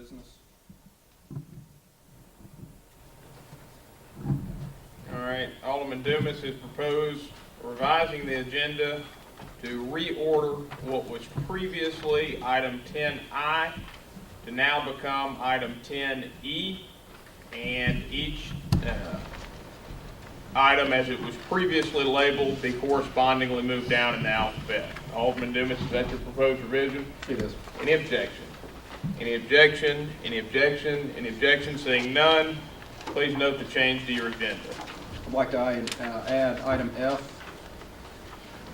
business. All right, Alderman Dumas has proposed revising the agenda to reorder what was previously item 10I to now become item 10E, and each item as it was previously labeled be correspondingly moved down in the alphabet. Alderman Dumas, is that your proposed revision? It is. Any objection? Any objection? Any objection? Any objection? Seeing none, please note the change to your agenda. I'd like to add item F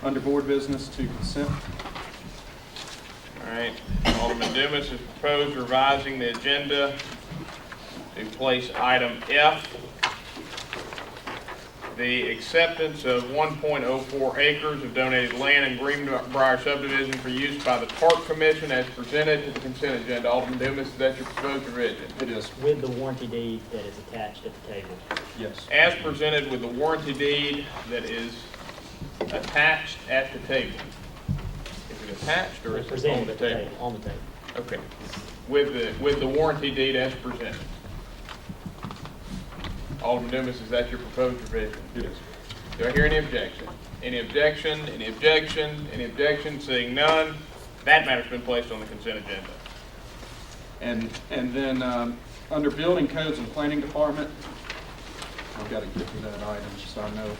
under board business to consent. All right, Alderman Dumas has proposed revising the agenda to place item F, the acceptance of 1.04 acres of donated land in Greenbrier subdivision for use by the Park Commission as presented to the consent agenda. Alderman Dumas, is that your proposed revision? It is. With the warranty deed that is attached at the table. Yes. As presented with the warranty deed that is attached at the table. Is it attached or is it on Presented the at the table? table, on the table. Okay. With the warranty deed as presented. Alderman Dumas, is that your proposed revision? It is. Do I hear any objection? Any objection? Any objection? Any objection? Seeing none, that matter's been placed on the consent agenda. And then under building codes and planning department, I've got to get to that item so I know.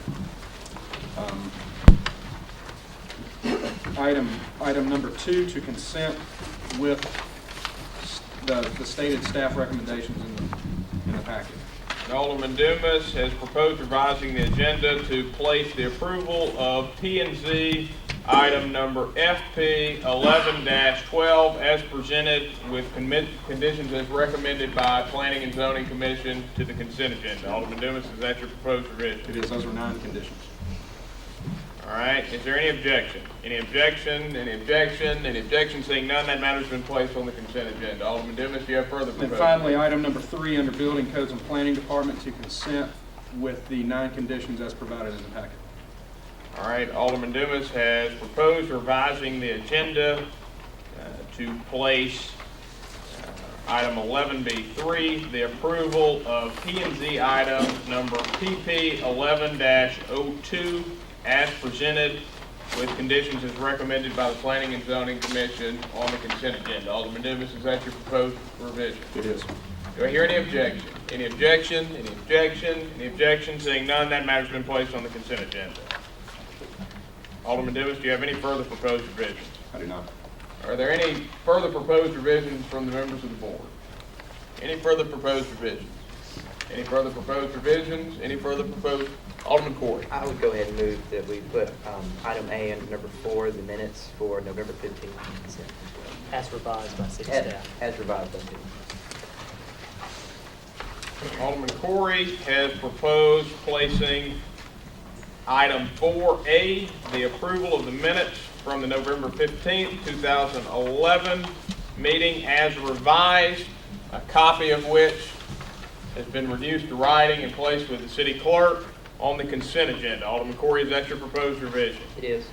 Item number 2 to consent with the stated staff recommendations in the packet. Alderman Dumas has proposed revising the agenda to place the approval of P&Z item number FP 11-12 as presented with conditions as recommended by Planning and Zoning Commission to the consent agenda. Alderman Dumas, is that your proposed revision? It is. Those are 9 conditions. All right. Is there any objection? Any objection? Any objection? Any objection? Seeing none, that matter's been placed on the consent agenda. Alderman Dumas, do you have further And proposals? finally, item number 3 under building codes and planning department to consent with the 9 conditions as provided in the packet. All right. Alderman Dumas has proposed revising the agenda to place item 11B3, the approval of P&Z item number PP 11-02 as presented with conditions as recommended by the Planning and Zoning Commission on the consent agenda. Alderman Dumas, is that your proposed revision? It is. Do I hear any objection? Any objection? Any objection? Any objection? Seeing none, that matter's been placed on the consent agenda. Alderman Dumas, do you have any further proposed revisions? I do not. Are there any further proposed revisions from the members of the board? Any further proposed revisions? Any further proposed revisions? Any further proposed? Alderman Corey. I would go ahead and move that we put item A under number 4, the minutes for November 15th. consent. As revised by city staff. As revised by city. Alderman Corey has proposed placing item 4A, the approval of the minutes from the November 15th, 2011 meeting as revised, a copy of which has been reduced to writing and placed with the city clerk on the consent agenda. Alderman Corey, is that your proposed revision? It is.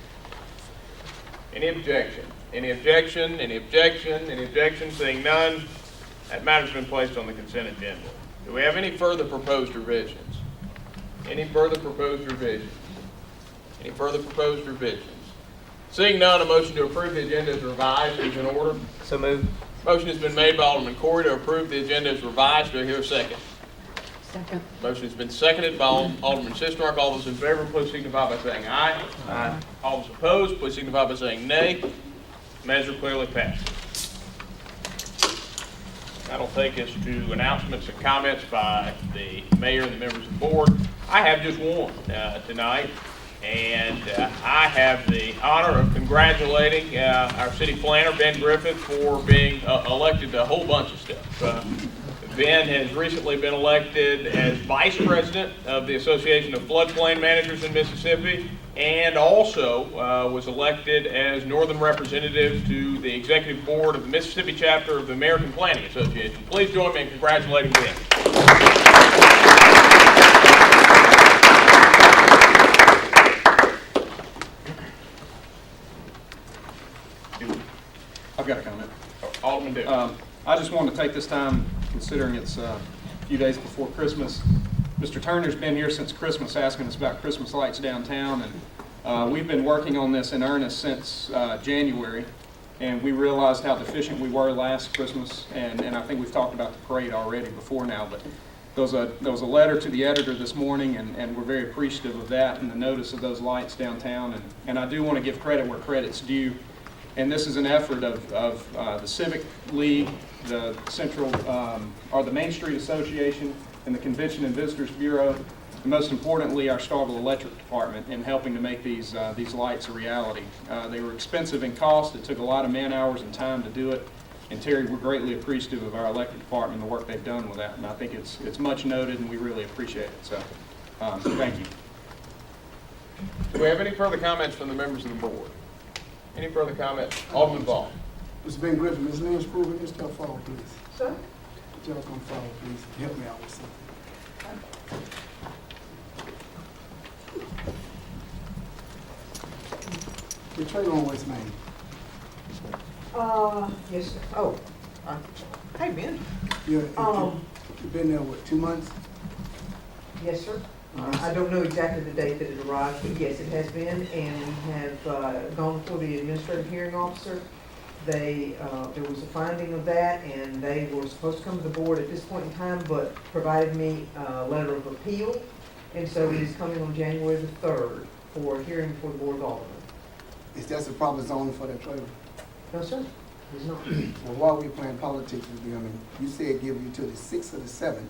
Any objection? Any objection? Any objection? Any objection? Seeing none, that matter's been placed on the consent agenda. Do we have any further proposed revisions? Any further proposed revisions? Any further proposed revisions? Seeing none, a motion to approve the agenda as revised is in order. So moved. Motion has been made by Alderman Corey to approve the agenda as revised. Do I hear a second? Second. Motion has been seconded by Alderman Sistrunk. All those in favor, please signify by saying aye. Aye. All those opposed, please signify by saying nay. Measure clearly passed. That'll take us to announcements and comments by the mayor and the members of the board. I have just one tonight, and I have the honor of congratulating our city planner, Ben Griffith, for being elected to a whole bunch of stuff. Ben has recently been elected as Vice President of the Association of Floodplain Managers in Mississippi, and also was elected as Northern Representative to the Executive Board of the Mississippi Chapter of the American Planning Association. Please join me in congratulating Ben. I've got a comment. Alderman Dixon. I just want to take this time, considering it's a few days before Christmas. Mr. Turner's been here since Christmas asking us about Christmas lights downtown, and we've been working on this in earnest since January, and we realized how deficient we were last Christmas, and I think we've talked about the parade already before now, but there was a letter to the editor this morning, and we're very appreciative of that and the notice of those lights downtown, and I do want to give credit where credit's due. And this is an effort of the Civic League, the the Main Street Association, and the Convention and Visitors Bureau, and most importantly, our Starkville Electric Department in helping to make these lights a reality. They were expensive in cost. It took a lot of man hours and time to do it. And Terry, we're greatly appreciative of our electric department and the work they've done with that. And I think it's much noted, and we really appreciate it. So thank you. Do we have any further comments from the members of the board? Any further comments? Alderman Vaughn. Mr. Ben Griffin, Ms. Lynn Spruill, just y'all follow, please. Sir? Y'all come follow, please. Help me out with something. The trailer on West Main. Yes, sir. Oh, hey, Ben. Yeah, Um, you've been there, what, 2 months? Yes, sir. I don't know exactly the date that it arrived, but yes, it has been, and we have gone before the administrative hearing officer. There was a finding of that, and they were supposed to come to the board at this point in time, but provided me a letter of appeal, and so it is coming on January the 3rd for a hearing before the Board of Alderman. Is that the proper zone for that trailer? No, sir, it's not. Well, while we're playing politics with you, I mean, you said give you to the 6th or the 7th.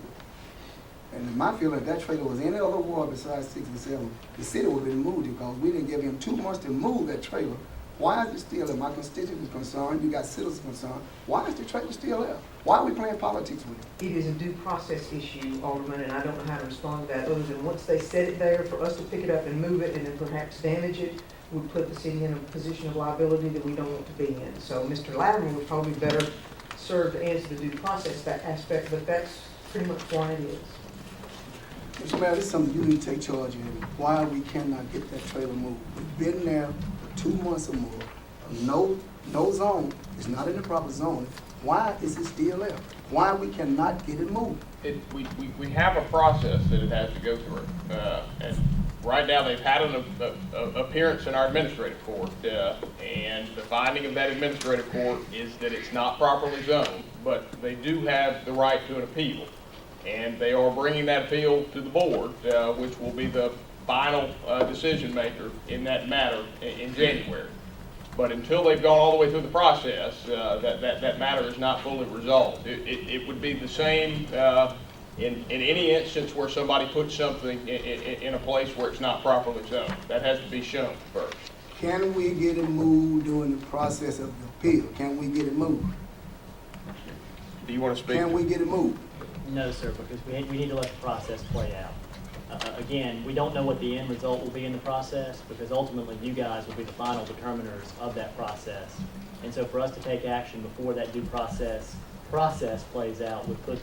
And in my feeling, if that trailer was any other ward besides 6 and 7, the city would have been moved because we didn't give him 2 months to move that trailer. Why is it still there? My constituents are concerned, you got citizens concerned. Why is the trailer still there? Why are we playing politics with it? It is a due process issue, Alderman, and I don't know how to respond to that, other than once they set it there, for us to pick it up and move it and then perhaps damage it, would put the city in a position of liability that we don't want to be in. So Mr. Latimer would probably better serve to answer the due process that aspect, but that's pretty much why it is. Mr. Mayor, this is something you need to take charge of. Why we cannot get that trailer moved? We've been there for 2 months or more. No zone. It's not in the proper zone. Why is it still there? Why we cannot get it moved? We have a process that it has to go through. And right now, they've had an appearance in our administrative court. And the finding of that administrative court is that it's not properly zoned, but they do have the right to an appeal. And they are bringing that appeal to the board, which will be the final decision maker in that matter in January. But until they've gone all the way through the process, that matter is not fully resolved. It would be the same in any instance where somebody puts something in a place where it's not properly zoned. That has to be shown first. Can we get it moved during the process of the appeal? Can we get it moved? Do you want to speak? Can we get it moved? No, sir, because we need to let the process play out. Again, we don't know what the end result will be in the process, because ultimately you guys will be the final determiners of that process. And so for us to take action before that due process plays out would put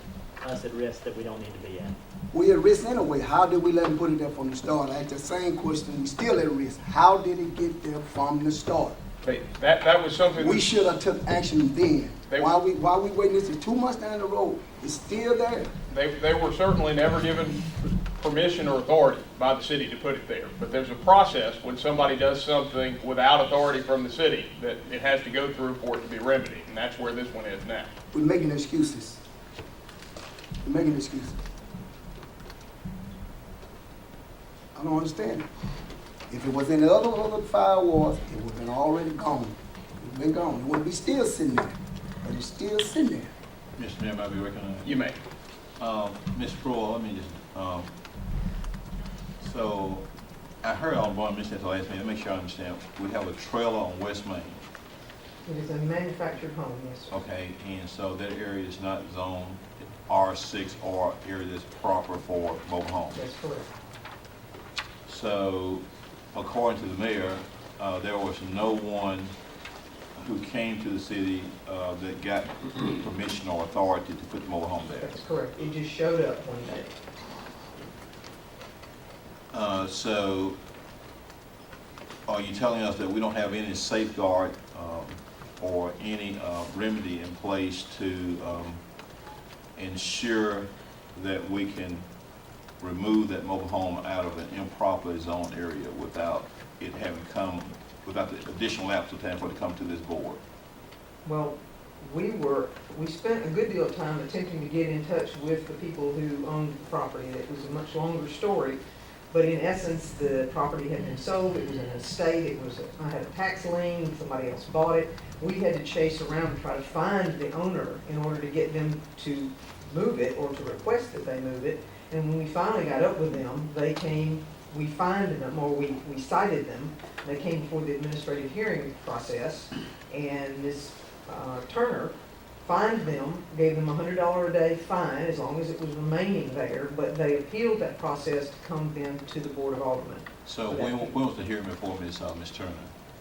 us at risk that we don't need to be at. We at risk anyway. How did we let them put it there from the start? I asked the same question. We still at risk. How did it get there from the start? That was something We should have took action then. They- Why we waiting? This is 2 months down the road. It's still there. They were certainly never given permission or authority by the city to put it there. But there's a process when somebody does something without authority from the city that it has to go through for it to be remedied, and that's where this one is now. We're making excuses. We're making excuses. I don't understand it. If it was in the other 5 wards, it would have been already gone. It would have been gone. It wouldn't be still sitting there. But it's still sitting there. Mr. Mayor, may I be recognized? You may. Ms. Spruill, let me just, so I heard Alderman mention at the last meeting, make sure I understand. We have a trailer on West Main, It is a manufactured home, yes, sir. okay, and so that area is not zoned R6 or area that's proper for mobile homes. That's correct. So according to the mayor, there was no one who came to the city that got permission or authority to put the mobile home there. That's correct. It just showed up one day. So are you telling us that we don't have any safeguard or any remedy in place to ensure that we can remove that mobile home out of an improperly zoned area without it having come, without the additional lapse of time for it to come to this board? Well, we spent a good deal of time attempting to get in touch with the people who owned the property. It was a much longer story, but in essence, the property had been sold, it was an estate, I had a tax lien, somebody else bought it. We had to chase around and try to find the owner in order to get them to move it or to request that they move it. And when we finally got up with them, they came, we cited them, they came before the administrative hearing process, and Ms. Turner fined them, gave them $100 a day fine as long as it was remaining there, but they appealed that process to come then to the Board of Alderman. So when was the hearing before Ms. Turner,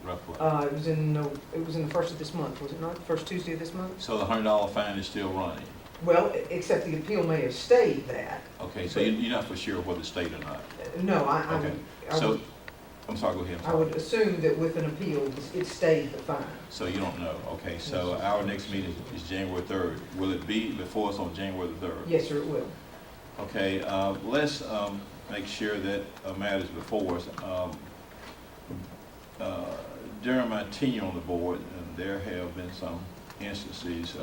roughly? It was in the first of this month, was it not? First Tuesday of this month? So the $100 fine is still running? Well, except the appeal may have stayed that. Okay, so you're not for sure whether it's state or not? No, Okay, so, I'm sorry, go ahead. I'm I sorry. would assume that with an appeal, it stayed the fine. So you don't know, okay, so our next meeting is January 3rd. Will it be before us on January the 3rd? Yes, sir, it will. Okay, let's make sure that matters before us. During my tenure on the board, there have been some instances,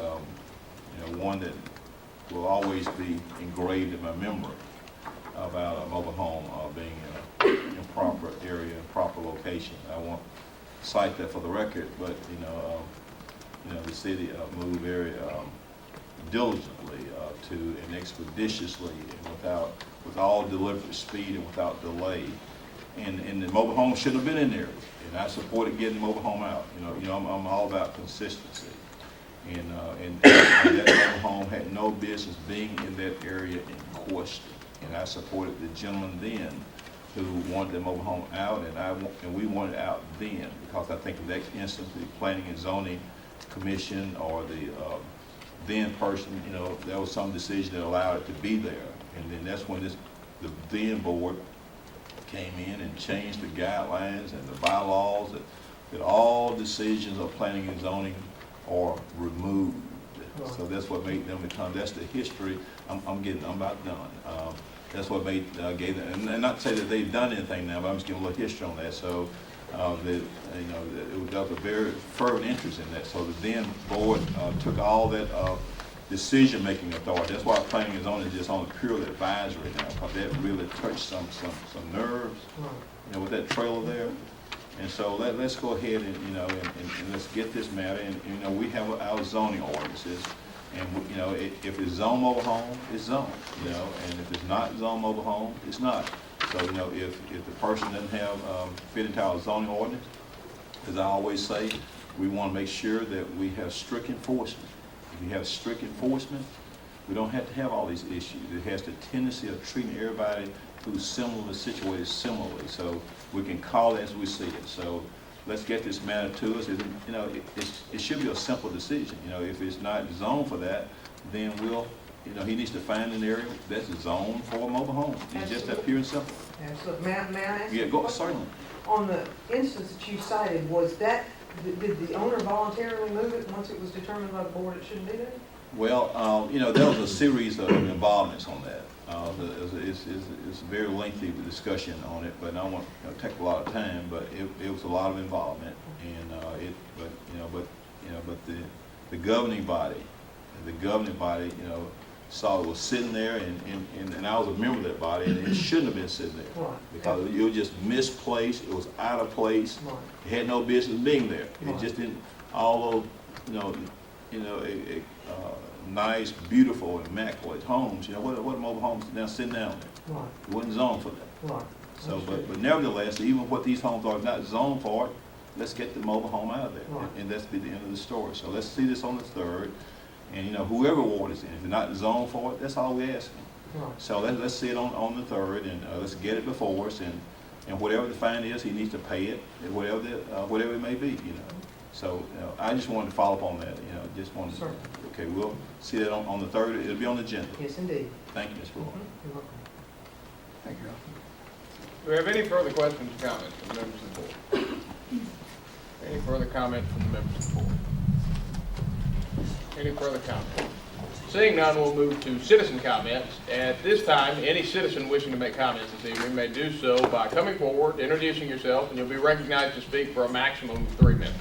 one that will always be engraved in my memory about a mobile home being in an improper area, improper location. I won't cite that for the record, but the city moved very diligently and expeditiously and with all deliberate speed and without delay. And the mobile home shouldn't have been in there. And I supported getting the mobile home out. I'm all about consistency. And that mobile home had no business being in that area in question. And I supported the gentleman then who wanted the mobile home out, and we wanted it out then, because I think in that instance, the Planning and Zoning Commission or the then person, there was some decision that allowed it to be there. And then that's when the then board came in and changed the guidelines and the bylaws that all decisions of planning and zoning are removed. So that's what made them become, that's the history. I'm about done. That's what gave them, and not to say that they've done anything now, but I'm just giving a little history on that. So it was a very fervent interest in that. So the then board took all that decision-making authority. That's why planning and zoning is just on purely advisory now, because that really touched some nerves, with that trailer there. And so let's go ahead and let's get this matter. And we have our zoning ordinances, and if it's zone mobile home, it's zone. And if it's not zone mobile home, it's not. So if the person doesn't have fit into our zoning ordinance, as I always say, we want to make sure that we have strict enforcement. If we have strict enforcement, we don't have to have all these issues. It has the tendency of treating everybody who's similarly situated similarly. So we can call it as we see it. So let's get this matter to us. It should be a simple decision. If it's not zoned for that, then he needs to find an area that's zoned for a mobile home. It's just that pure and simple. Absolutely. May I ask? Yeah, go, certainly. On the instance that you cited, did the owner voluntarily move it once it was determined by the board it shouldn't be there? Well, there was a series of involvements on that. It's a very lengthy discussion on it, but I don't want to take a lot of time. But it was a lot of involvement, and the governing body, saw it was sitting there, and I was a member of that body, and it shouldn't have been sitting there, Right. because it was just misplaced. It was out of place. Right. It had no business being there. Right. It just didn't. Although nice, beautiful, immaculate homes. What mobile homes now sitting down there? Right. It wasn't zoned for that. Right. So, but nevertheless, even what these homes are not zoned for, let's get the mobile home out of there, Right. and that's be the end of the story. So let's see this on the 3rd, and whoever ward is in, if they're not zoned for it, that's all we're asking. Right. So let's see it on the 3rd, and let's get it before us, and whatever the fine is, he needs to pay it, and whatever it may be. So I just wanted to follow up on that. Just wanted. Certainly. Okay, we'll see that on the 3rd. It'll be on the agenda. Yes, indeed. Thank you, Ms. Brewer. You're welcome. Thank you. Do we have any further questions or comments from the members of the board? Any further comments from the members of the board? Any further comments? Seeing none, we'll move to citizen comments. At this time, any citizen wishing to make comments this evening may do so by coming forward, introducing yourself, and you'll be recognized to speak for a maximum of 3 minutes.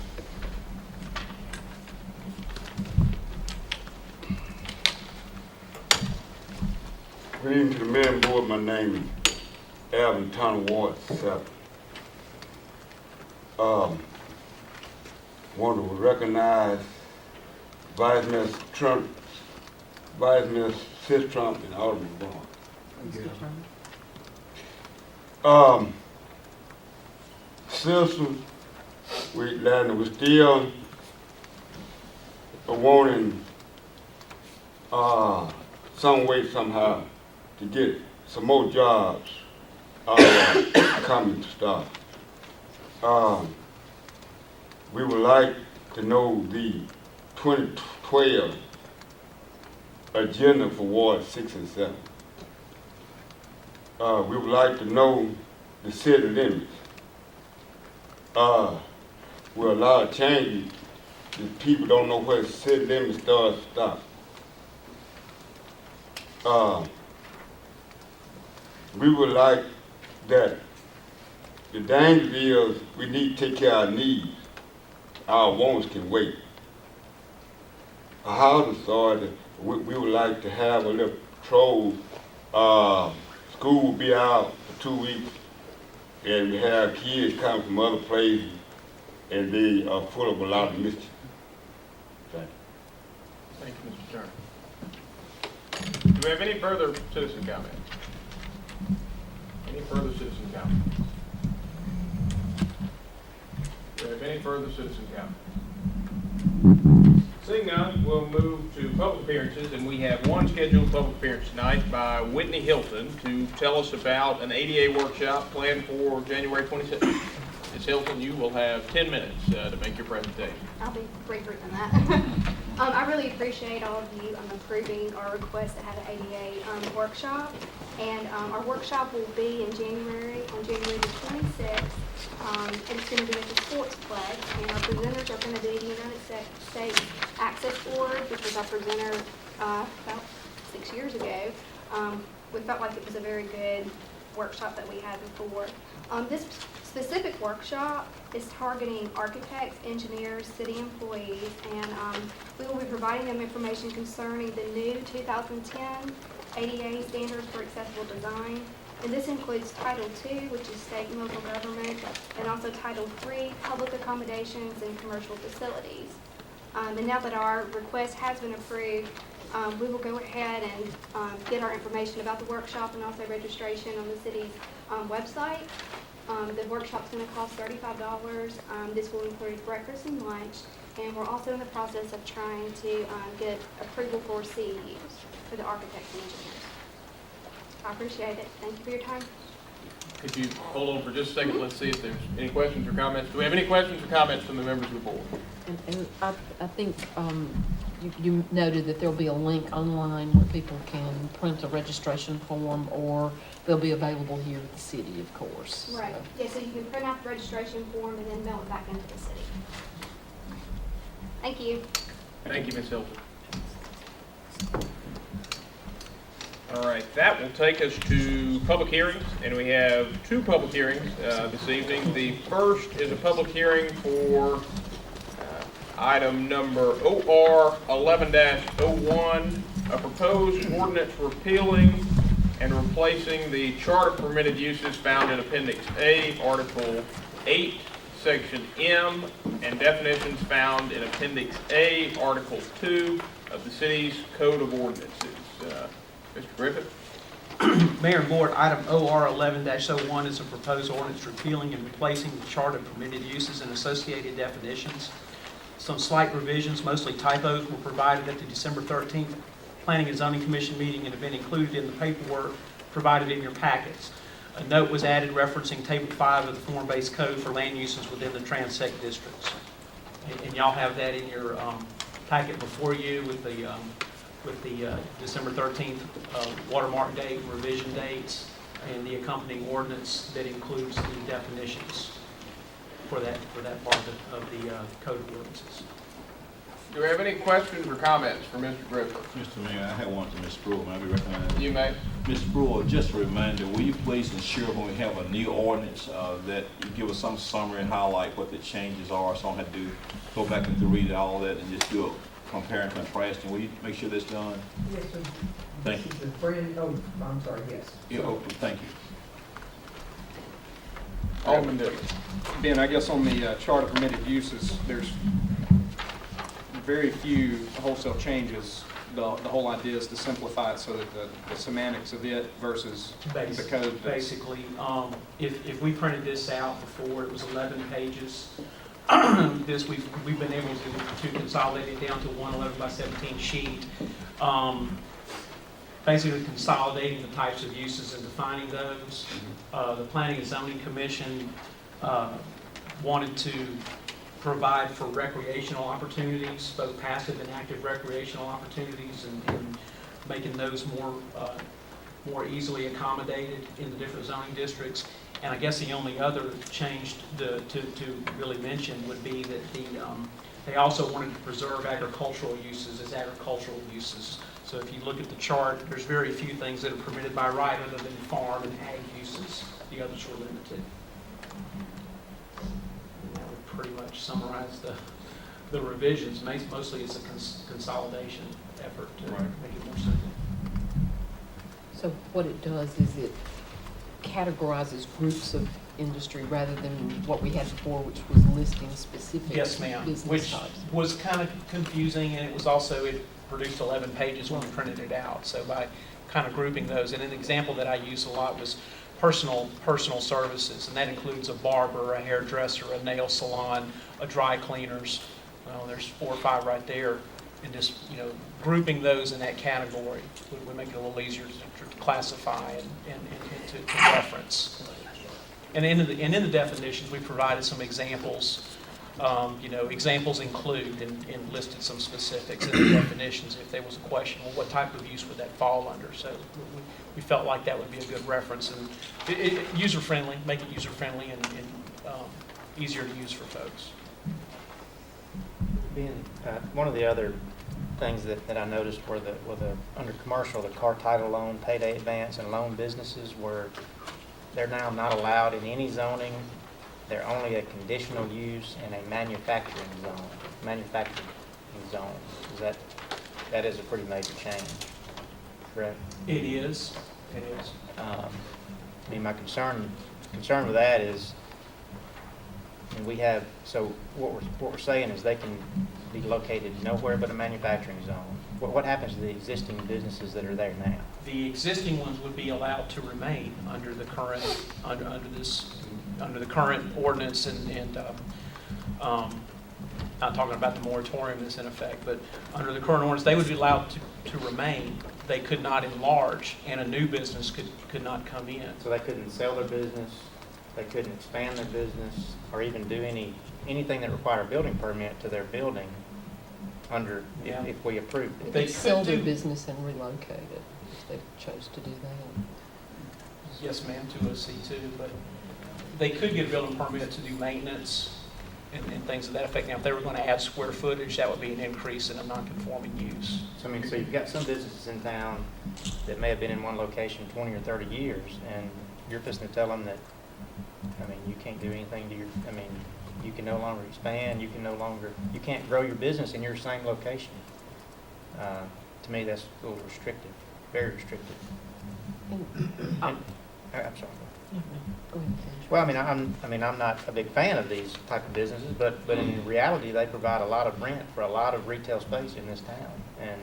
Good evening to the mayor and board. My name is Alvin Town Ward 7. Want to recognize Vice Mayor Trump, Vice Mayor Sis Trump, and Alderman Vaughn. Citizens, we still wanting some way somehow to get some more jobs coming to start. We would like to know the 2012 agenda for Ward 6 and 7. We would like to know the city limits. With a lot of changes, the people don't know where the city limits start and stop. We would like that the danger is we need to take care of our needs. Our wants can wait. A housing authority, we would like to have a little patrol. School will be out for 2 weeks, and we have kids coming from other places, and they are full of a lot of mischief. Thank you. Thank you, Mr. Turner. Do we have any further citizen comments? Any further citizen comments? Do we have any further citizen comments? Seeing none, we'll move to public appearances, and we have one scheduled public appearance tonight by Whitney Hilton to tell us about an ADA workshop planned for January 26th. Ms. Hilton, you will have 10 minutes to make your presentation. I'll be briefer than that. I really appreciate all of you approving our request to have an ADA workshop. And our workshop will be on January the 26th. And it's going to be at the Sportsplex. And our presenters are going to be the United States Access Board, which was our presenter about 6 years ago. We felt like it was a very good workshop that we had before. This specific workshop is targeting architects, engineers, city employees, and we will be providing them information concerning the new 2010 ADA standards for accessible design. And this includes Title II, which is state and local government, and also Title III, public accommodations and commercial facilities. And now that our request has been approved, we will go ahead and get our information about the workshop and also registration on the city's website. The workshop's going to cost $35. This will include breakfast and lunch, and we're also in the process of trying to get approval for CEUs for the architects and engineers. I appreciate it. Thank you for your time. Could you hold on for just a second? Let's see if there's any questions or comments. Do we have any questions or comments from the members of the board? And I think you noted that there'll be a link online where people can print a registration form, or they'll be available here at the city, of course. Right. Yeah, so you can print out the registration form and then mail it back into the city. Thank you. Thank you, Ms. Hilton. All right, that will take us to public hearings, and we have two public hearings this evening. The first is a public hearing for item number OR 11-01, a proposed ordinance repealing and replacing the chart of permitted uses found in Appendix A, Article 8, Section M, and definitions found in Appendix A, Article 2 of the city's Code of Ordinances. Mr. Griffith? Mayor and Board, item OR 11-01 is a proposed ordinance repealing and replacing the chart of permitted uses and associated definitions. Some slight revisions, mostly typos, were provided at the December 13th Planning and Zoning Commission meeting and have been included in the paperwork provided in your packets. A note was added referencing Table 5 of the form-based code for land uses within the transect districts. And y'all have that in your packet before you with the December 13th watermark date, revision dates, and the accompanying ordinance that includes the definitions for that part of the Code of Ordinances. Do we have any questions or comments for Mr. Griffith? Mr. Mayor, I have one to Ms. Brewer. May I be recognized? You may. Ms. Brewer, just a reminder, will you please ensure when we have a new ordinance that you give us some summary and highlight what the changes are, so I don't have to go back and to read all that and just do a compare and contrast, and will you make sure that's done? Yes, sir. Thank you. This is the friend, oh, I'm sorry, yes. Yeah, okay, thank you. Alderman Ben, I guess on the chart of permitted uses, there's very few wholesale changes. The whole idea is to simplify it so that the semantics of it versus the code. Basically, if we printed this out before, it was 11 pages. This, we've been able to consolidate it down to one 11 by 17 sheet. Basically consolidating the types of uses and defining those. The Planning and Zoning Commission wanted to provide for recreational opportunities, both passive and active recreational opportunities, and making those more easily accommodated in the different zoning districts. And I guess the only other change to really mention would be that they also wanted to preserve agricultural uses as agricultural uses. So if you look at the chart, there's very few things that are permitted by right other than farm and ag uses. The others were limited. And that would pretty much summarize the revisions. Mostly it's a consolidation effort to make it more simple. So what it does is it categorizes groups of industry rather than what we had before, which was listing specific Yes, ma'am, business which types. was kind of confusing, and it was also, it produced 11 pages when we printed it out. So by kind of grouping those, and an example that I use a lot was personal services, and that includes a barber, a hairdresser, a nail salon, a dry cleaners. Well, there's 4 or 5 right there, and just, grouping those in that category would make it a little easier to classify and to reference. And in the definitions, we provided some examples. Examples include and listed some specifics in the definitions. If there was a question, well, what type of use would that fall under? So we felt like that would be a good reference and user-friendly, make it user-friendly and easier to use for folks. One of the other things that I noticed were under commercial, the car title loan, payday advance, and loan businesses were, they're now not allowed in any zoning. They're only a conditional use in a manufacturing zone. That is a pretty major change, correct? It is. My concern with that is, we have, so what we're saying is they can be located nowhere but a manufacturing zone. What happens to the existing businesses that are there now? The existing ones would be allowed to remain under the current under the current ordinance, and not talking about the moratorium that's in effect, but under the current ordinance, they would be allowed to remain. They could not enlarge, and a new business could not come in. So they couldn't sell their business, they couldn't expand their business, or even do anything that required a building permit to their building if we approved it. They could sell their business and relocate it if they chose to do that. Yes, ma'am, to a C2, but they could get a building permit to do maintenance and things of that effect. Now, if they were going to add square footage, that would be an increase in a non-conforming use. So you've got some businesses in town that may have been in one location 20 or 30 years, and you're just going to tell them that, you can't do anything to you can no longer expand, you can't grow your business in your same location. To me, that's a little restrictive, very restrictive. I'm sorry. Go ahead, finish. Well, I'm not a big fan of these type of businesses, but in reality, they provide a lot of rent for a lot of retail space in this town. And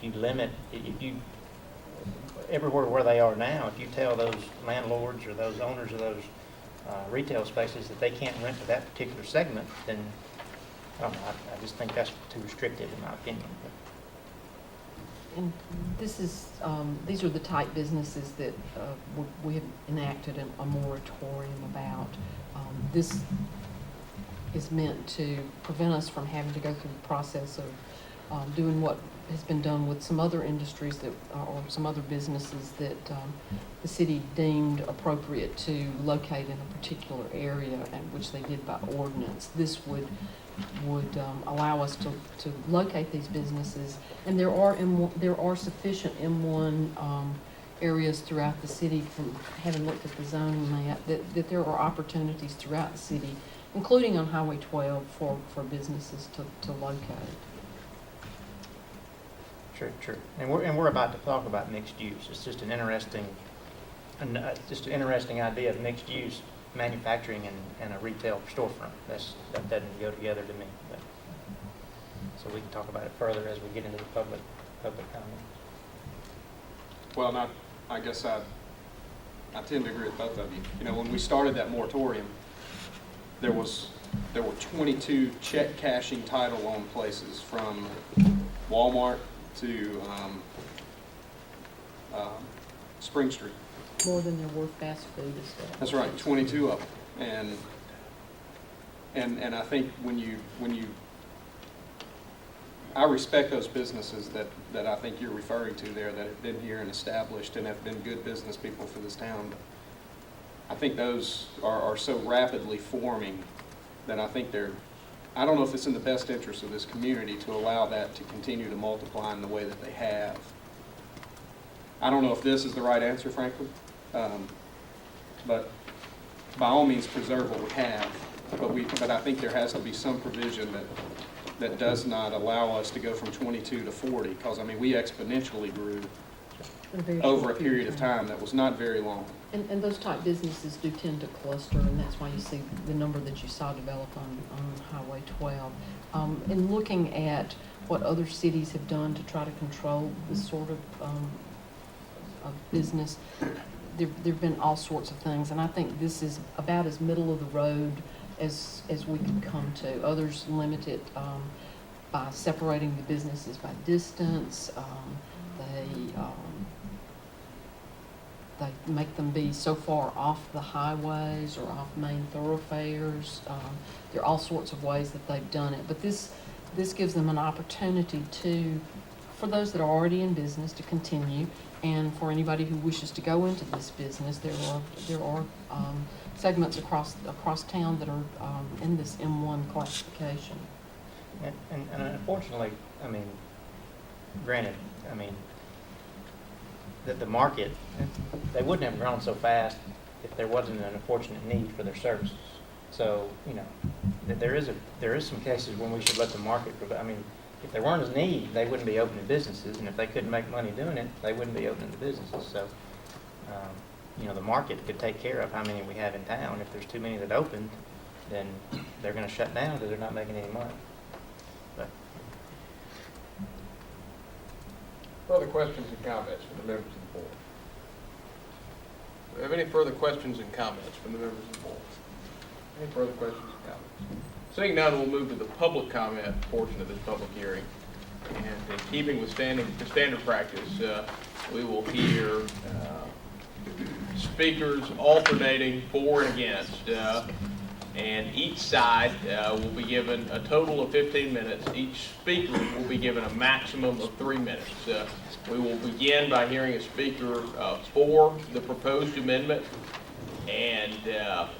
if you everywhere where they are now, if you tell those landlords or those owners of those retail spaces that they can't rent to that particular segment, then I don't know. I just think that's too restrictive in my opinion. And these are the type businesses that we have enacted a moratorium about. This is meant to prevent us from having to go through the process of doing what has been done with some other industries or some other businesses that the city deemed appropriate to locate in a particular area, and which they did by ordinance. This would would allow us to locate these businesses. And there are sufficient M1 areas throughout the city, from having looked at the zoning map, that there are opportunities throughout the city, including on Highway 12, for businesses to locate. True. And we're about to talk about mixed use. It's just an interesting idea of mixed use, manufacturing and a retail storefront. That doesn't go together to me. But, so we can talk about it further as we get into the public comment. Well, I guess I tend to agree with both of you. You know, when we started that moratorium, there were 22 check cashing title loan places, from Walmart to Spring Street. More than there were fast food establishments. That's right, 22 of them. And I think when you I respect those businesses that I think you're referring to there, that have been here and established and have been good business people for this town. But I think those are so rapidly forming that I think I don't know if it's in the best interest of this community to allow that to continue to multiply in the way that they have. I don't know if this is the right answer, frankly, but by all means preserve what we have. But I think there has to be some provision that does not allow us to go from 22 to 40, because I mean we exponentially grew over a period of time that was not very long. And those type businesses do tend to cluster, and that's why you see the number that you saw develop on Highway 12. In looking at what other cities have done to try to control this sort of business, there've been all sorts of things, and I think this is about as middle of the road as we could come to. Others limit it by separating the businesses by distance. They make them be so far off the highways or off main thoroughfares. There are all sorts of ways that they've done it, but this gives them an opportunity for those that are already in business to continue, and for anybody who wishes to go into this business. There are segments across town that are in this M1 classification. And unfortunately, I mean, granted, I mean, that the market, they wouldn't have grown so fast if there wasn't an unfortunate need for their services. So, you know, that there is some cases when we should let the market provide. I mean, if there weren't a need, they wouldn't be opening businesses, and if they couldn't make money doing it, they wouldn't be opening the businesses. So, you know, the market could take care of how many we have in town. If there's too many that open, then they're going to shut down because they're not making any money. But Further questions and comments from the members of the board? Do we have any further questions and comments from the members of the board? Any further questions and comments? Seeing none, we'll move to the public comment portion of this public hearing. And in keeping with standard practice, we will hear speakers alternating for and against, and each side will be given a total of 15 minutes. Each speaker will be given a maximum of 3 minutes. We will begin by hearing a speaker for the proposed amendment, and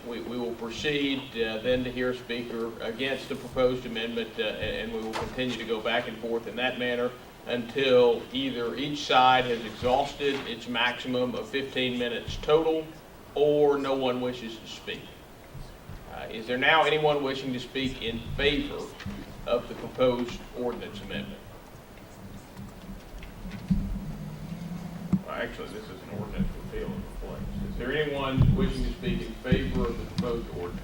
we will proceed then to hear a speaker against the proposed amendment, and we will continue to go back and forth in that manner until either each side has exhausted its maximum of 15 minutes total, or no one wishes to speak. Is there now anyone wishing to speak in favor of the proposed ordinance amendment? Well, actually, this is an ordinance repeal and replace. Is there anyone wishing to speak in favor of the proposed ordinance?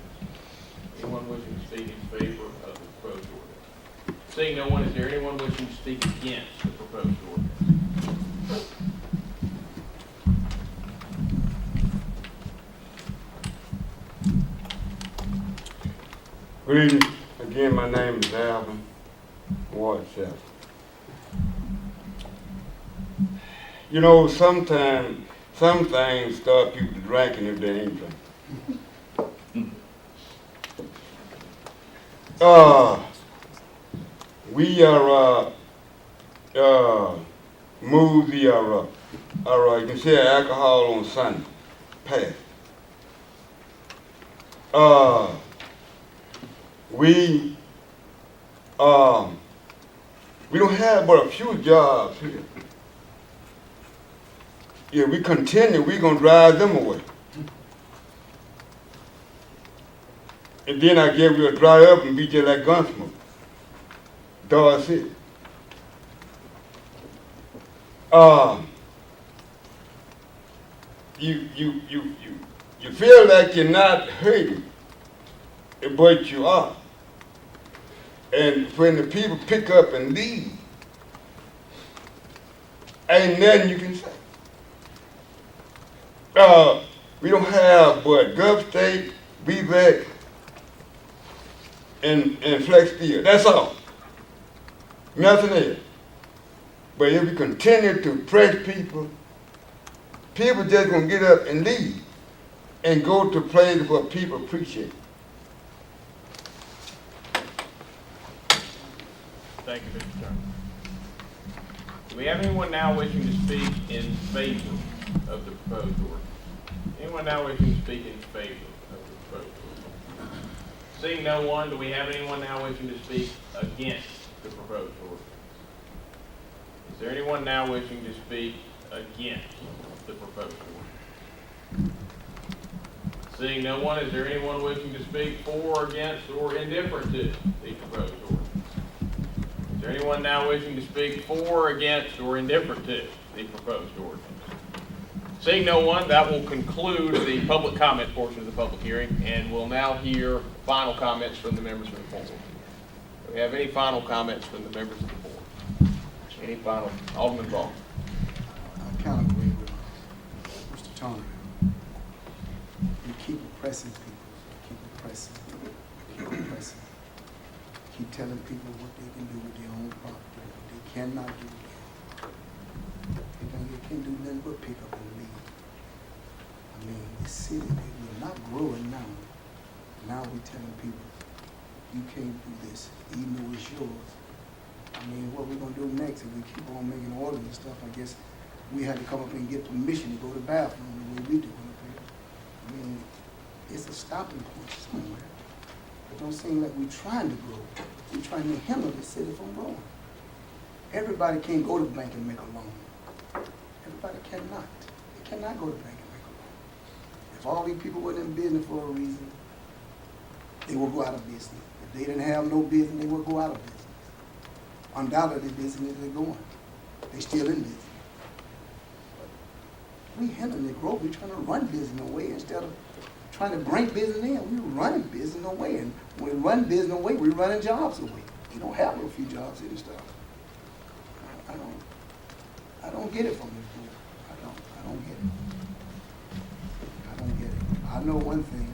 Anyone wishing to speak in favor of the proposed ordinance? Seeing no one, is there anyone wishing to speak against the proposed ordinance? Good evening. Again, my name is Alvin, Ward 7. You know, sometimes some things start people drinking if they ain't drinking. We are move the you can say alcohol on Sunday pass. We We don't have but a few jobs here. If we continue, we're gonna drive them away. And then I guess we'll dry up and be just like Gunsmoke. Dawes City. You feel like you're not hurting, but you are. And when the people pick up and leave, ain't nothing you can say. We don't have but Gulf State, BVEC, and Flex Steel. That's all. Nothing else. But if we continue to press people, people just gonna get up and leave and go to places where people appreciate. Thank you, Mr. Turner. Do we have anyone now wishing to speak in favor of the proposed ordinance? Anyone now wishing to speak in favor of the proposed ordinance? Seeing no one, do we have anyone now wishing to speak against the proposed ordinance? Is there anyone now wishing to speak against the proposed ordinance? Seeing no one, is there anyone wishing to speak for, against, or indifferent to the proposed ordinance? Is there anyone now wishing to speak for, against, or indifferent to the proposed ordinance? Seeing no one, that will conclude the public comment portion of the public hearing, and we'll now hear final comments from the members of the board. Do we have any final comments from the members of the board? Any final? Alderman Ball. I kind of agree with Mr. Turner. You keep oppressing people, keep oppressing, keep oppressing. Keep telling people what they can do with their own property, what they cannot do. They can't do nothing but pick up and leave. I mean, the city, we're not growing now. Now we're telling people, you can't do this, even though it's yours. I mean, what we're gonna do next, if we keep on making orders and stuff, I guess we had to come up and get permission to go to the bathroom the way we do up here. I mean, it's a stopping point somewhere. It don't seem like we're trying to grow. We're trying to hinder the city from growing. Everybody can't go to the bank and make a loan. Everybody cannot. They cannot go to the bank and make a loan. If all these people were in business for a reason, they will go out of business. If they didn't have no business, they would go out of business. Undoubtedly, business is going. They still in business. But we hindering the growth. We're trying to run business away instead of trying to bring business in. We're running business away. And when we run business away, we're running jobs away. We don't have no few jobs in this stuff. I don't get it from this board. I don't get it. I don't get it. I know one thing.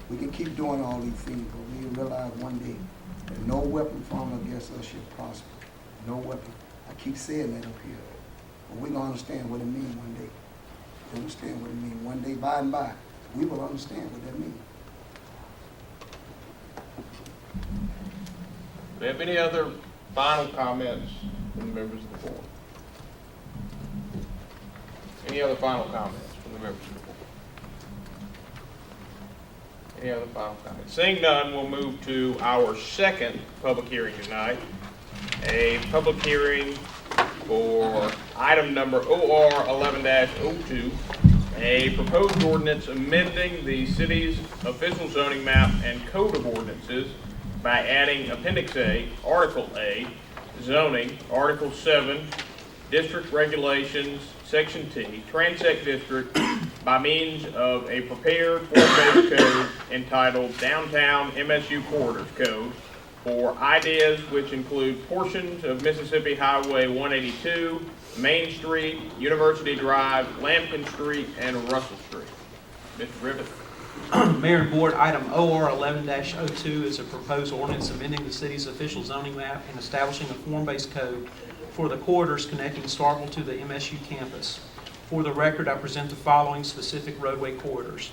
We can keep doing all these things, but we realize one day that no weapon formed against us shall prosper. No weapon. I keep saying that up here. But we're going to understand what it means one day. We understand what it means. One day, by and by, we will understand what that means. Do we have any other final comments from the members of the board? Any other final comments from the members of the board? Any other final comments? Seeing none, we'll move to our second public hearing tonight. A public hearing for item number OR 11-02, a proposed ordinance amending the city's official zoning map and code of ordinances by adding Appendix A, Article A, zoning, Article 7, district regulations, Section T, Transect District, by means of a prepared form-based code entitled Downtown MSU Corridors Code for ideas which include portions of Mississippi Highway 182, Main Street, University Drive, Lampkin Street, and Russell Street. Mr. Griffith. Mayor and Board, item OR 11-02 is a proposed ordinance amending the city's official zoning map and establishing a form-based code for the corridors connecting Starkville to the MSU campus. For the record, I present the following specific roadway corridors.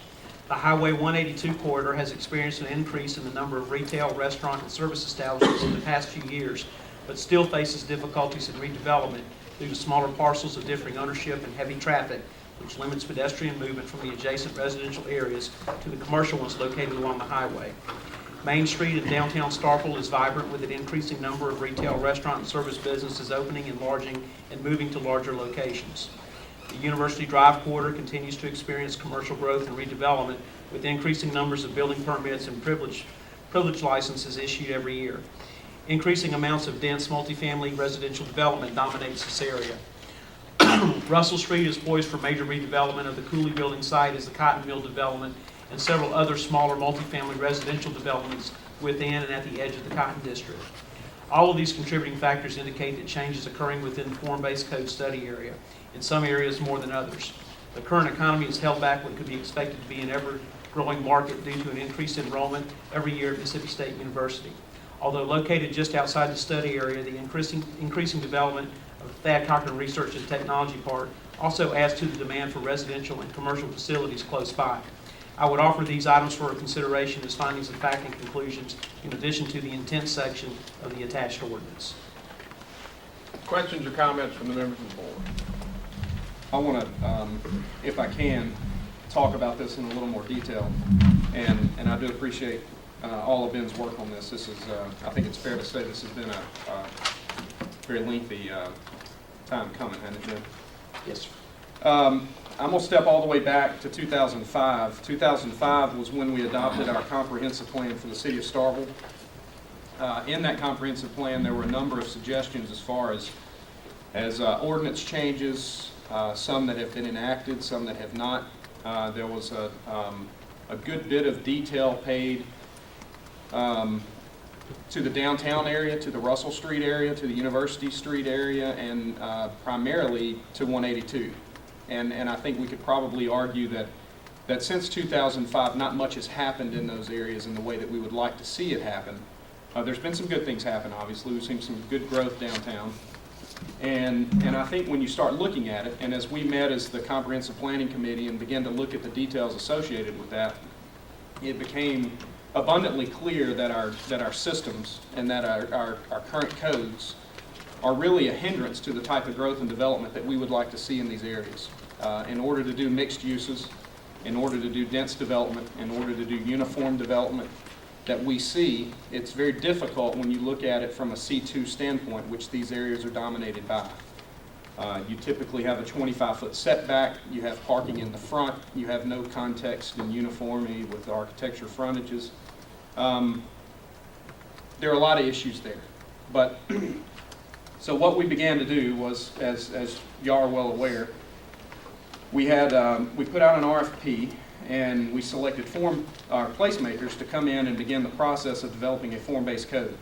The Highway 182 corridor has experienced an increase in the number of retail, restaurant, and service establishments in the past few years, but still faces difficulties in redevelopment due to smaller parcels of differing ownership and heavy traffic, which limits pedestrian movement from the adjacent residential areas to the commercial ones located along the highway. Main Street in downtown Starkville is vibrant with an increasing number of retail, restaurant, and service businesses opening, enlarging, and moving to larger locations. The University Drive corridor continues to experience commercial growth and redevelopment with increasing numbers of building permits and privilege licenses issued every year. Increasing amounts of dense multifamily residential development dominates this area. Russell Street is poised for major redevelopment of the Cooley Building site as the Cotton Mill development and several other smaller multifamily residential developments within and at the edge of the Cotton District. All of these contributing factors indicate that change is occurring within the form-based code study area, in some areas more than others. The current economy has held back what could be expected to be an ever-growing market due to an increased enrollment every year at Mississippi State University. Although located just outside the study area, the increasing development of Thad Cochran Research and Technology Park also adds to the demand for residential and commercial facilities close by. I would offer these items for consideration as findings of fact and conclusions, in addition to the intent section of the attached ordinance. Questions or comments from the members of the board? I want to, if I can, talk about this in a little more detail, and I do appreciate all of Ben's work on this. This is, I think it's fair to say this has been a very lengthy time coming, hasn't it, Ben? Yes, sir. I'm going to step all the way back to 2005. 2005 was when we adopted our comprehensive plan for the city of Starkville. In that comprehensive plan, there were a number of suggestions as far as ordinance changes, some that have been enacted, some that have not. There was a good bit of detail paid to the downtown area, to the Russell Street area, to the University Street area, and primarily to 182. And I think we could probably argue that since 2005, not much has happened in those areas in the way that we would like to see it happen. There's been some good things happen, obviously. We've seen some good growth downtown. And I think when you start looking at it, and as we met as the Comprehensive Planning Committee and began to look at the details associated with that, it became abundantly clear that our systems and that our current codes are really a hindrance to the type of growth and development that we would like to see in these areas. In order to do mixed uses, in order to do dense development, in order to do uniform development that we see, it's very difficult when you look at it from a C2 standpoint, which these areas are dominated by. You typically have a 25-foot setback, you have parking in the front, you have no context and uniformity with the architecture frontages. There are a lot of issues there. But so what we began to do was, as you are well aware, we put out an RFP and we selected placemakers to come in and begin the process of developing a form-based code.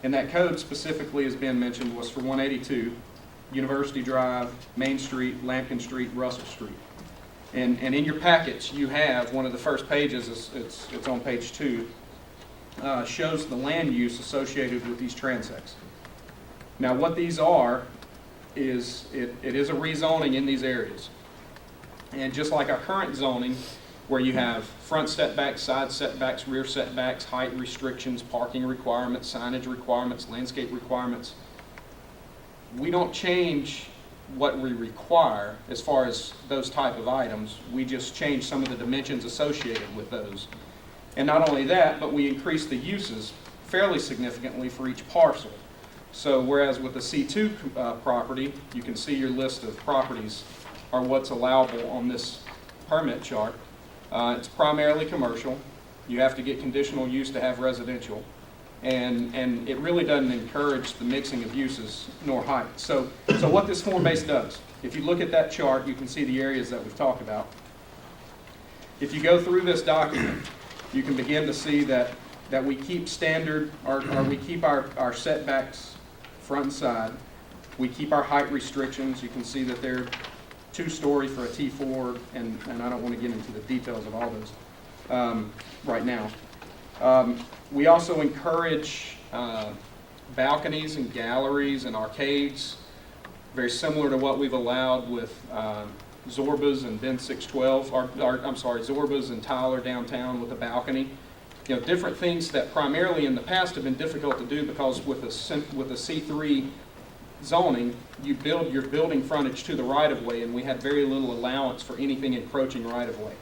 And that code specifically, as Ben mentioned, was for 182, University Drive, Main Street, Lampkin Street, Russell Street. And in your packets, you have one of the first pages, it's on page 2, shows the land use associated with these transects. Now what these are is, it is a rezoning in these areas. And just like our current zoning, where you have front setbacks, side setbacks, rear setbacks, height restrictions, parking requirements, signage requirements, landscape requirements, we don't change what we require as far as those type of items. We just change some of the dimensions associated with those. And not only that, but we increase the uses fairly significantly for each parcel. So whereas with the C2 property, you can see your list of properties are what's allowable on this permit chart. It's primarily commercial. You have to get conditional use to have residential. And it really doesn't encourage the mixing of uses nor height. So what this form base does, if you look at that chart, you can see the areas that we've talked about. If you go through this document, you can begin to see that we keep standard, or we keep our setbacks front and side. We keep our height restrictions. You can see that they're 2-story for a T4, and I don't want to get into the details of all those right now. We also encourage balconies and galleries and arcades, very similar to what we've allowed with Zorba's and Ben 612, Zorba's and Tyler downtown with a balcony. You know, different things that primarily in the past have been difficult to do because with a C3 zoning, you build your building frontage to the right-of-way, and we had very little allowance for anything encroaching right-of-way.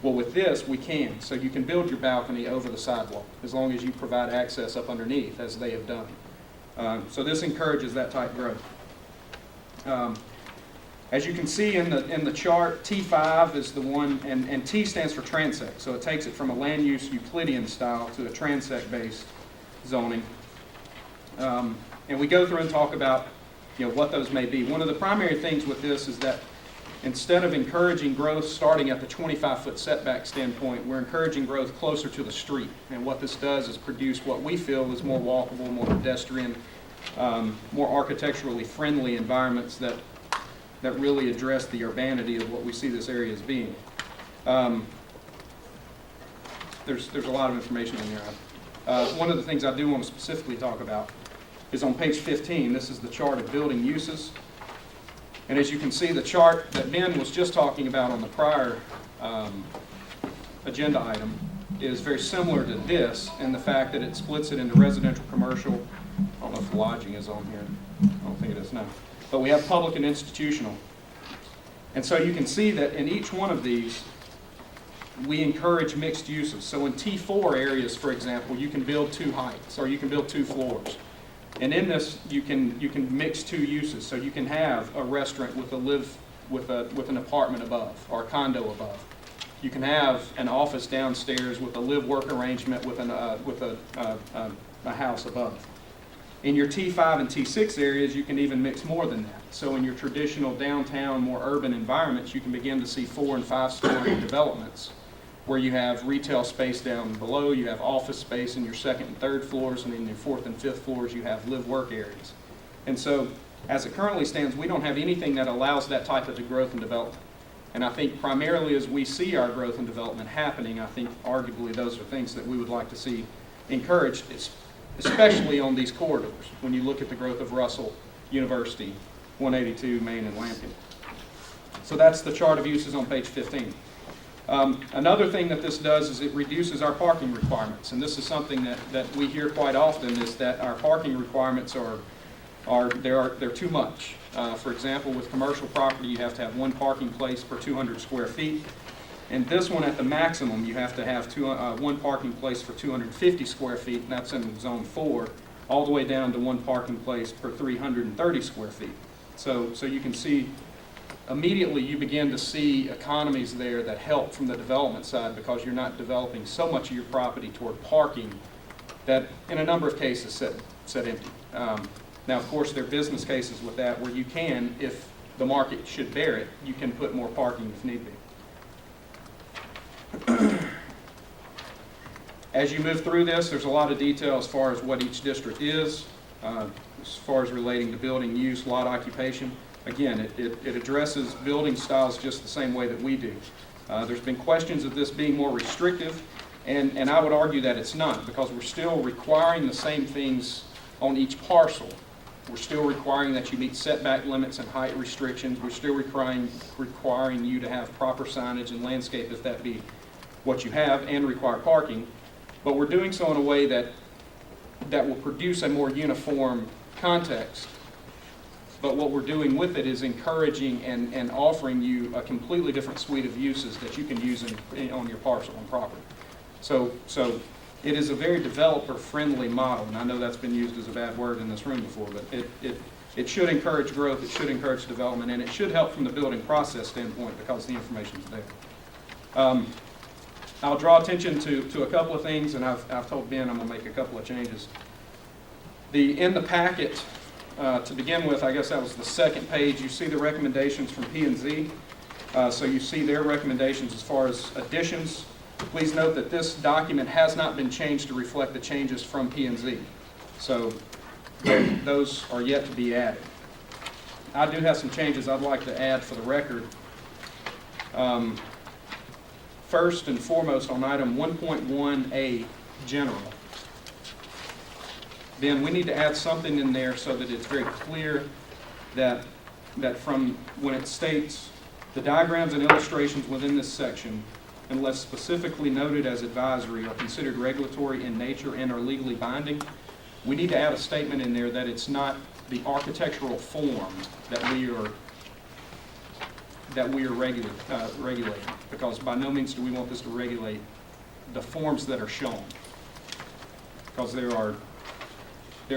Well, with this, we can. So you can build your balcony over the sidewalk as long as you provide access up underneath, as they have done. So this encourages that type growth. As you can see in the chart, T5 is the one, and T stands for transect. So it takes it from a land use Euclidean style to a transect-based zoning. And we go through and talk about what those may be. One of the primary things with this is that instead of encouraging growth starting at the 25-foot setback standpoint, we're encouraging growth closer to the street. And what this does is produce what we feel is more walkable, more pedestrian, more architecturally friendly environments that really address the urbanity of what we see this area as being. There's a lot of information in there. One of the things I do want to specifically talk about is on page 15. This is the chart of building uses. And as you can see, the chart that Ben was just talking about on the prior agenda item is very similar to this in the fact that it splits it into residential, commercial. I don't know if lodging is on here. I don't think it is now. But we have public and institutional. And so you can see that in each one of these, we encourage mixed uses. So in T4 areas, for example, you can build 2 heights or you can build 2 floors. And in this, you can mix 2 uses. So you can have a restaurant with an apartment above or a condo above. You can have an office downstairs with a live-work arrangement with a house above. In your T5 and T6 areas, you can even mix more than that. So in your traditional downtown, more urban environments, you can begin to see 4- and 5-story developments where you have retail space down below, you have office space in your 2nd and 3rd floors, and in your 4th and 5th floors, you have live-work areas. And so, as it currently stands, we don't have anything that allows that type of growth and development. And I think primarily as we see our growth and development happening, I think arguably those are things that we would like to see encouraged, especially on these corridors, when you look at the growth of Russell, University, 182, Main, and Lambkin. So that's the chart of uses on page 15. Another thing that this does is it reduces our parking requirements, and this is something that we hear quite often, is that our parking requirements they're too much. For example, with commercial property, you have to have 1 parking place per 200 square feet. And this one, at the maximum, you have to have 1 parking place for 250 square feet, and that's in zone 4, all the way down to 1 parking place per 330 square feet. So you can see immediately you begin to see economies there that help from the development side because you're not developing so much of your property toward parking that in a number of cases sit empty. Now, of course, there are business cases with that where you can, if the market should bear it, you can put more parking if need be. As you move through this, there's a lot of detail as far as what each district is, as far as relating to building use, lot occupation. Again, it addresses building styles just the same way that we do. There's been questions of this being more restrictive, and I would argue that it's not, because we're still requiring the same things on each parcel. We're still requiring that you meet setback limits and height restrictions. We're still requiring you to have proper signage and landscape if that be what you have, and require parking. But we're doing so in a way that will produce a more uniform context. But what we're doing with it is encouraging and offering you a completely different suite of uses that you can use on your parcel and property. So it is a very developer-friendly model, and I know that's been used as a bad word in this room before, but it should encourage growth, it should encourage development, and it should help from the building process standpoint because the information is there. I'll draw attention to a couple of things, and I've told Ben I'm going to make a couple of changes. In the packet, to begin with, I guess that was the 2nd page, you see the recommendations from P&Z. So you see their recommendations as far as additions. Please note that this document has not been changed to reflect the changes from P&Z. So those are yet to be added. I do have some changes I'd like to add for the record. First and foremost on item 1.1A, general. Then we need to add something in there so that it's very clear that from when it states the diagrams and illustrations within this section, unless specifically noted as advisory, are considered regulatory in nature and are legally binding, we need to add a statement in there that it's not the architectural form that that we are regulating, because by no means do we want this to regulate the forms that are shown. Because there are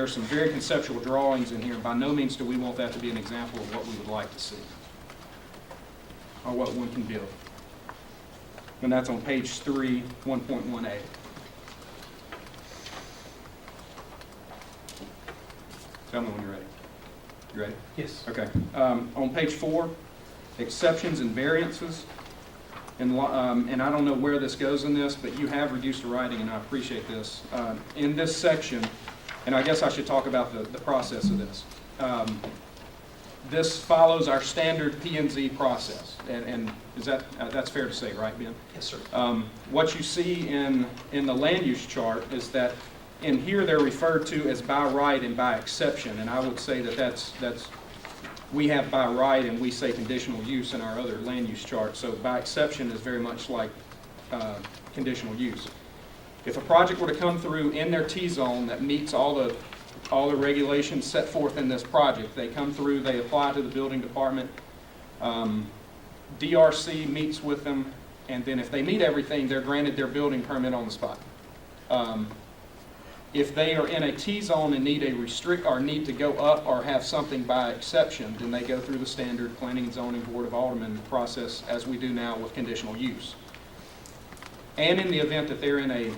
some very conceptual drawings in here, and by no means do we want that to be an example of what we would like to see, or what one can build. And that's on page 3, 1.1a. Tell me when you're ready. You ready? Yes. Okay. On page 4, exceptions and variances. And I don't know where this goes in this, but you have reduced the writing, and I appreciate this. In this section, and I guess I should talk about the process of this. This follows our standard P&Z process, and is that's fair to say, right, Ben? Yes, sir. What you see in the land use chart is that in here they're referred to as by right and by exception, and I would say that's we have by right and we say conditional use in our other land use chart. So by exception is very much like conditional use. If a project were to come through in their T-zone that meets all the regulations set forth in this project, they come through, they apply to the building department, DRC meets with them, and then if they meet everything, they're granted their building permit on the spot. If they are in a T-zone and need need to go up or have something by exception, then they go through the standard Planning and Zoning Board of Alderman process as we do now with conditional use. And in the event that they're in a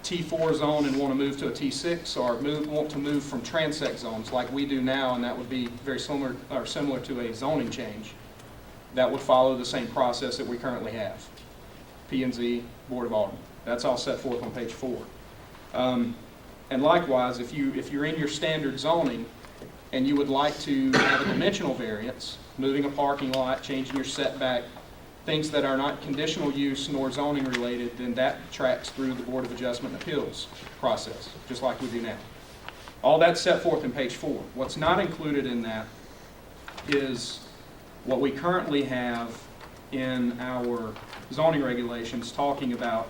T4 zone and want to move to a T6 or want to move from transect zones like we do now, and that would be very similar to a zoning change, that would follow the same process that we currently have. P&Z Board of Alderman. That's all set forth on page 4. And likewise, if you're in your standard zoning and you would like to have a dimensional variance, moving a parking lot, changing your setback, things that are not conditional use nor zoning related, then that tracks through the Board of Adjustment and Appeals process, just like we do now. All that's set forth in page 4. What's not included in that is what we currently have in our zoning regulations talking about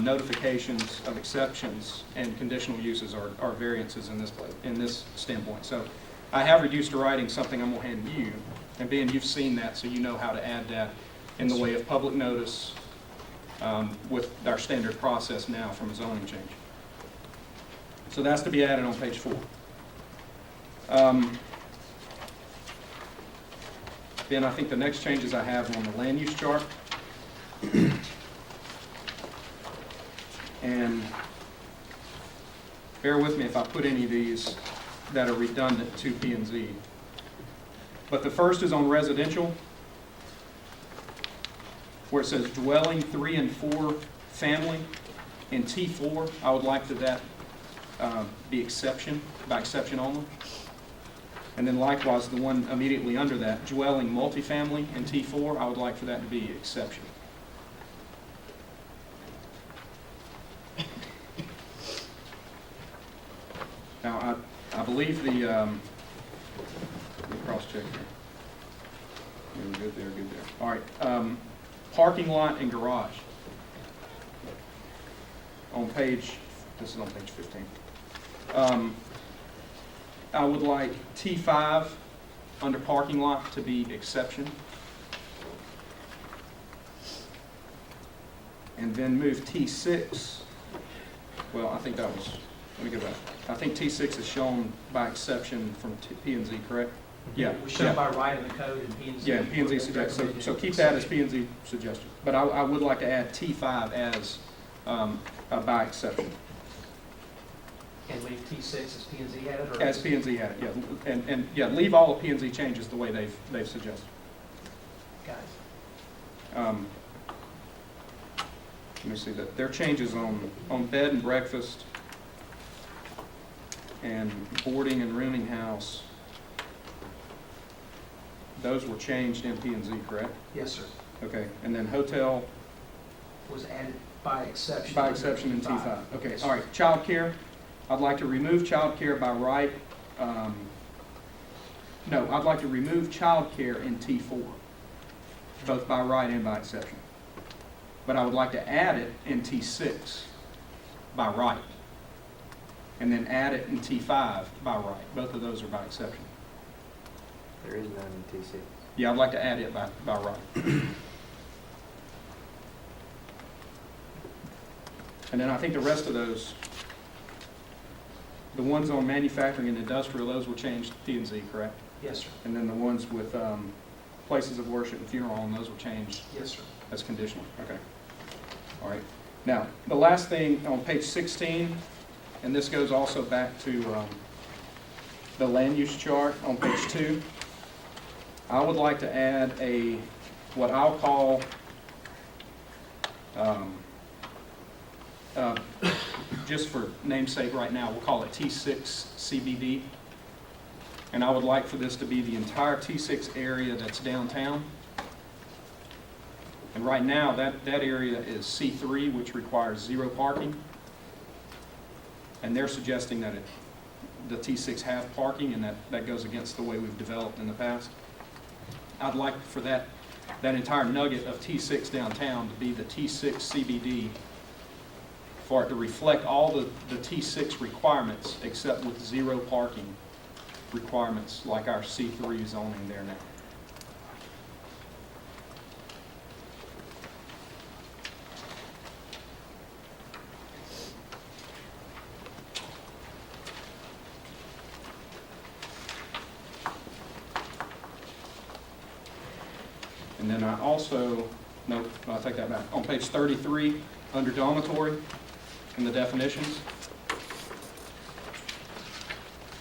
notifications of exceptions and conditional uses or variances in this standpoint. So I have reduced to writing something I'm going to hand you, and Ben, you've seen that, so you know how to add that in the way of public notice with our standard process now from a zoning change. So that's to be added on page 4. Ben, I think the next changes I have on the land use chart. And bear with me if I put any of these that are redundant to P&Z. But the first is on residential, where it says dwelling 3 and 4 family. In T4, I would like that be exception, by exception only. And then likewise, the one immediately under that, dwelling multifamily in T4, I would like for that to be exception. Now, I believe let me cross-check here. Good there, good there. All right, parking lot and garage. This is on page 15. I would like T5 under parking lot to be exception. And then move T6. Well, I think that was, let me go back. I think T6 is shown by exception from P&Z, correct? Yeah. We show by right in the code and P&Z. Yeah, P&Z suggestion. So keep that as P&Z suggestion. But I would like to add T5 as by exception. And leave T6 as P&Z added? Or As P&Z added, yeah. And yeah, leave all of P&Z changes the way they've suggested. Got it. Let me see that. There are changes on bed and breakfast and boarding and rooming house. Those were changed in P&Z, correct? Yes, sir. Okay, and then hotel. Was added by exception. By exception in T5. Okay, Yes, all right. Child care. I'd like to remove child care by right. No, I'd like to remove child care in T4, both by right and by exception. But I would like to add it in T6 by right, and then add it in T5 by right. Both of those are by exception. There is none in T6. Yeah, I'd like to add it by right. And then I think the rest of those, the ones on manufacturing and industrial, those will change to P and Z, correct? Yes, sir. And then the ones with places of worship and funeral home, those will change Yes, sir. as conditional. Okay. All right. Now, the last thing on page 16, and this goes also back to the land use chart on page 2. I would like to add what I'll call just for namesake right now, we'll call it T6 CBD. And I would like for this to be the entire T6 area that's downtown. And right now, that area is C3, which requires 0 parking. And they're suggesting that the T6 have parking, and that goes against the way we've developed in the past. I'd like for that entire nugget of T6 downtown to be the T6 CBD, for it to reflect all the T6 requirements except with 0 parking requirements like our C3 zoning there now. And then I also, no, I'll take that back. On page 33, under dormitory, in the definitions,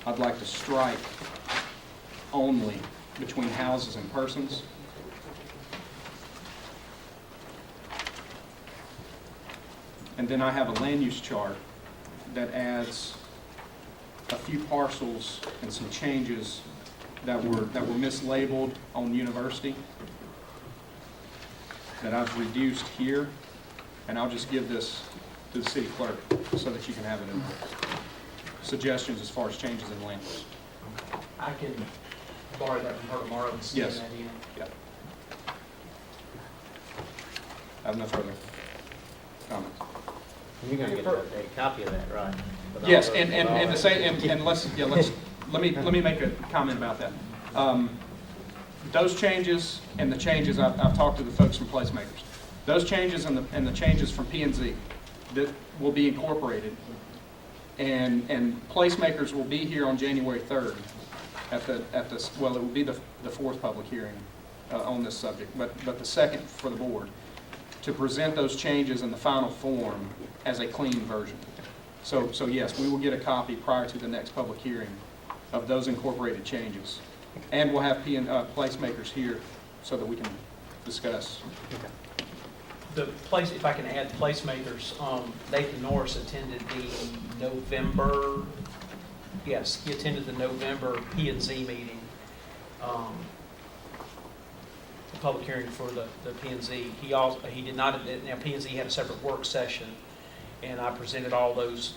I'd like to strike only between houses and persons. And then I have a land use chart that adds a few parcels and some changes that were mislabeled on University that I've reduced here, and I'll just give this to the city clerk so that you can have it in suggestions as far as changes in land use. I can borrow that from her tomorrow and send Yes. that in. Yep. I have no further comments. You're gonna get a copy of that, right? With all Yes, the- and with all to that. say, and let me make a comment about that. Those changes and the changes, I've talked to the folks from Placemakers. Those changes and the changes from P and Z that will be incorporated. And Placemakers will be here on January 3rd well, it will be the 4th public hearing on this subject, but the 2nd for the board, to present those changes in the final form as a clean version. So yes, we will get a copy prior to the next public hearing of those incorporated changes. And we'll have Placemakers here so that we can discuss. The place, if I can add placemakers, Nathan Norris attended the November, yes, he attended the November P and Z meeting, the public hearing for the P and Z. He did not, now P and Z had a separate work session, and I presented all those,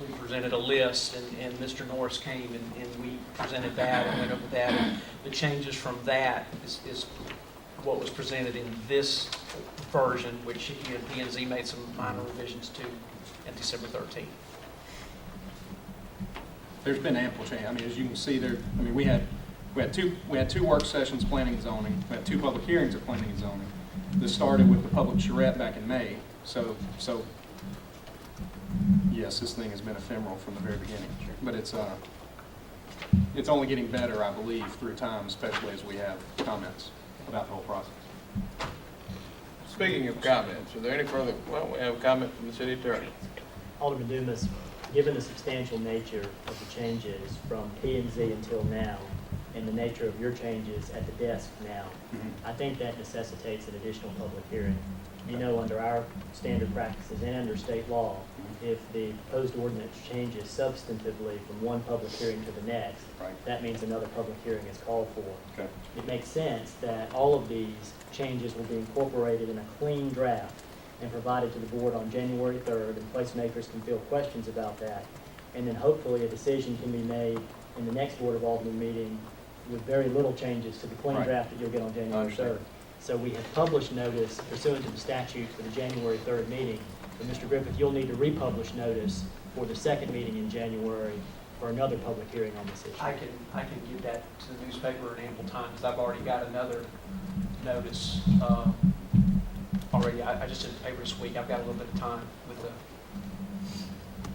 we presented a list, and Mr. Norris came and we presented that and went over that. And the changes from that is what was presented in this version, which P and Z made some minor revisions to at December 13th. There's been ample change. I mean, as you can see there, I mean, we had two work sessions, planning and zoning. We had 2 public hearings of planning and zoning. This started with the public charrette back in May. So yes, this thing has been ephemeral from the very beginning. But it's only getting better, I believe, through time, especially as we have comments about the whole process. Speaking of comments, are there any further, well, we have a comment from the city attorney. Alderman Dumas, given the substantial nature of the changes from P and Z until now, and the nature of your changes at the desk now, I think that necessitates an additional public hearing. You know, under our standard practices and under state law, if the proposed ordinance changes substantively from one public hearing to the next, that means another public hearing is called for. Okay. It makes sense that all of these changes will be incorporated in a clean draft and provided to the board on January 3rd, and placemakers can field questions about that. And then hopefully a decision can be made in the next Board of Alderman meeting with very little changes to the clean draft that you'll get on January 3rd. So we have published notice pursuant to the statute for the January 3rd meeting. But Mr. Griffith, you'll need to republish notice for the 2nd meeting in January for another public hearing on this issue. I can give that to the newspaper in ample time, because I've already got another notice already. I just did the paper this week. I've got a little bit of time with the,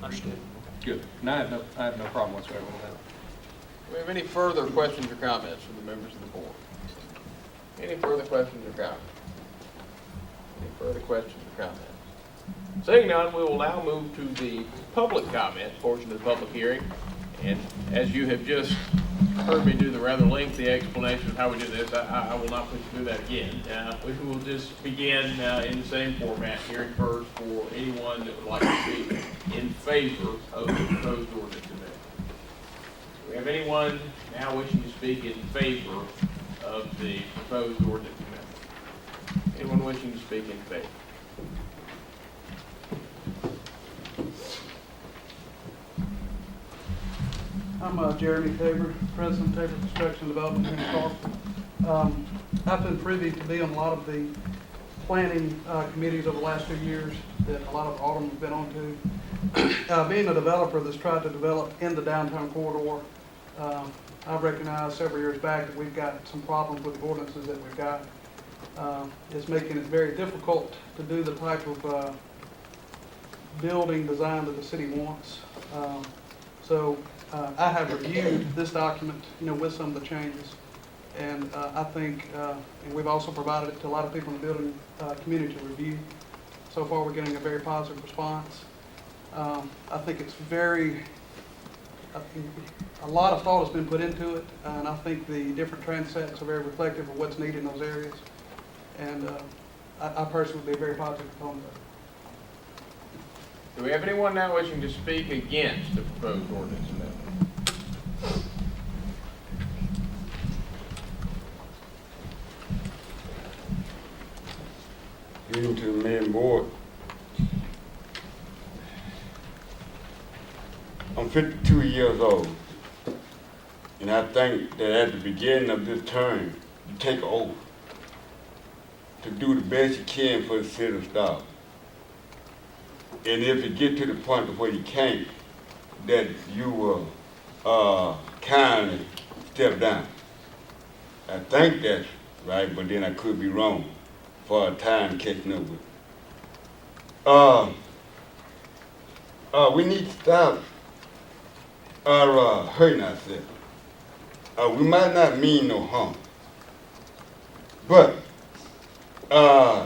understood. Good. And I have no problem whatsoever with that. Do we have any further questions or comments from the members of the board? Any further questions or comments? Any further questions or comments? Seeing none, we will now move to the public comment portion of the public hearing. And as you have just heard me do the rather lengthy explanation of how we do this, I will not put you through that again. We will just begin in the same format, hearing first for anyone that would like to speak in favor of the proposed ordinance amendment. Do we have anyone now wishing to speak in favor of the proposed ordinance amendment? Anyone wishing to speak in favor? I'm Jeremy Tabor, President Tabor Construction Development here in Starkville. I've been privy to be on a lot of the planning committees over the last 2 years that a lot of aldermen have been on to. Being a developer that's tried to develop in the downtown corridor, I've recognized several years back that we've got some problems with the ordinances that we've got. It's making it very difficult to do the type of building design that the city wants. So I have reviewed this document, with some of the changes, and I think, and we've also provided it to a lot of people in the building community to review. So far, we're getting a very positive response. I think it's a lot of thought has been put into it, and I think the different transects are very reflective of what's needed in those areas. And I personally would be a very positive proponent of it. Do we have anyone now wishing to speak against the proposed ordinance amendment? Getting to the main board. I'm 52 years old, and I think that at the beginning of this term, you take an oath to do the best you can for the city of Starkville. And if you get to the point of where you can't, that you will kindly step down. I think that's right, but then I could be wrong for a time catching up with it. We need to stop hurting ourselves. We might not mean no harm, but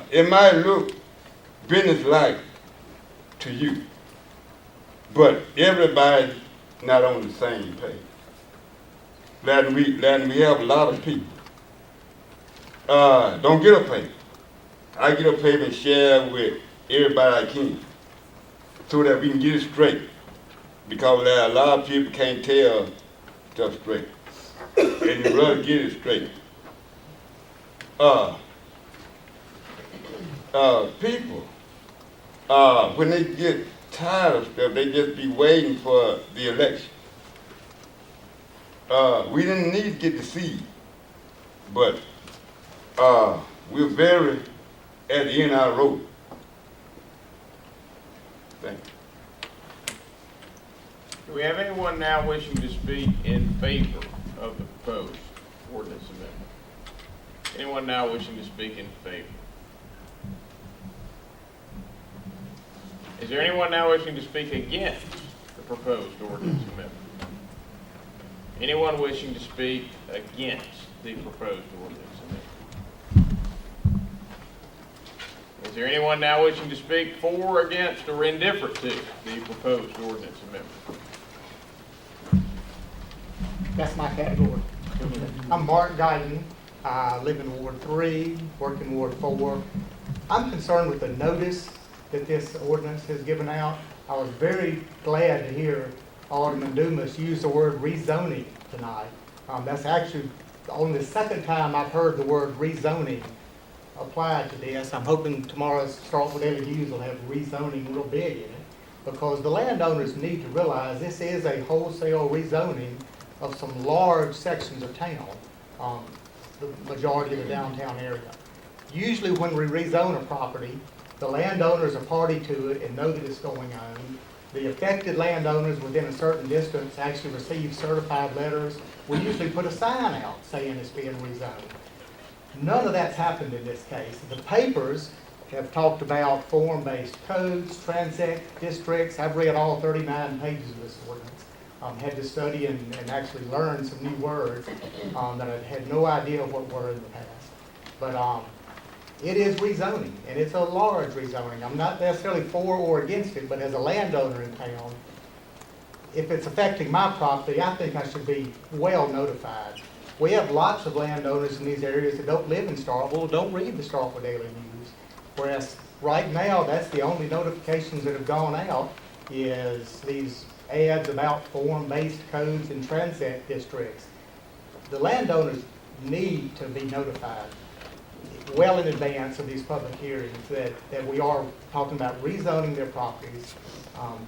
it might look business-like to you, but everybody's not on the same page. Letting we have a lot of people don't get a paper. I get a paper and share with everybody I can so that we can get it straight, because there are a lot of people can't tell stuff straight, and you'd rather get it straight. People, when they get tired of stuff, they just be waiting for the election. We didn't need to get the seed, but we're very at the end of our road. Thank you. Do we have anyone now wishing to speak in favor of the proposed ordinance amendment? Anyone now wishing to speak in favor? Is there anyone now wishing to speak against the proposed ordinance amendment? Anyone wishing to speak against the proposed ordinance amendment? Is there anyone now wishing to speak for, against, or indifferent to the proposed ordinance amendment? That's my category. I'm Mark Guyton. I live in Ward 3, work in Ward 4. I'm concerned with the notice that this ordinance has given out. I was very glad to hear Alderman Dumas use the word rezoning tonight. That's actually only the second time I've heard the word rezoning applied to this. I'm hoping tomorrow's Starkville Daily News will have rezoning real big in it, because the landowners need to realize this is a wholesale rezoning of some large sections of town, the majority of the downtown area. Usually when we rezone a property, the landowners are party to it and know that it's going on. The affected landowners within a certain distance actually receive certified letters. We usually put a sign out saying it's being rezoned. None of that's happened in this case. The papers have talked about form-based codes, transect districts. I've read all 39 pages of this ordinance. Had to study and actually learn some new words that I had no idea what were in the past. But it is rezoning, and it's a large rezoning. I'm not necessarily for or against it, but as a landowner in town, if it's affecting my property, I think I should be well notified. We have lots of landowners in these areas that don't live in Starkville, don't read the Starkville Daily News. Whereas right now, that's the only notifications that have gone out is these ads about form-based codes and transect districts. The landowners need to be notified well in advance of these public hearings that we are talking about rezoning their properties,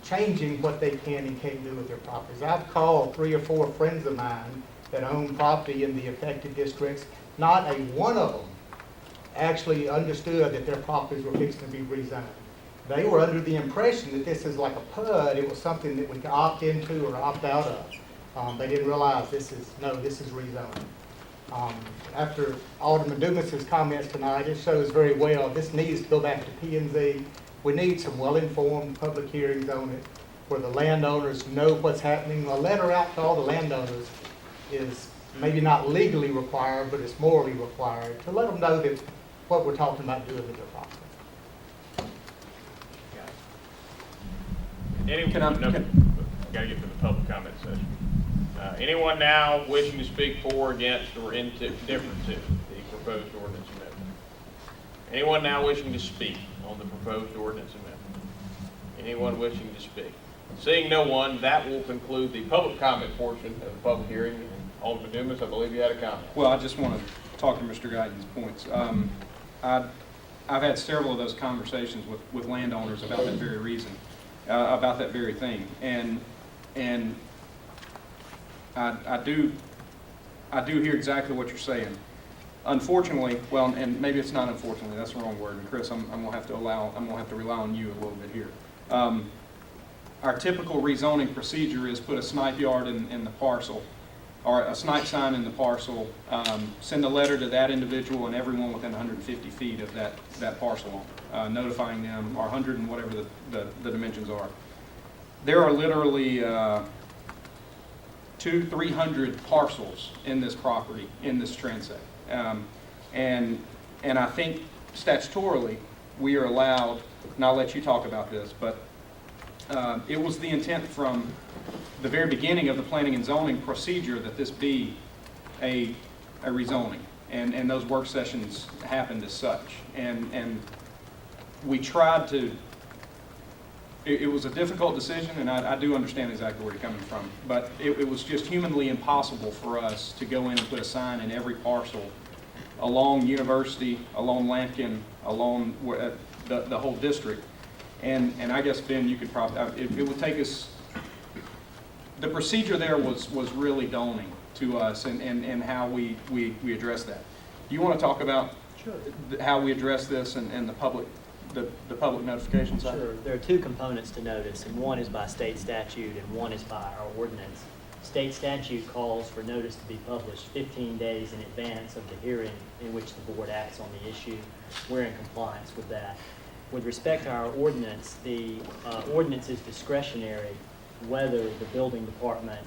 changing what they can and can't do with their properties. I've called 3 or 4 friends of mine that own property in the affected districts. Not a one of them actually understood that their properties were fixing to be rezoned. They were under the impression that this is like a PUD, it was something that we could opt into or opt out of. They didn't realize this is rezoning. After Alderman Dumas's comments tonight, it shows very well this needs to go back to P&Z. We need some well-informed public hearings on it where the landowners know what's happening. A letter out to all the landowners is maybe not legally required, but it's morally required to let them know that what we're talking about doing with their property. Anyone, got to get to the public comment session. Anyone now wishing to speak for, against, or indifferent to the proposed ordinance amendment? Anyone now wishing to speak on the proposed ordinance amendment? Anyone wishing to speak? Seeing no one, that will conclude the public comment portion of the public hearing. And Alderman Dumas, I believe you had a comment. Well, I just want to talk to Mr. Guyton's points. I've had several of those conversations with landowners about that very reason, about that very thing, and I do hear exactly what you're saying. Unfortunately, well, and maybe it's not unfortunately, that's the wrong word. And Chris, I'm gonna have to rely on you a little bit here. Our typical rezoning procedure is put a snipe yard in the parcel, or a snipe sign in the parcel, send a letter to that individual and everyone within 150 feet of that parcel, notifying them, or 100 and whatever the dimensions are. There are literally 200-300 parcels in this property, in this transect. And I think statutorily, we are allowed, and I'll let you talk about this, but it was the intent from the very beginning of the planning and zoning procedure that this be a rezoning, and those work sessions happened as such. And we tried to, it was a difficult decision, and I do understand exactly where you're coming from, but it was just humanly impossible for us to go in and put a sign in every parcel along University, along Lampkin, along the whole district. And I guess, Ben, you could probably, it would take us, the procedure there was really daunting to us, and how we address that. Do you want to talk about how we address this and the public notification side? Sure. There are 2 components to notice, and one is by state statute and one is by our ordinance. State statute calls for notice to be published 15 days in advance of the hearing in which the board acts on the issue. We're in compliance with that. With respect to our ordinance, the ordinance is discretionary whether the building department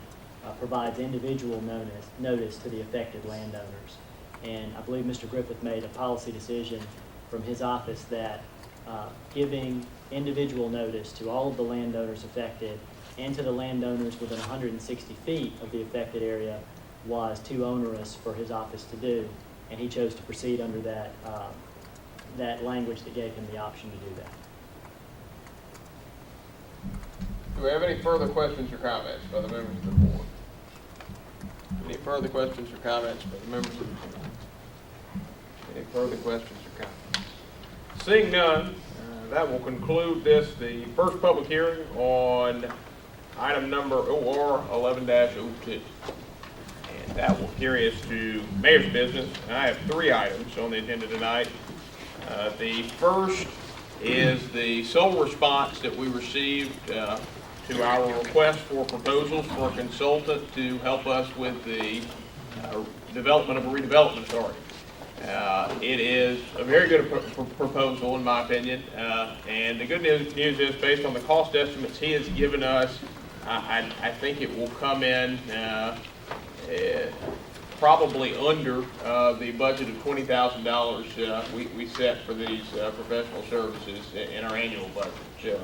provides individual notice to the affected landowners. And I believe Mr. Griffith made a policy decision from his office that giving individual notice to all of the landowners affected and to the landowners within 160 feet of the affected area was too onerous for his office to do, and he chose to proceed under that language that gave him the option to do that. Do we have any further questions or comments by the members of the board? Any further questions or comments by the members of the board? Any further questions or comments? Seeing none, that will conclude the first public hearing on item number OR 11-02. And that will carry us to mayor's business. And I have 3 items on the agenda tonight. The first is the sole response that we received to our request for proposals for a consultant to help us with the development of a redevelopment authority. It is a very good proposal, in my opinion, and the good news is, based on the cost estimates he has given us, I think it will come in probably under the budget of $20,000 we set for these professional services in our annual budget.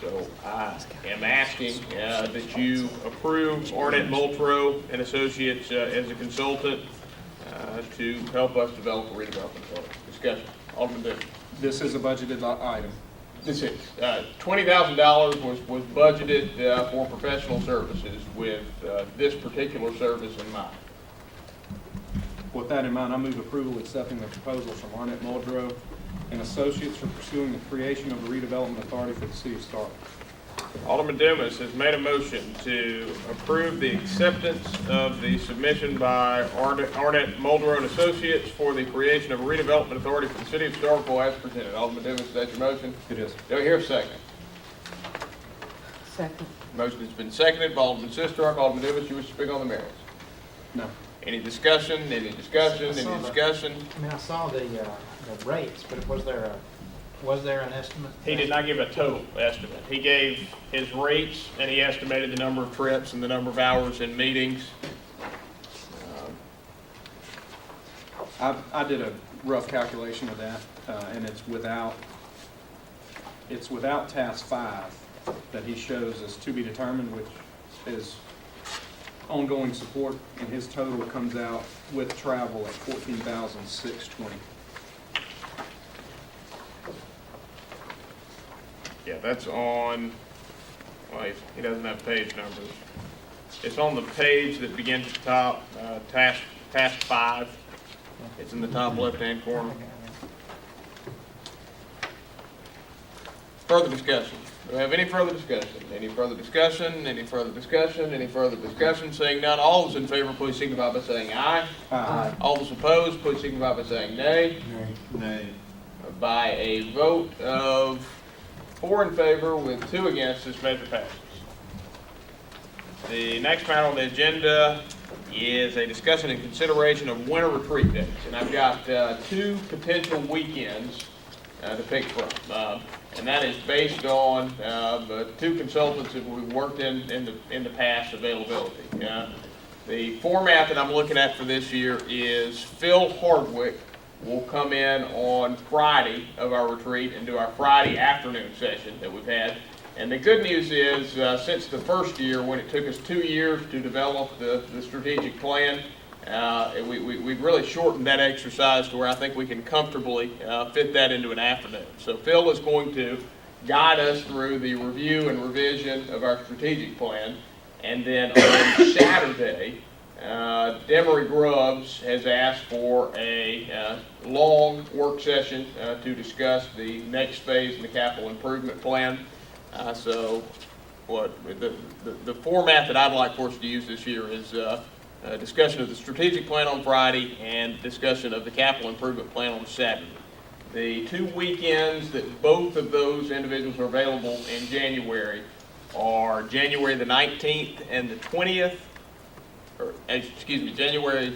So I am asking that you approve Arnett Moltro and Associates as a consultant to help us develop a redevelopment authority. Discussion. Alderman Dixon. This is a budgeted item. This is $20,000 was budgeted for professional services with this particular service in mind. With that in mind, I move approval accepting the proposal from Arnett Muldrow and Associates for pursuing the creation of a redevelopment authority for the city of Starkville. Alderman Dumas has made a motion to approve the acceptance of the submission by Arnett Muldrow and Associates for the creation of a redevelopment authority for the city of Starkville as presented. Alderman Dumas, is that your motion? It is. Do I hear a second? Second. Motion has been seconded by Alderman Sistrunk. Alderman Dumas, you wish to speak on the merits? No. Any discussion? Any discussion? Any discussion? I mean, I saw the rates, but was there an estimate? He did not give a total estimate. He gave his rates, and he estimated the number of trips and the number of hours in meetings. I did a rough calculation of that, and it's without task 5 that he shows as to be determined, which is ongoing support, and his total comes out with travel at $14,620. Yeah, that's on, well, he doesn't have page numbers. It's on the page that begins at the top, task 5. It's in the top left-hand corner. Further discussion. Do we have any further discussion? Any further discussion? Any further discussion? Any further discussion? Seeing none, all those in favor, please signify by saying aye. Aye. All those opposed, please signify by saying nay. Nay. By a vote of 4 in favor with 2 against, this measure passes. The next matter on the agenda is a discussion and consideration of winter retreat dates. And I've got 2 potential weekends to pick from. And that is based on the 2 consultants that we've worked in the past availability. The format that I'm looking at for this year is Phil Hardwick will come in on Friday of our retreat and do our Friday afternoon session that we've had. And the good news is, since the first year, when it took us 2 years to develop the strategic plan, we've really shortened that exercise to where I think we can comfortably fit that into an afternoon. So Phil is going to guide us through the review and revision of our strategic plan. And then on Saturday, Demery Grubbs has asked for a long work session to discuss the next phase in the capital improvement plan. So the format that I'd like for us to use this year is a discussion of the strategic plan on Friday and discussion of the capital improvement plan on Saturday. The 2 weekends that both of those individuals are available in January are January the 19th and the 20th, or excuse me, January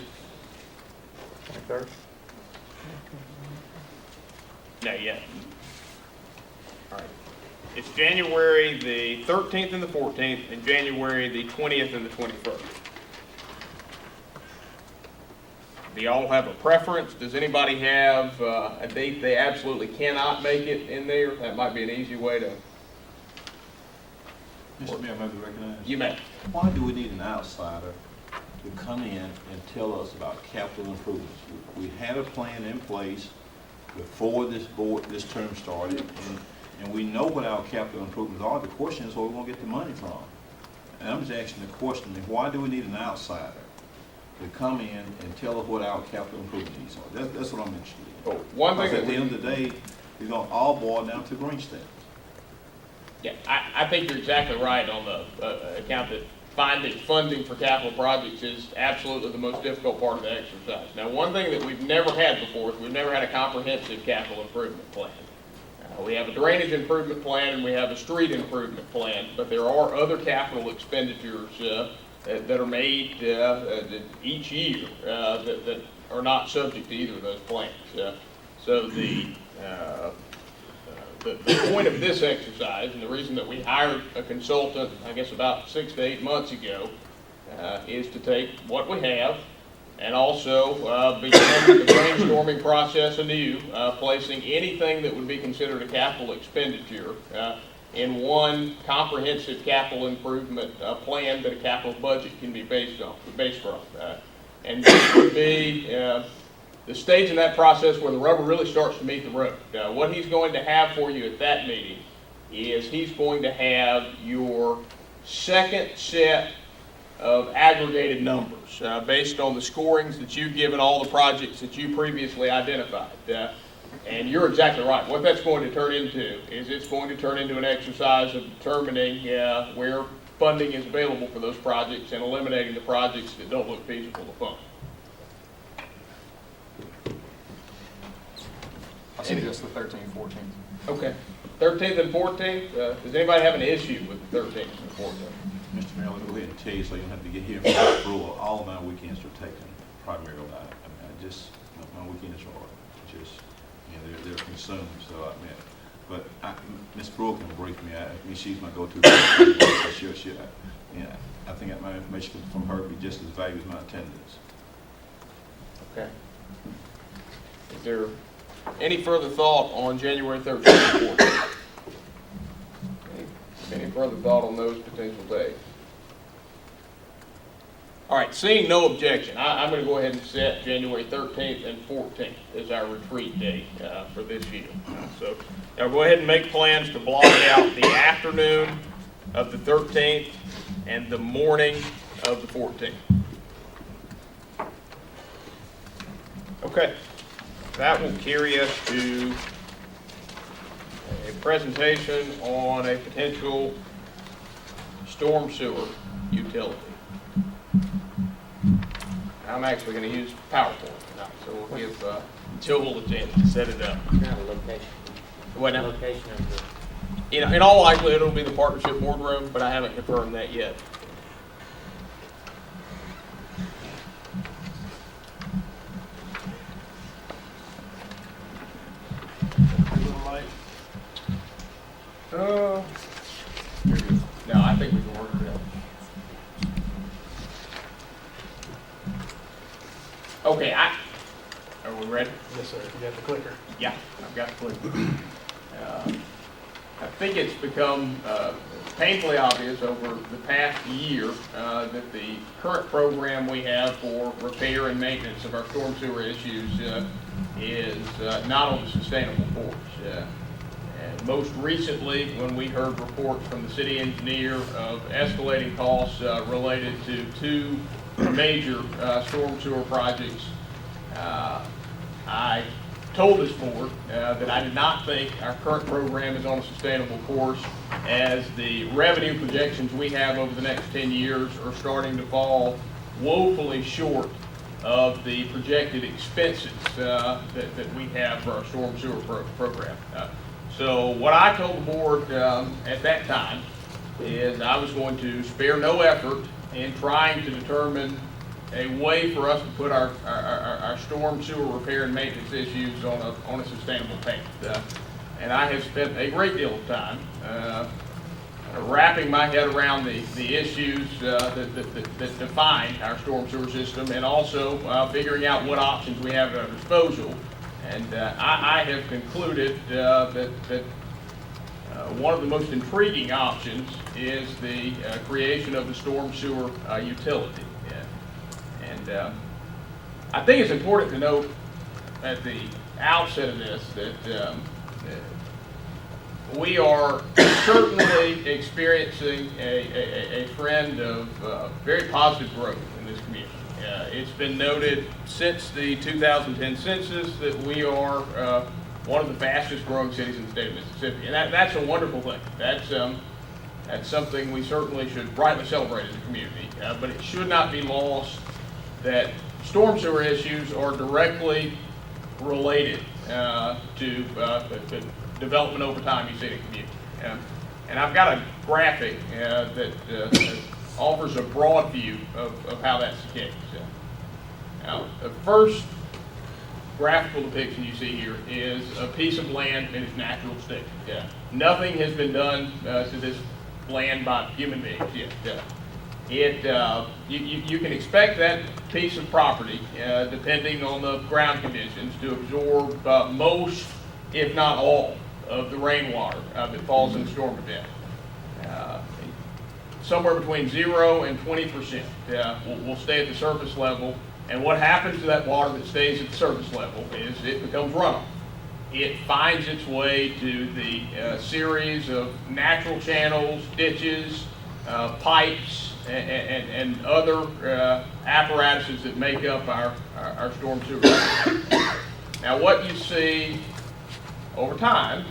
23rd? No, yeah. All right. It's January the 13th and the 14th, and January the 20th and the 21st. Do y'all have a preference? Does anybody have a date they absolutely cannot make it in there? That might be an easy way to... Mr. Mayor, may I be recognized? You may. Why do we need an outsider to come in and tell us about capital improvements? We had a plan in place before this term started, and we know what our capital improvements are. The question is where we're going to get the money from. And I'm just asking the question, why do we need an outsider to come in and tell us what our capital improvement needs are? That's what I'm interested in. Well, one thing Because that at the end of the day, it's going to all boil down to green stamp. Yeah, I think you're exactly right on the account that finding funding for capital projects is absolutely the most difficult part of the exercise. Now, one thing that we've never had before is we've never had a comprehensive capital improvement plan. We have a drainage improvement plan and we have a street improvement plan, but there are other capital expenditures that are made each year that are not subject to either of those plans. So the point of this exercise, and the reason that we hired a consultant, I guess about 6 to 8 months ago, is to take what we have and also begin the brainstorming process anew, placing anything that would be considered a capital expenditure in one comprehensive capital improvement plan that a capital budget can be based from. And this would be the stage in that process where the rubber really starts to meet the road. What he's going to have for you at that meeting is he's going to have your second set of aggregated numbers based on the scorings that you've given all the projects that you previously identified. And you're exactly right. What that's going to turn into is it's going to turn into an exercise of determining where funding is available for those projects and eliminating the projects that don't look feasible to fund. I suggest the 13th, 14th. Okay. 13th and 14th, does anybody have an issue with the 13th and 14th? Mr. Mayor, let me go ahead and tell you so you don't have to get here from rule. All of my weekends are taken primarily. My weekends are just, they're consumed. So I mean, but Ms. Brewer can brief me. I mean, she's my go-to. I think my information from her would be just as valuable as my attendance. Okay. Is there any further thought on January 13th and 14th? Any further thought on those potential days? All right, seeing no objection, I'm going to go ahead and set January 13th and 14th as our retreat date for this year. So now go ahead and make plans to block out the afternoon of the 13th and the morning of the 14th. Okay, that will carry us to a presentation on a potential storm sewer utility. I'm actually going to use PowerPoint tonight, so we'll give Joel a chance to set it up. Not a location. What now? Location of the. In all likelihood, it'll be the partnership boardroom, but I haven't confirmed that yet. No, I think we can work it out. Okay, are we ready? Yes, sir. You got the clicker. Yeah, I've got the clicker. I think it's become painfully obvious over the past year that the current program we have for repair and maintenance of our storm sewer issues is not on a sustainable course. And most recently, when we heard reports from the city engineer of escalating costs related to two major storm sewer projects, I told this board that I did not think our current program is on a sustainable course, as the revenue projections we have over the next 10 years are starting to fall woefully short of the projected expenses that we have for our storm sewer program. So what I told the board at that time is I was going to spare no effort in trying to determine a way for us to put our storm sewer repair and maintenance issues on a sustainable path. And I have spent a great deal of time wrapping my head around the issues that define our storm sewer system, and also figuring out what options we have at our disposal. And I have concluded that one of the most intriguing options is the creation of the storm sewer utility. And I think it's important to note at the outset of this that we are certainly experiencing a trend of very positive growth in this community. It's been noted since the 2010 census that we are one of the fastest growing cities in the state of Mississippi, and that's a wonderful thing. That's something we certainly should rightly celebrate as a community, but it should not be lost that storm sewer issues are directly related to the development over time you see in the community. And I've got a graphic that offers a broad view of how that's the case. Now, the first graphical depiction you see here is a piece of land in its natural state. Nothing has been done to this land by human beings yet. You can expect that piece of property, depending on the ground conditions, to absorb most, if not all, of the rainwater that falls in a storm event. Somewhere between 0 and 20% will stay at the surface level. And what happens to that water that stays at the surface level is it becomes runoff. It finds its way to the series of natural channels, ditches, pipes, and other apparatuses that make up our storm sewer. Now, what you see over time,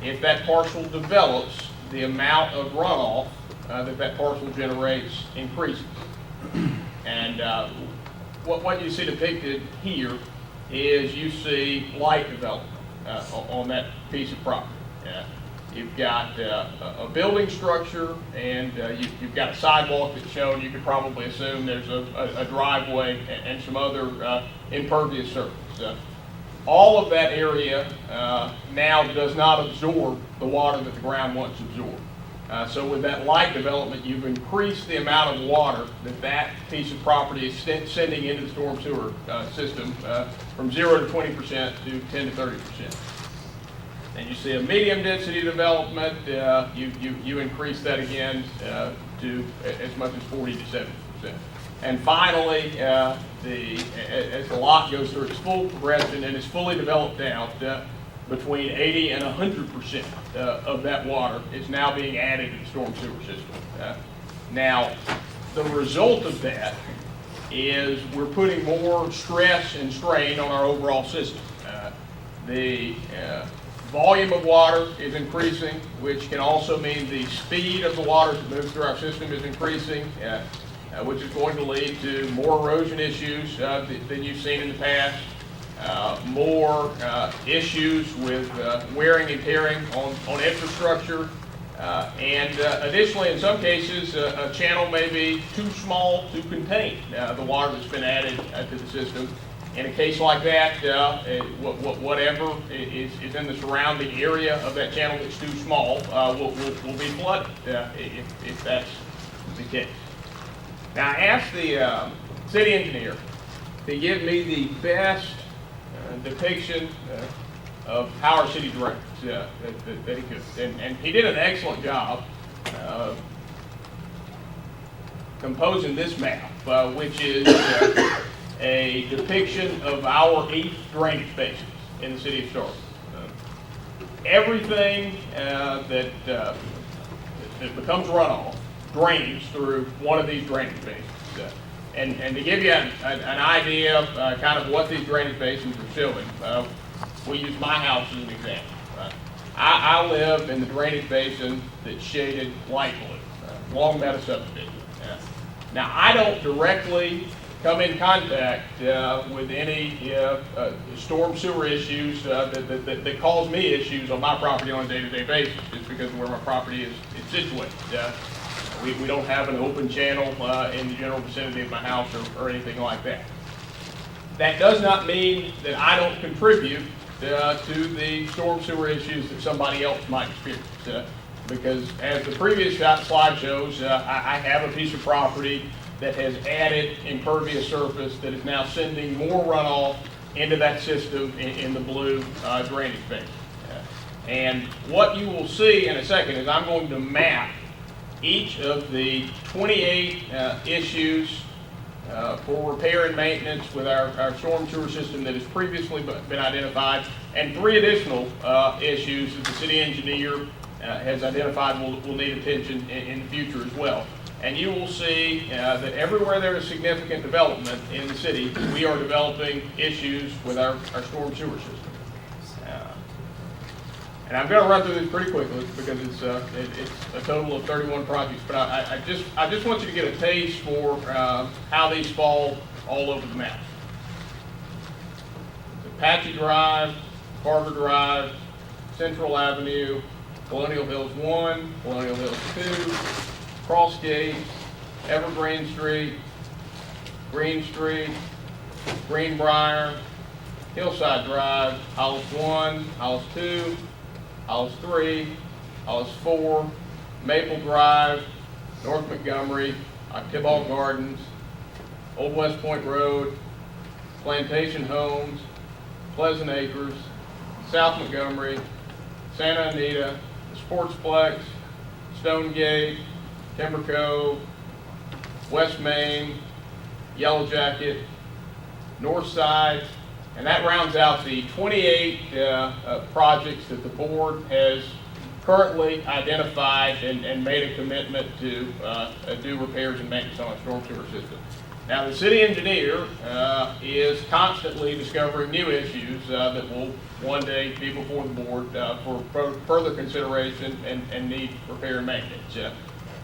if that parcel develops, the amount of runoff that parcel generates increases. And what you see depicted here is you see light development on that piece of property. You've got a building structure, and you've got a sidewalk that's shown. You could probably assume there's a driveway and some other impervious surface. All of that area now does not absorb the water that the ground once absorbed. So with that light development, you've increased the amount of water that piece of property is sending into the storm sewer system from 0 to 20% to 10 to 30%. And you see a medium density development, you increase that again to as much as 40 to 70%. And finally, as the lot goes through its full progression and is fully developed out, between 80 and 100% of that water is now being added to the storm sewer system. Now, the result of that is we're putting more stress and strain on our overall system. The volume of water is increasing, which can also mean the speed of the water that moves through our system is increasing, which is going to lead to more erosion issues than you've seen in the past. More issues with wearing and tearing on infrastructure, and additionally, in some cases, a channel may be too small to contain the water that's been added to the system. In a case like that, whatever is in the surrounding area of that channel that's too small will be flooded if that's the case. Now, I asked the city engineer to give me the best depiction of how our city directs that he could. And he did an excellent job composing this map, which is a depiction of our 8 drainage basins in the city of Starkville. Everything that becomes runoff drains through one of these drainage basins. And to give you an idea of kind of what these drainage basins are showing, we'll use my house as an example. I live in the drainage basin that's shaded light blue, Long Meadow subdivision. Now, I don't directly come in contact with any storm sewer issues that cause me issues on my property on a day-to-day basis, just because of where my property is situated. We don't have an open channel in the general vicinity of my house or anything like that. That does not mean that I don't contribute to the storm sewer issues that somebody else might experience. Because as the previous slide shows, I have a piece of property that has added impervious surface that is now sending more runoff into that system in the blue drainage basin. And what you will see in a second is I'm going to map each of the 28 issues for repair and maintenance with our storm sewer system that has previously been identified, and 3 additional issues that the city engineer has identified will need attention in the future as well. And you will see that everywhere there is significant development in the city, we are developing issues with our storm sewer system. And I'm going to run through this pretty quickly because it's a total of 31 projects. But I just want you to get a taste for how these fall all over the map. Apache Drive, Carver Drive, Central Avenue, Colonial Hills 1, Colonial Hills 2, Crossgate, Evergreen Street, Greenbrier, Hillside Drive, Hollis 1, Hollis 2, Hollis 3, Hollis 4, Maple Drive, North Montgomery, Tiball Gardens, Old West Point Road, Plantation Homes, Pleasant Acres, South Montgomery, Santa Anita, the Sportsplex, Stonegate, Timber Cove, West Main, Yellow Jacket, North Side, and that rounds out the 28 projects that the board has currently identified and made a commitment to do repairs and maintenance on our storm sewer system. Now, the city engineer is constantly discovering new issues that will one day be before the board for further consideration and need repair and maintenance.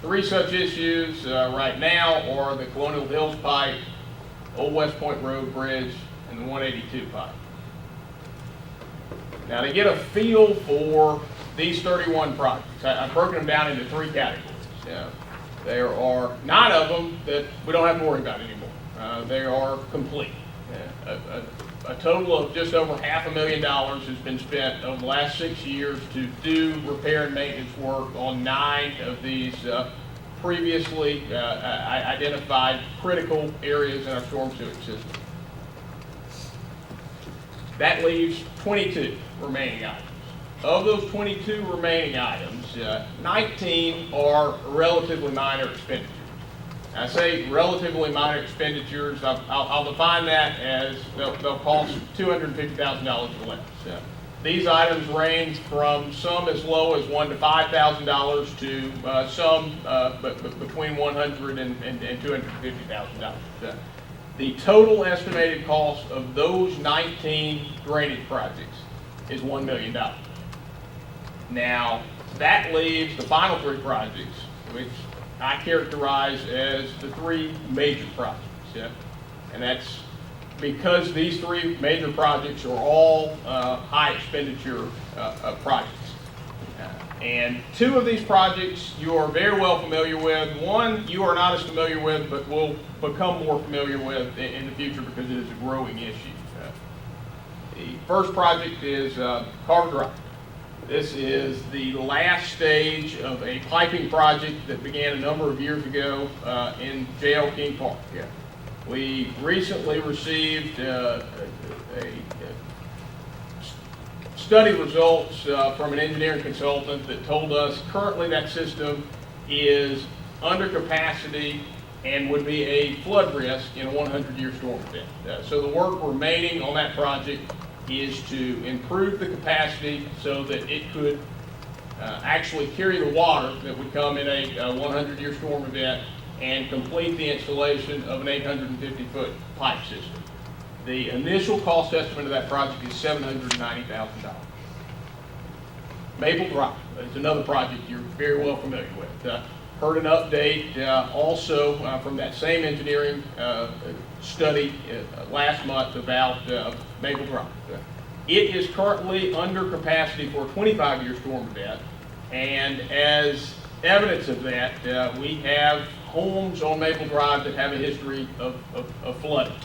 Three such issues right now are the Colonial Hills pipe, Old West Point Road Bridge, and the 182 pipe. Now, to get a feel for these 31 projects, I've broken them down into three categories. There are 9 of them that we don't have to worry about anymore. They are complete. A total of just over $500,000 has been spent over the last 6 years to do repair and maintenance work on 9 of these previously identified critical areas in our storm sewage system. That leaves 22 remaining items. Of those 22 remaining items, 19 are relatively minor expenditures. I say relatively minor expenditures. I'll define that as they'll cost $250,000 or less. These items range from some as low as $1,000 to $5,000 to some between $100,000 and $250,000. The total estimated cost of those 19 drainage projects is $1 million. Now, that leaves the final 3 projects, which I characterize as the 3 major projects. And that's because these 3 major projects are all high expenditure projects. And 2 of these projects you are very well familiar with. One you are not as familiar with, but will become more familiar with in the future because it is a growing issue. The first project is Carver Drive. This is the last stage of a piping project that began a number of years ago in J.L. King Park. We recently received study results from an engineering consultant that told us currently that system is under capacity and would be a flood risk in a 100-year storm event. So the work remaining on that project is to improve the capacity so that it could actually carry the water that would come in a 100-year storm event and complete the installation of an 850-foot pipe system. The initial cost estimate of that project is $790,000. Maple Drive is another project you're very well familiar with. Heard an update also from that same engineering study last month about Maple Drive. It is currently under capacity for a 25-year storm event, and as evidence of that, we have homes on Maple Drive that have a history of flooding.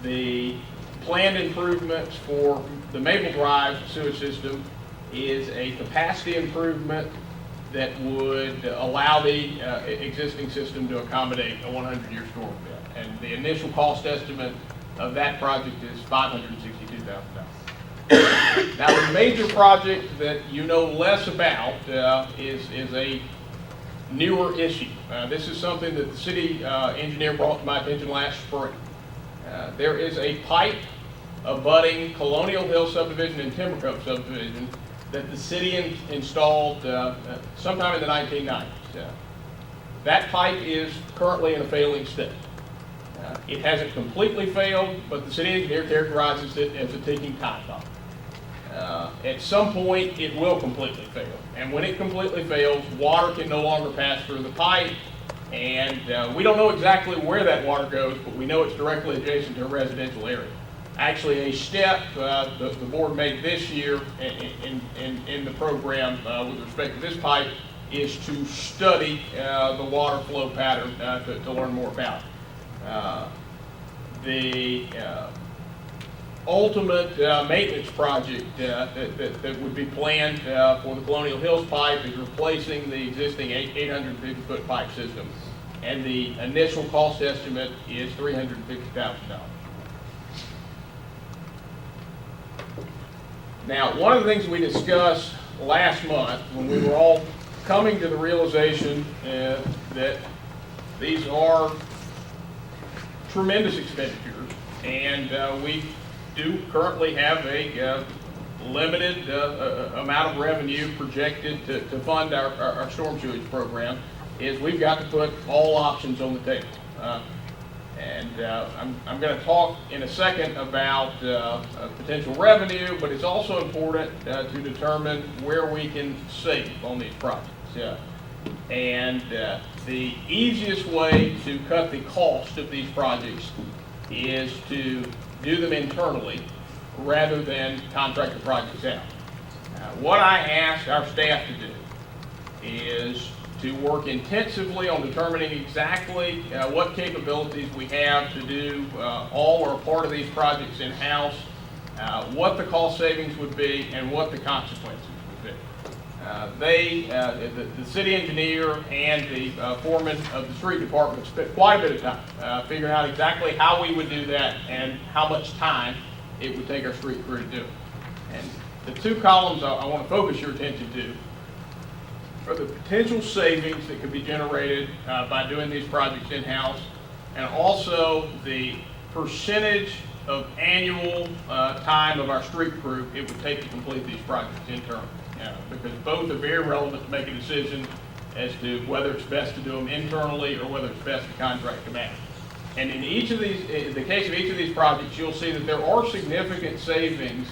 The planned improvements for the Maple Drive sewage system is a capacity improvement that would allow the existing system to accommodate a 100-year storm event. And the initial cost estimate of that project is $562,000. Now, the major project that you know less about is a newer issue. This is something that the city engineer brought to my attention last spring. There is a pipe abutting Colonial Hill subdivision and Timber Cove subdivision that the city installed sometime in the 1990s. That pipe is currently in a failing state. It hasn't completely failed, but the city engineer characterizes it as a ticking time bomb. At some point, it will completely fail. And when it completely fails, water can no longer pass through the pipe. And we don't know exactly where that water goes, but we know it's directly adjacent to a residential area. actually a step the board made this year in the program with respect to this pipe is to study the water flow pattern to learn more about it. The ultimate maintenance project that would be planned for the Colonial Hills pipe is replacing the existing 850-foot pipe system, and the initial cost estimate is $350,000. Now, one of the things we discussed last month when we were all coming to the realization that these are tremendous expenditures, and we do currently have a limited amount of revenue projected to fund our storm sewage program, is we've got to put all options on the table. I'm going to talk in a second about potential revenue, but it's also important to determine where we can save on these projects. The easiest way to cut the cost of these projects is to do them internally rather than contract the projects out. What I asked our staff to do is to work intensively on determining exactly what capabilities we have to do all or part of these projects in-house, what the cost savings would be, and what the consequences would be. The city engineer and the foreman of the street department spent quite a bit of time figuring out exactly how we would do that and how much time it would take our street crew to do it. And the two columns I want to focus your attention to are the potential savings that could be generated by doing these projects in-house, and also the percentage of annual time of our street crew it would take to complete these projects internally. Because both are very relevant to make a decision as to whether it's best to do them internally or whether it's best to contract them out. And in each of these, in the case of each of these projects, you'll see that there are significant savings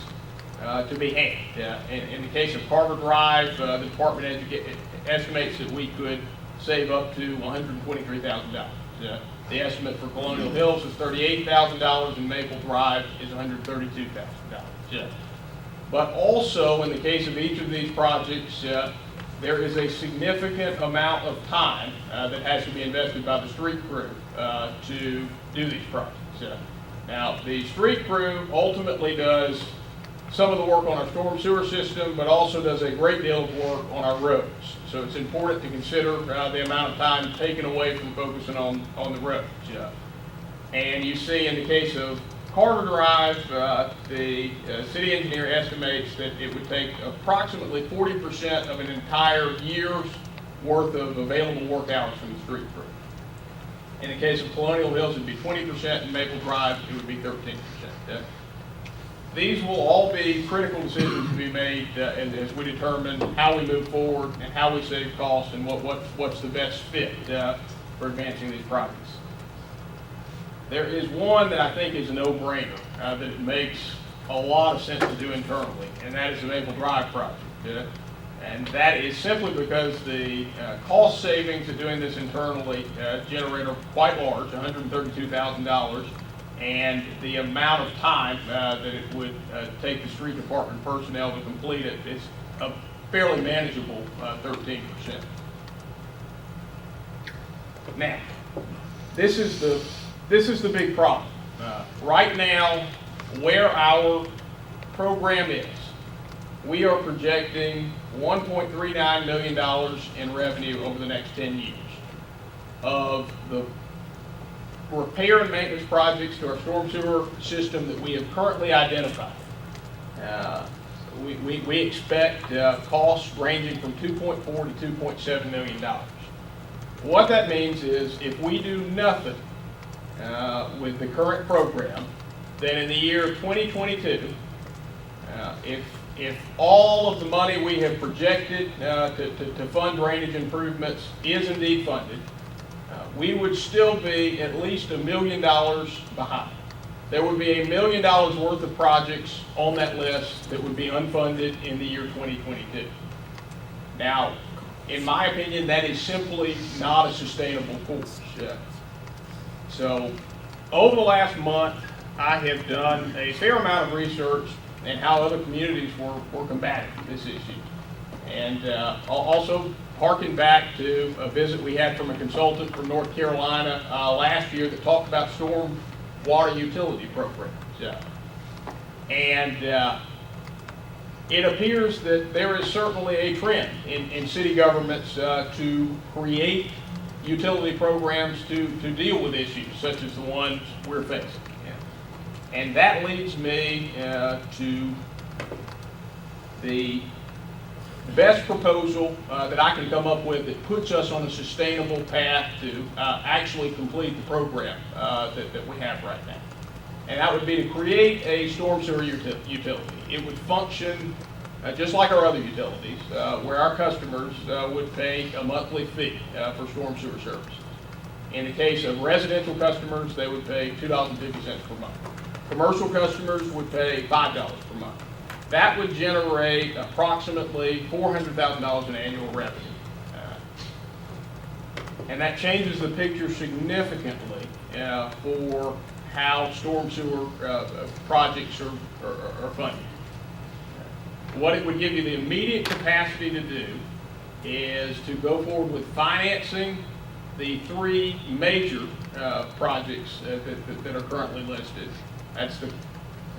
to be had. In the case of Carver Drive, the department estimates that we could save up to $123,000. The estimate for Colonial Hills is $38,000, and Maple Drive is $132,000. But also, in the case of each of these projects, there is a significant amount of time that has to be invested by the street crew to do these projects. Now, the street crew ultimately does some of the work on our storm sewer system, but also does a great deal of work on our roads. So it's important to consider the amount of time taken away from focusing on the roads. And you see in the case of Carter Drive, the city engineer estimates that it would take approximately 40% of an entire year's worth of available work hours from the street crew. In the case of Colonial Hills, it would be 20%, and Maple Drive, it would be 13%. These will all be critical decisions to be made as we determine how we move forward and how we save costs and what's the best fit for advancing these projects. There is one that I think is a no-brainer that it makes a lot of sense to do internally, and that is the Maple Drive project. And that is simply because the cost savings of doing this internally generate are quite large, $132,000, and the amount of time that it would take the street department personnel to complete it is a fairly manageable 13%. Now, this is the big problem. Right now, where our program is, we are projecting $1.39 million in revenue over the next 10 years. Of the repair and maintenance projects to our storm sewer system that we have currently identified, we expect costs ranging from $2.4 to $2.7 million. What that means is if we do nothing with the current program, then in the year 2022, if all of the money we have projected to fund drainage improvements is indeed funded, we would still be at least $1 million behind. There would be $1 million worth of projects on that list that would be unfunded in the year 2022. Now, in my opinion, that is simply not a sustainable course. So, over the last month, I have done a fair amount of research in how other communities were combating this issue. And also harken back to a visit we had from a consultant from North Carolina last year that talked about storm water utility programs. And it appears that there is certainly a trend in city governments to create utility programs to deal with issues such as the ones we're facing. And that leads me to the best proposal that I can come up with that puts us on a sustainable path to actually complete the program that we have right now. And that would be to create a storm sewer utility. It would function just like our other utilities, where our customers would pay a monthly fee for storm sewer service. In the case of residential customers, they would pay $2.50 per month. Commercial customers would pay $5 per month. That would generate approximately $400,000 in annual revenue. And that changes the picture significantly for how storm sewer projects are funded. What it would give you the immediate capacity to do is to go forward with financing the three major projects that are currently listed. That's the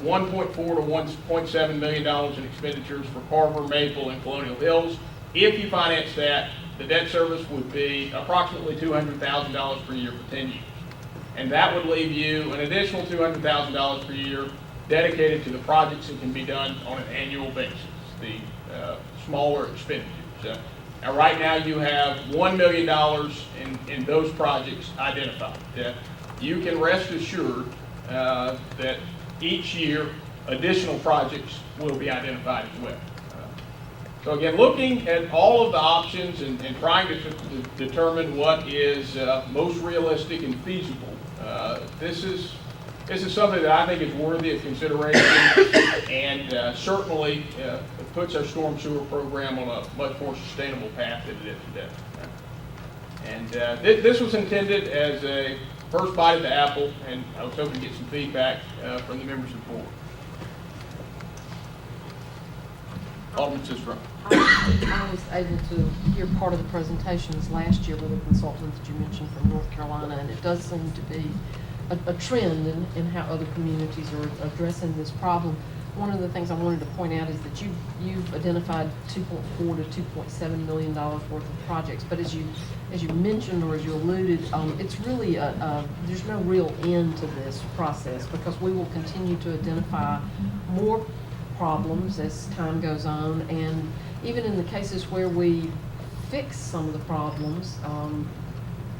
$1.4 to $1.7 million in expenditures for Carver, Maple, and Colonial Hills. If you finance that, the debt service would be approximately $200,000 per year for 10 years. And that would leave you an additional $200,000 per year dedicated to the projects that can be done on an annual basis, the smaller expenditures. Now, right now, you have $1 million in those projects identified. You can rest assured that each year, additional projects will be identified as well. So again, looking at all of the options and trying to determine what is most realistic and feasible, this is something that I think is worthy of consideration and certainly puts our storm sewer program on a much more sustainable path than it is today. And this was intended as a first bite at the apple, and I was hoping to get some feedback from the members of the board. Alderman Sisdrum. I was able to hear part of the presentations last year with a consultant that you mentioned from North Carolina, and it does seem to be a trend in how other communities are addressing this problem. One of the things I wanted to point out is that you've identified $2.4 to $2.7 million worth of projects, but as you mentioned or as you alluded, it's really there's no real end to this process because we will continue to identify more problems as time goes on, and even in the cases where we fix some of the problems,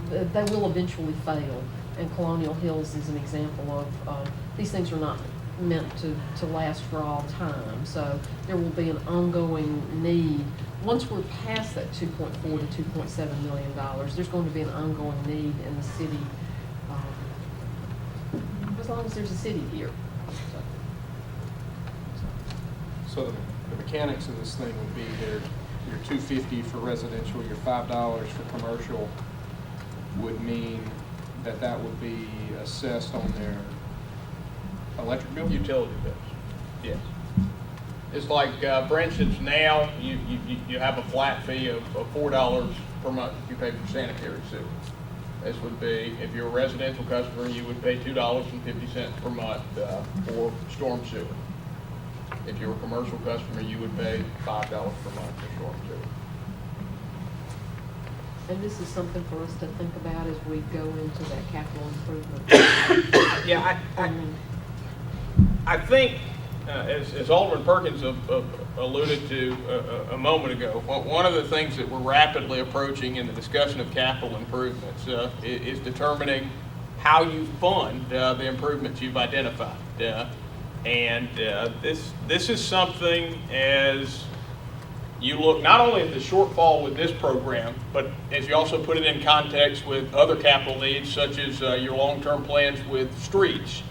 they will eventually fail. And Colonial Hills is an example of these things are not meant to last for all time. So there will be an ongoing need. Once we're past that $2.4 to $2.7 million, there's going to be an ongoing need in the city as long as there's a city here. So the mechanics of this thing would be your $2.50 for residential, your $5 for commercial would mean that would be assessed on their electric bill? Utility bills, yes. It's like, for instance, now you have a flat fee of $4 per month if you pay for sanitary sewer. This would be, if you're a residential customer, you would pay $2.50 per month for storm sewer. If you're a commercial customer, you would pay $5 per month for storm sewer. And this is something for us to think about as we go into that capital improvement. Yeah, I think, as Alderman Perkins alluded to a moment ago, one of the things that we're rapidly approaching in the discussion of capital improvements is determining how you fund the improvements you've identified. And this is something, as you look not only at the shortfall with this program, but as you also put it in context with other capital needs, such as your long-term plans with streets.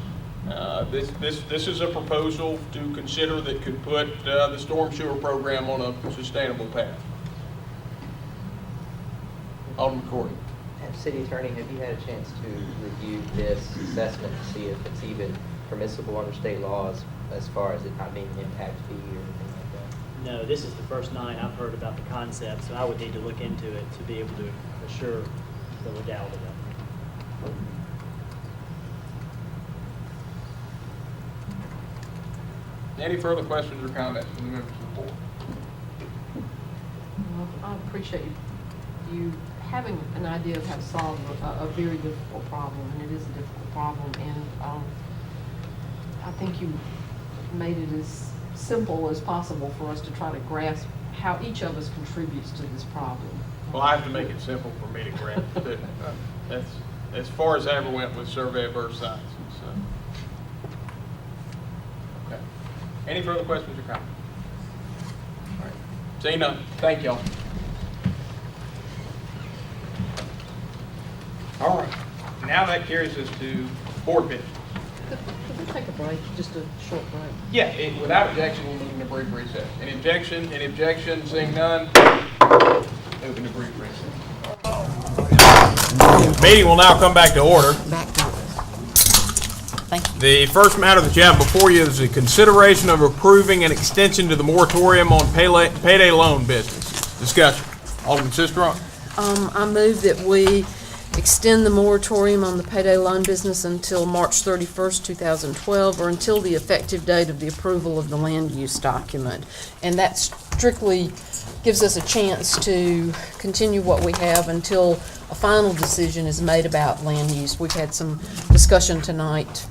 This is a proposal to consider that could put the storm sewer program on a sustainable path. Alderman Corey. City Attorney, have you had a chance to review this assessment to see if it's even permissible under state laws as far as it not being an impact fee or anything like that? No, this is the first night I've heard about the concept, so I would need to look into it to be able to assure the legality of it. Any further questions or comments from the members of the board? Well, I appreciate you having an idea of how to solve a very difficult problem, and it is a difficult problem, and I think you made it as simple as possible for us to try to grasp how each of us contributes to this problem. Well, I have to make it simple for me to grasp too. That's as far as I ever went with survey of earth sciences. So. Okay. Any further questions or comments? All right. Seeing none, thank y'all. All right. Now that carries us to board business. Could we take a break, just a short break? Yeah, without objection, we'll move into brief recess. Any objection? Any objection? Seeing none, move into brief recess. Meeting will now come back to order. Back to it. Thank you. The first matter that you have before you is the consideration of approving an extension to the moratorium on payday loan businesses. Discussion. Alderman Sistrunk. I move that we extend the moratorium on the payday loan business until March 31st, 2012, or until the effective date of the approval of the land use document. And that strictly gives us a chance to continue what we have until a final decision is made about land use. We've had some discussion tonight.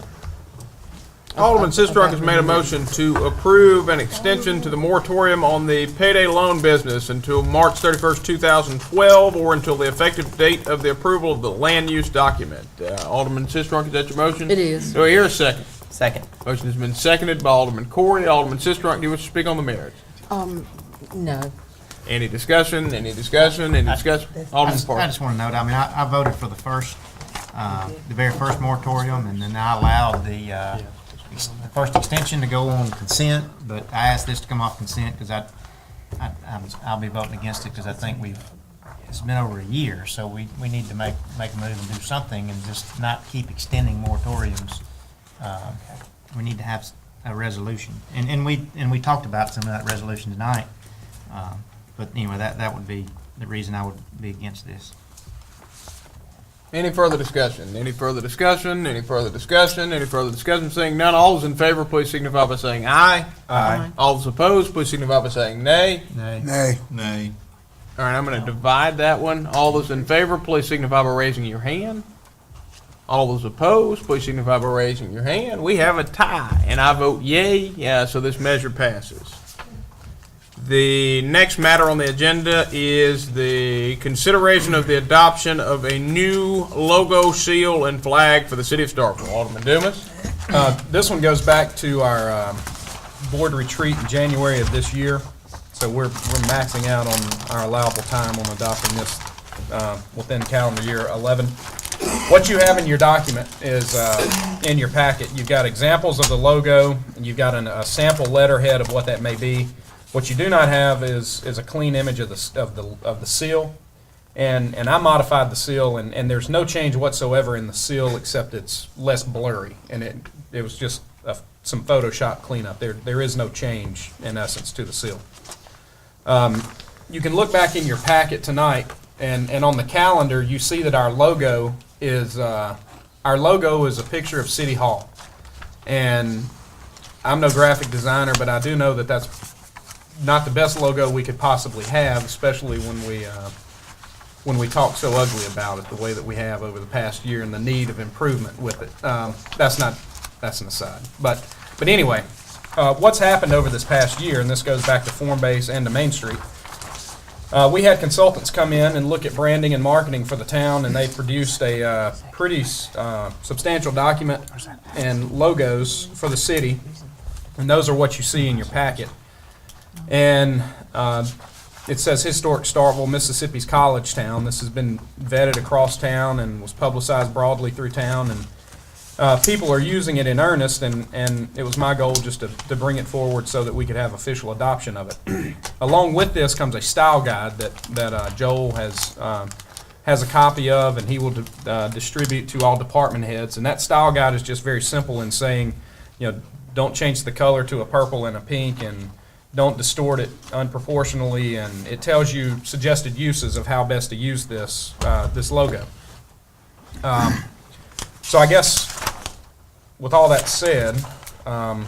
Alderman Sistrunk has made a motion to approve an extension to the moratorium on the payday loan business until March 31st, 2012, or until the effective date of the approval of the land use document. Alderman Sistrunk, is that your motion? It is. Do I hear a second? Second. Motion has been seconded by Alderman Corey. Alderman Sistrunk, do you wish to speak on the merits? No. Any discussion? Any discussion? Any discussion? Alderman I Parker. just want to note, I mean, I voted for the very first moratorium, and then I allowed the first extension to go on consent, but I asked this to come off consent because I'll be voting against it because I think it's been over a year, so we need to make a move and do something and just not keep extending moratoriums. We need to have a resolution, and we talked about some of that resolution tonight. But anyway, that would be the reason I would be against this. Any further discussion? Any further discussion? Any further discussion? Any further discussion? Seeing none, all those in favor, please signify by saying aye. Aye. All those opposed, please signify by saying nay. Nay. Nay. Nay. All right, I'm going to divide that one. All those in favor, please signify by raising your hand. All those opposed, please signify by raising your hand. We have a tie, and I vote yay. Yeah, so this measure passes. The next matter on the agenda is the consideration of the adoption of a new logo, seal, and flag for the city of Starkville. Alderman Dumas. This one goes back to our board retreat in January of this year. So we're maxing out on our allowable time on adopting this within calendar year 11. What you have in your document is in your packet. You've got examples of the logo, and you've got a sample letterhead of what that may be. What you do not have is a clean image of the seal, and I modified the seal, and there's no change whatsoever in the seal except it's less blurry, and it was just some Photoshop cleanup. There is no change in essence to the seal. You can look back in your packet tonight, and on the calendar you see that our logo is a picture of City Hall, and I'm no graphic designer, but I do know that that's not the best logo we could possibly have, especially when we talk so ugly about it the way that we have over the past year and the need of improvement with it. That's an aside. But anyway, what's happened over this past year, and this goes back to Formbase and to Main Street, we had consultants come in and look at branding and marketing for the town, and they produced a pretty substantial document and logos for the city, and those are what you see in your packet. And it says Historic Starkville, Mississippi's College Town. This has been vetted across town and was publicized broadly through town, and people are using it in earnest, and it was my goal just to bring it forward so that we could have official adoption of it. Along with this comes a style guide that Joel has a copy of, and he will distribute to all department heads. And that style guide is just very simple in saying don't change the color to a purple and a pink, and don't distort it unproportionally, and it tells you suggested uses of how best to use this logo. So I guess with all that said, well,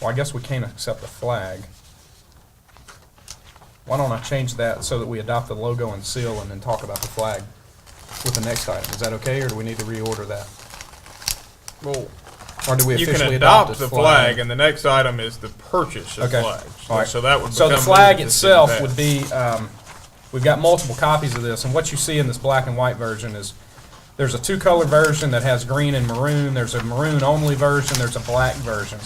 I guess we can't accept the flag. Why don't I change that so that we adopt the logo and seal and then talk about the flag with the next item? Is that okay, or do we need to reorder that? Well, Or do we you can officially adopt the the flag, and the next item is the purchase of Okay. flags. All right. So that would So the become flag limited to itself that. would be, we've got multiple copies of this, and what you see in this black and white version is there's a two-color version that has green and maroon. There's a maroon-only version. There's a black version,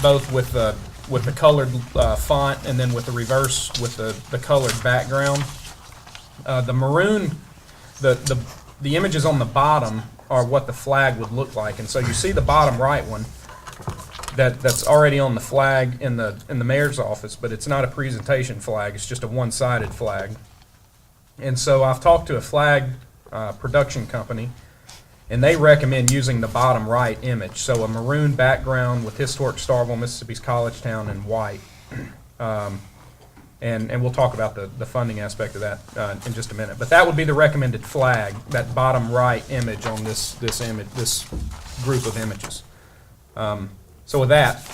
both with the colored font and then with the reverse with the colored background. The maroon, the images on the bottom are what the flag would look like, and so you see the bottom right one that's already on the flag in the mayor's office, but it's not a presentation flag. It's just a one-sided flag. And so I've talked to a flag production company, and they recommend using the bottom right image. So a maroon background with historic Starkville, Mississippi's college town, in white. And we'll talk about the funding aspect of that in just a minute. But that would be the recommended flag, that bottom right image on this group of images. So with that,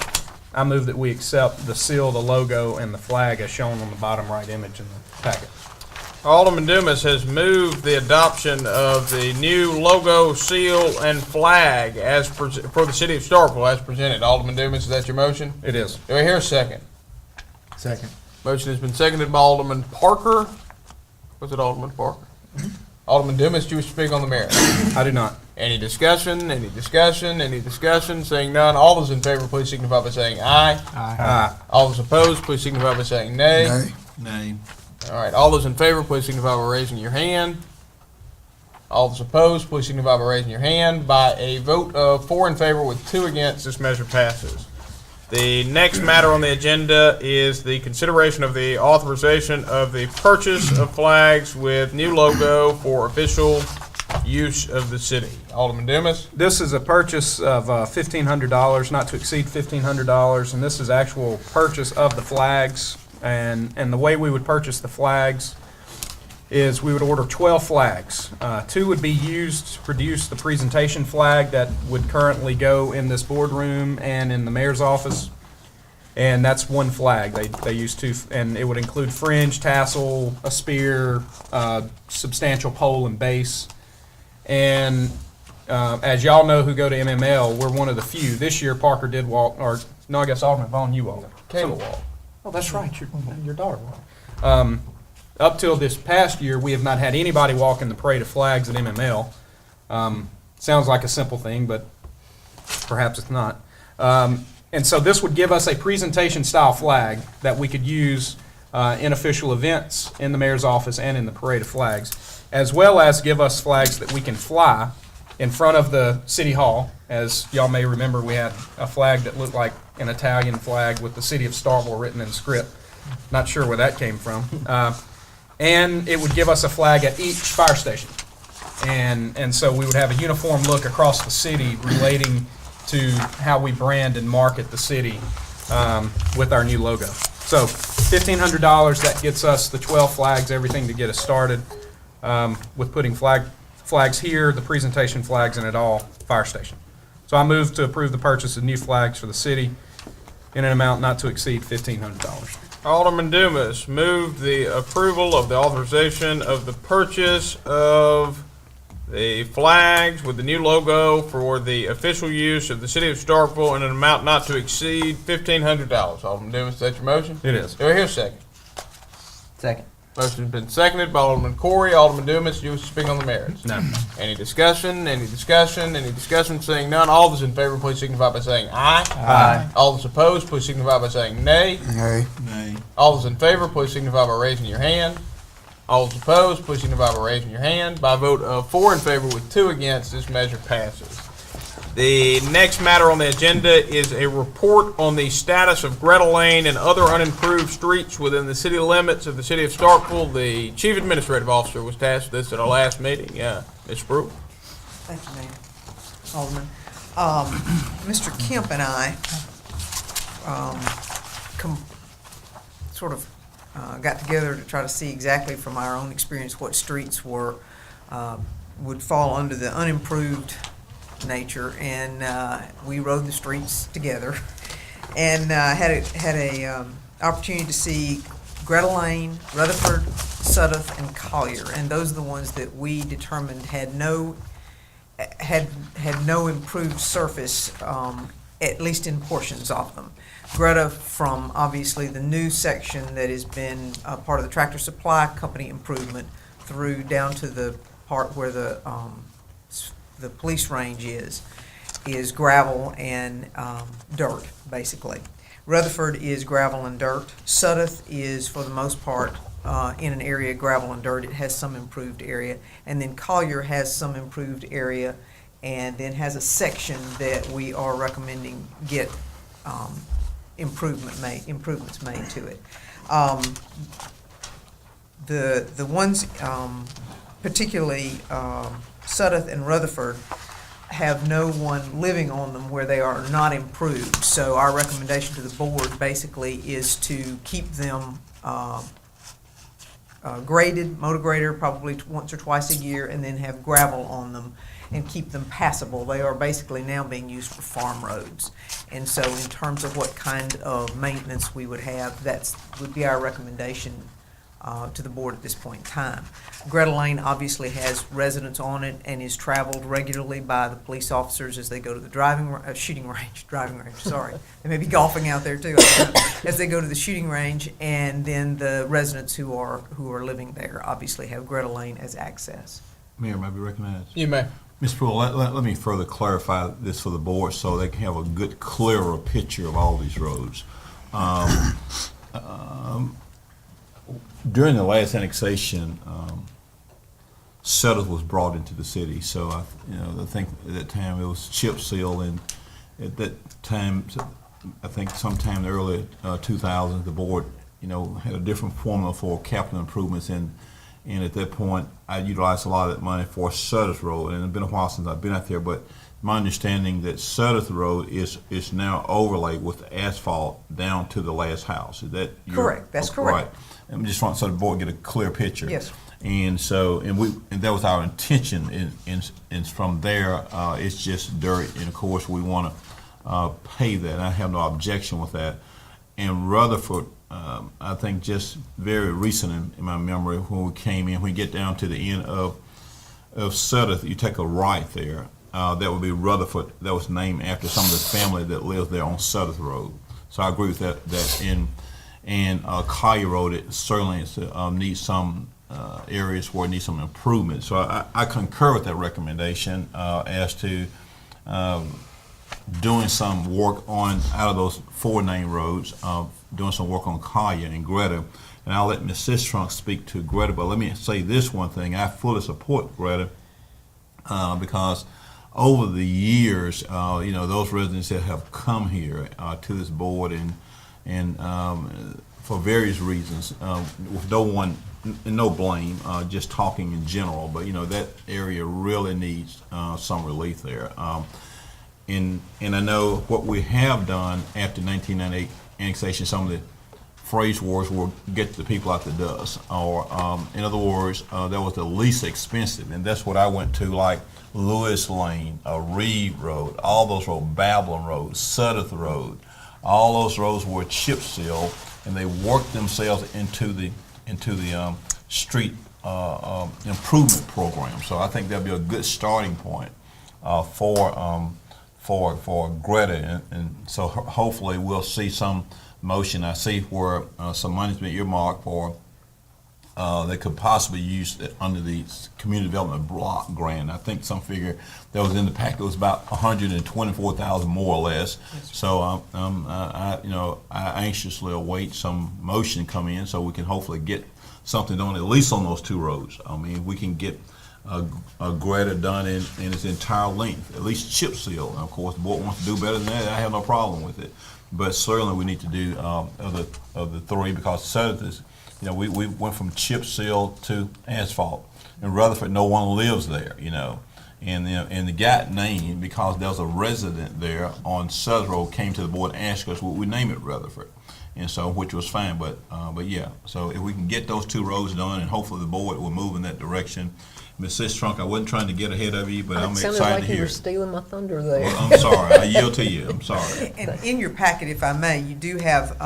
I move that we accept the seal, the logo, and the flag as shown on the bottom right image in the packet. Alderman Dumas has moved the adoption of the new logo, seal, and flag as for the city of Starkville as presented. Alderman Dumas, is that your motion? It is. Do I hear a second? Second. Motion has been seconded by Alderman Parker. Was it Alderman Parker? Alderman Dumas, do you wish to speak on the merits? I do not. Any discussion? Any discussion? Any discussion? Seeing none, all those in favor, please signify by saying aye. Aye. All those opposed, please signify by saying nay. Nay. All right, all those in favor, please signify by raising your hand. All those opposed, please signify by raising your hand. By a vote of 4 in favor with 2 against, this measure passes. The next matter on the agenda is the consideration of the authorization of the purchase of flags with new logo for official use of the city. Alderman Dumas? This is a purchase of $1,500, not to exceed $1,500, and this is actual purchase of the flags. And the way we would purchase the flags is we would order 12 flags. 2 would be used to produce the presentation flag that would currently go in this boardroom and in the mayor's office. And that's 1 flag. They use 2, and it would include fringe, tassel, a spear, substantial pole and base. And as y'all know who go to MML, we're one of the few. This year Parker did walk, or no, I guess Alderman Vaughn, you walked. Cable walk. Oh, that's right, your daughter walked. Up till this past year, we have not had anybody walk in the parade of flags at MML. Sounds like a simple thing, but perhaps it's not. And so this would give us a presentation-style flag that we could use in official events in the mayor's office and in the parade of flags, as well as give us flags that we can fly in front of the city hall. As y'all may remember, we had a flag that looked like an Italian flag with the city of Starkville written in script. Not sure where that came from. And it would give us a flag at each fire station. And so we would have a uniform look across the city relating to how we brand and market the city with our new logo. So $1,500, that gets us the 12 flags, everything to get us started with putting flags here, the presentation flags, and at all fire station. So I move to approve the purchase of new flags for the city in an amount not to exceed $1,500. Alderman Dumas moved the approval of the authorization of the purchase of the flags with the new logo for the official use of the city of Starkville in an amount not to exceed $1,500. Alderman Dumas, is that your motion? It is. Do I hear a second? Second. Motion's been seconded by Alderman Corey. Alderman Dumas, you wish to speak on the merits? No. Any discussion? Any discussion? Any discussion? Seeing none, all those in favor, please signify by saying aye. Aye. All those opposed, please signify by saying nay. Nay. All those in favor, please signify by raising your hand. All those opposed, please signify by raising your hand. By a vote of 4 in favor with 2 against, this measure passes. The next matter on the agenda is a report on the status of Greta Lane and other unimproved streets within the city limits of the city of Starkville. The Chief Administrative Officer was tasked with this at our last meeting. Ms. Brewer. Thank you, Mayor. Alderman. Mr. Kemp and I sort of got together to try to see exactly from our own experience what streets would fall under the unimproved nature, and we rode the streets together, and had a opportunity to see Greta Lane, Rutherford, Sudduth, and Collier, and those are the ones that we determined had no improved surface, at least in portions of them. Greta, from obviously the new section that has been part of the Tractor Supply Company improvement through down to the part where the police range is gravel and dirt, basically. Rutherford is gravel and dirt. Sudduth is, for the most part, in an area gravel and dirt. It has some improved area. And then Collier has some improved area, and then has a section that we are recommending get improvements made to it. The ones, particularly Sudduth and Rutherford, have no one living on them where they are not improved. So our recommendation to the board basically is to keep them graded, motor grader probably once or twice a year, and then have gravel on them and keep them passable. They are basically now being used for farm roads. And so in terms of what kind of maintenance we would have, would be our recommendation to the board at this point in time. Greta Lane obviously has residents on it and is traveled regularly by the police officers as they go to the driving range, sorry. They may be golfing out there too, as they go to the shooting range, and then the residents who are living there obviously have Greta Lane as access. Mayor, may I be recognized? You may. Mr. Poole, let me further clarify this for the board so they can have a good, clearer picture of all these roads. During the last annexation, Sudduth was brought into the city. So I think at that time it was chip seal, and at that time, I think sometime in the early 2000s, the board, had a different formula for capital improvements, and at that point, I utilized a lot of that money for Sudduth Road, and it's been a while since I've been out there, but my understanding that Sudduth Road is now overlaid with asphalt down to the last house. Is that correct? That's correct. Right. I just want so the board get a clear picture. Yes. And so, and that was our intention. And from there, it's just dirt. And of course, we want to pave that. I have no objection with that. And Rutherford, I think just very recent in my memory, when we came in, we get down to the end of Sudduth, you take a right there. That would be Rutherford. That was named after some of the family that lives there on Sudduth Road. So I agree with that. And Collier Road, it certainly needs some areas where it needs some improvement. So I concur with that recommendation as to doing some work out of those 4 named roads, doing some work on Collier and Greta. And I'll let Ms. Sistrunk speak to Greta, but let me say this one thing. I fully support Greta because over the years, those residents that have come here to this board and for various reasons, with no blame, just talking in general, but that area really needs some relief there. And I know what we have done after 1998 annexation, some of the phrase wars will get the people out the dust, or in other words, that was the least expensive, and that's what I went to, like Lewis Lane, Reed Road, all those roads, Babylon Road, Sudduth Road, all those roads were chip seal, and they worked themselves into the street improvement program. So I think that'll be a good starting point for Greta, and so hopefully we'll see some motion. I see where some money's been earmarked for that could possibly use it under the community development block grant. I think some figure that was in the packet was about $124,000 more or less. So I anxiously await some motion to come in so we can hopefully get something done at least on those 2 roads. I mean, we can get a Greta done in its entire length, at least chip seal. And of course, the board wants to do better than that. I have no problem with it, but certainly we need to do of the 3, because Sudduth is, we went from chip seal to asphalt. In Rutherford, no one lives there, And the guy named, because there was a resident there on South Road, came to the board and asked us, would we name it Rutherford? And so, which was fine, but yeah. So if we can get those 2 roads done, and hopefully the board will move in that direction. Ms. Trunk, I wasn't trying to get ahead of you, but I'm It excited sounded like to you hear were it. stealing my thunder there. Well, I'm sorry. I yield to you. I'm sorry. And in your packet, if I may, you do have,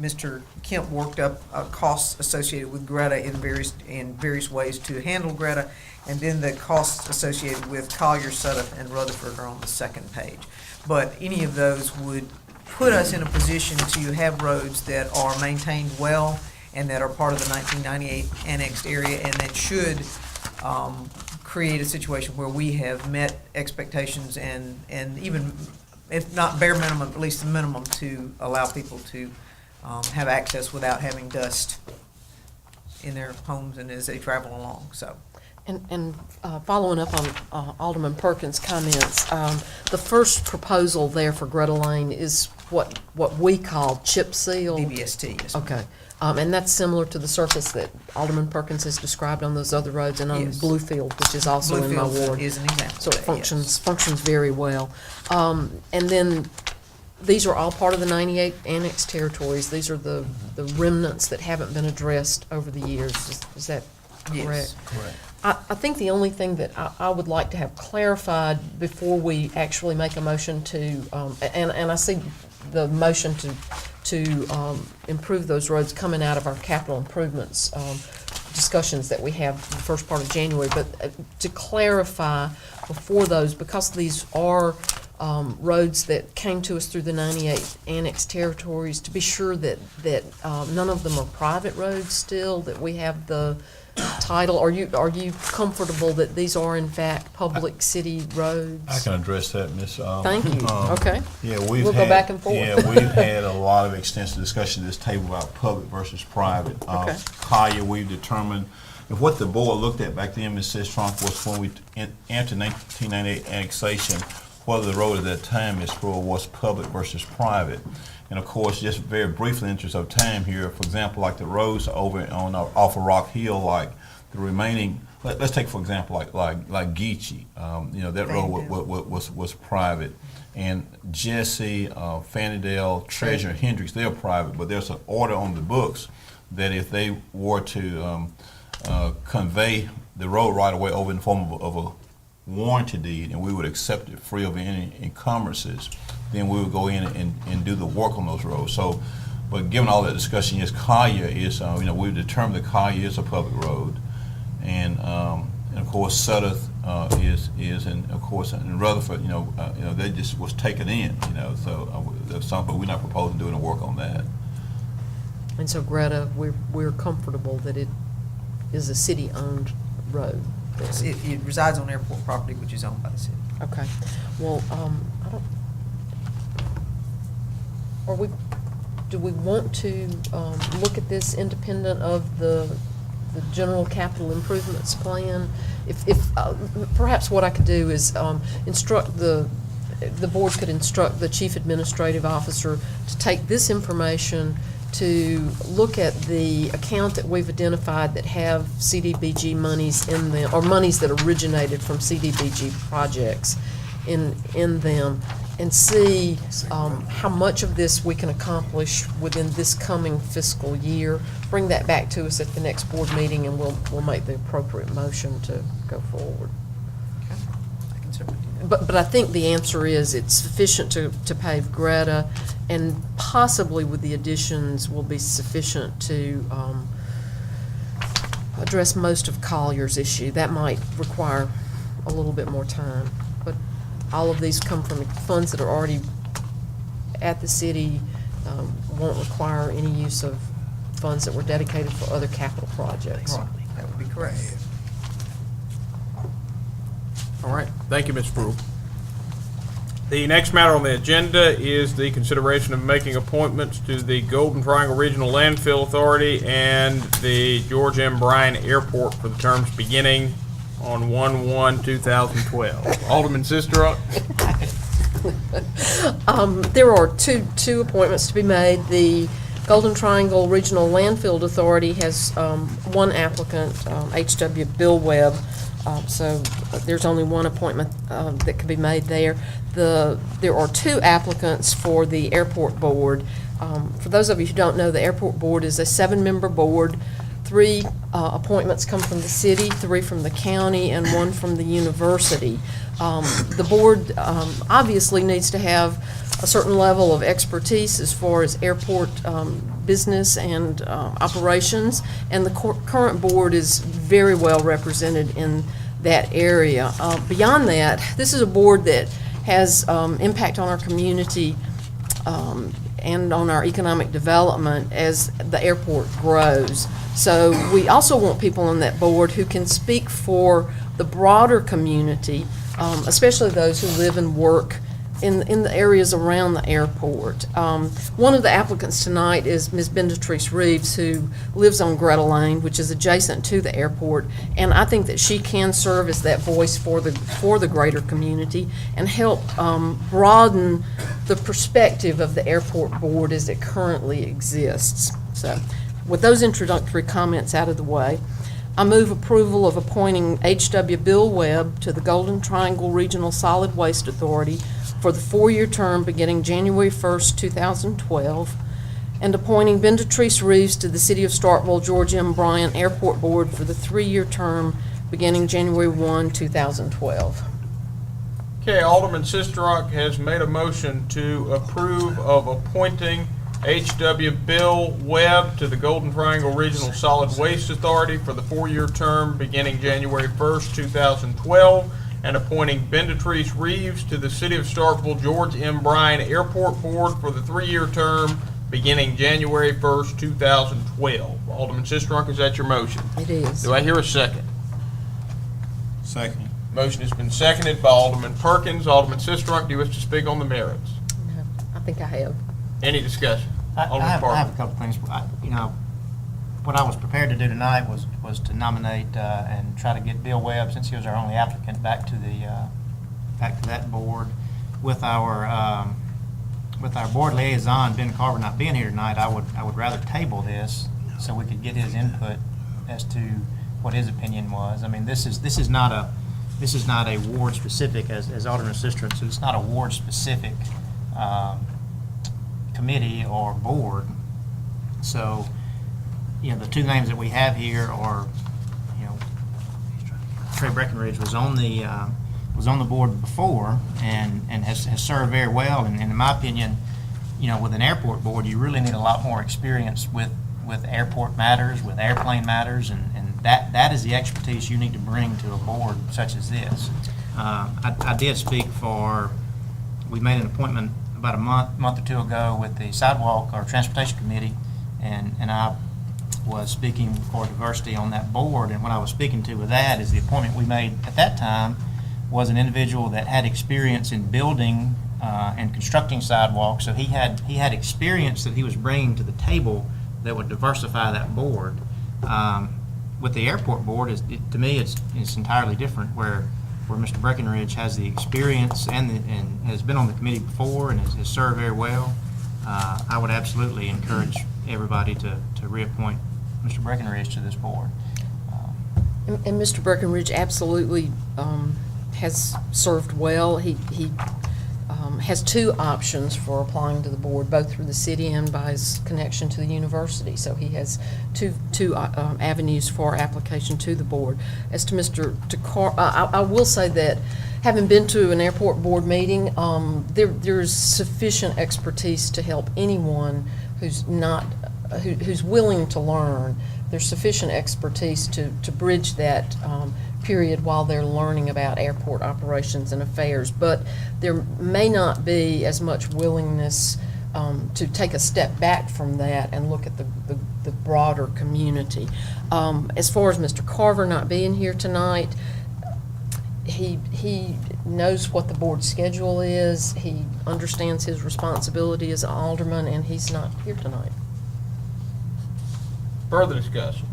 Mr. Kemp worked up costs associated with Greta in various ways to handle Greta, and then the costs associated with Collier, Sutter, and Rutherford are on the second page. But any of those would put us in a position to have roads that are maintained well and that are part of the 1998 annexed area, and that should create a situation where we have met expectations and even, if not bare minimum, at least the minimum to allow people to have access without having dust in their homes and as they travel along, so. And following up on Alderman Perkins' comments, the first proposal there for Greta Lane is what we call chip seal. DBST, yes. Okay. And that's similar to the surface that Alderman Perkins has described on those other roads and on Yes. Bluefield, which is also in my Bluefield ward. is an example So of it that, yes. functions very well. And then these are all part of the 98 annexed territories. These are the remnants that haven't been addressed over the years. Is that correct? Yes. Correct. I think the only thing that I would like to have clarified before we actually make a motion to, and I see the motion to improve those roads coming out of our capital improvements discussions that we have the first part of January, but to clarify before those, because these are roads that came to us through the 98 annexed territories, to be sure that none of them are private roads still, that we have the title. Are you comfortable that these are in fact public city roads? I can address that, Ms. Thank you. Okay. Yeah, We'll go back and forth. Yeah, we've had a lot of extensive discussion at this table about public versus private. Okay. Collier, we've determined, if what the board looked at back then, Ms. Trump, was when we entered 1998 annexation, whether the road at that time, Ms. Brewer, was public versus private. And of course, just very briefly, in the interest of time here, for example, like the roads over on off of Rock Hill, like the remaining, let's take for example like Geechee, that road was private, and Jesse, Fannydale, Treasure, Hendricks, they're private, but there's an order on the books that if they were to convey the road right away over in the form of a warranty deed, and we would accept it free of any encumbrances, then we would go in and do the work on those roads. So, but given all that discussion, yes, Collier is, we've determined that Collier is a public road, and of course Sutter is, and of course in Rutherford, they just was taken in, so that's something we're not proposing doing the work on that. And so Greta, we're comfortable that it is a city-owned road. It resides on airport property, which is owned by the city. Okay. Well, do we want to look at this independent of the general capital improvements plan? If perhaps what I could do is instruct the board could instruct the chief administrative officer to take this information to look at the account that we've identified that have CDBG monies in them, or monies that originated from CDBG projects in them, and see how much of this we can accomplish within this coming fiscal year. Bring that back to us at the next board meeting, and we'll make the appropriate motion to go forward. Okay. I can certainly do that. But I think the answer is it's sufficient to pave Greta, and possibly with the additions will be sufficient to address most of Collier's issue. That might require a little bit more time, but all of these come from funds that are already at the city, won't require any use of funds that were dedicated for other capital projects. Right. That would be correct. All right, thank you, Mr. Brewer. The next matter on the agenda is the consideration of making appointments to the Golden Triangle Regional Landfill Authority and the George M. Bryan Airport for the terms beginning on 1/1/2012. Alderman Sistrunk. There are two appointments to be made. The Golden Triangle Regional Landfill Authority has one applicant, H.W. Bill Webb, so there's only one appointment that can be made there. There are two applicants for the Airport Board. For those of you who don't know, the Airport Board is a 7-member board. 3 appointments come from the city, 3 from the county, and 1 from the university. The board obviously needs to have a certain level of expertise as far as airport business and operations, and the current board is very well represented in that area. Beyond that, this is a board that has impact on our community and on our economic development as the airport grows. So we also want people on that board who can speak for the broader community, especially those who live and work in the areas around the airport. One of the applicants tonight is Ms. Bendatrice Reeves, who lives on Greta Lane, which is adjacent to the airport, and I think that she can serve as that voice for the greater community and help broaden the perspective of the airport board as it currently exists. So, with those introductory comments out of the way, I move approval of appointing H.W. Bill Webb to the Golden Triangle Regional Solid Waste Authority for the 4-year term beginning January 1st, 2012, and appointing Bendatrice Reeves to the City of Starkville George M. Bryant Airport Board for the 3-year term beginning January 1, 2012. Okay, Alderman Sistrunk has made a motion to approve of appointing H.W. Bill Webb to the Golden Triangle Regional Solid Waste Authority for the 4-year term beginning January 1st, 2012, and appointing Bendatrice Reeves to the City of Starkville George M. Bryan Airport Board for the 3-year term beginning January 1st, 2012. Alderman Sistrunk, is that your motion? It is. Do I hear a second? Second. Motion has been seconded by Alderman Perkins. Alderman Sistrunk, do you wish to speak on the merits? No, I think I have. Any discussion? I Alderman have Parker. a couple things. What I was prepared to do tonight was to nominate and try to get Bill Webb, since he was our only applicant, back to that board. With our board liaison Ben Carver not being here tonight, I would rather table this so we could get his input as to what his opinion was. I mean, this is not a ward specific, as Alderman Sistrunk said. It's not a ward specific committee or board. So, the 2 names that we have here are, Trey Breckenridge was on the board before and has served very well. And in my opinion, with an airport board, you really need a lot more experience with airport matters, with airplane matters, and that is the expertise you need to bring to a board such as this. I did speak we made an appointment about a month or 2 ago with the Sidewalk or Transportation Committee, and I was speaking for diversity on that board, and what I was speaking to with that is the appointment we made at that time was an individual that had experience in building and constructing sidewalks, so he had experience that he was bringing to the table that would diversify that board. With the airport board, to me, it's entirely different, where Mr. Breckenridge has the experience and has been on the committee before and has served very well. I would absolutely encourage everybody to reappoint Mr. Breckenridge to this board. And Mr. Breckenridge absolutely has served well. He has 2 options for applying to the board, both through the city and by his connection to the university. So he has two avenues for application to the board. As to Mr. I will say that having been to an airport board meeting, there's sufficient expertise to help anyone who's willing to learn. There's sufficient expertise to bridge that period while they're learning about airport operations and affairs, but there may not be as much willingness to take a step back from that and look at the broader community. As far as Mr. Carver not being here tonight, he knows what the board schedule is, he understands his responsibility as an alderman, and he's not here tonight. Further discussion?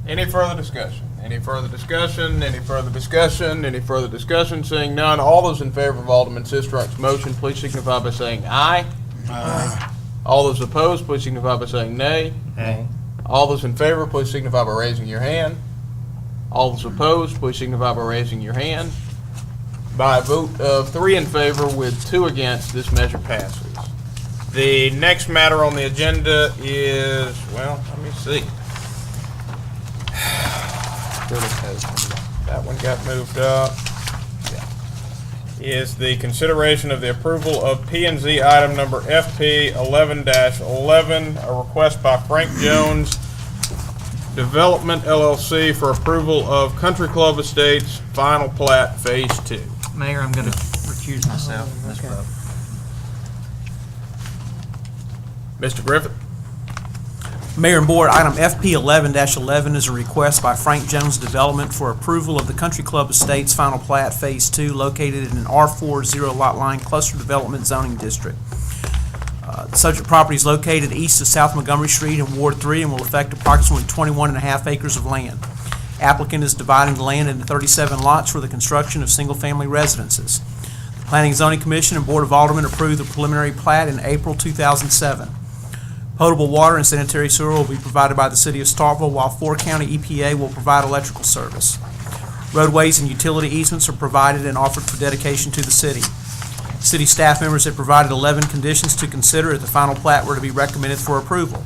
Any further discussion? Any further discussion? Any further discussion? Any further discussion? Seeing none, all those in favor of Alderman Sistrunk's motion, please signify by saying aye. Aye. All those opposed, please signify by saying nay. Nay. All those in favor, please signify by raising your hand. All those opposed, please signify by raising your hand. By a vote of 3 in favor with 2 against, this measure passes. The next matter on the agenda is, well, let me see. That one got moved up. Is the consideration of the approval of P&Z item number FP 11-11, a request by Frank Jones Development LLC for approval of Country Club Estates Final Plat Phase 2. Mayor, I'm going to recuse myself from this vote. Mr. Griffith? Mayor and Board, item FP 11-11 is a request by Frank Jones Development for approval of the Country Club Estates Final Plat Phase 2 located in an R4 zero lot line cluster development zoning district. The subject property is located east of South Montgomery Street in Ward 3 and will affect approximately 21.5 acres of land. Applicant is dividing the land into 37 lots for the construction of single-family residences. The Planning and Zoning Commission and Board of Aldermen approved the preliminary plat in April 2007. Potable water and sanitary sewer will be provided by the City of Starkville, while 4-county EPA will provide electrical service. Roadways and utility easements are provided and offered for dedication to the city. City staff members have provided 11 conditions to consider if the final plat were to be recommended for approval.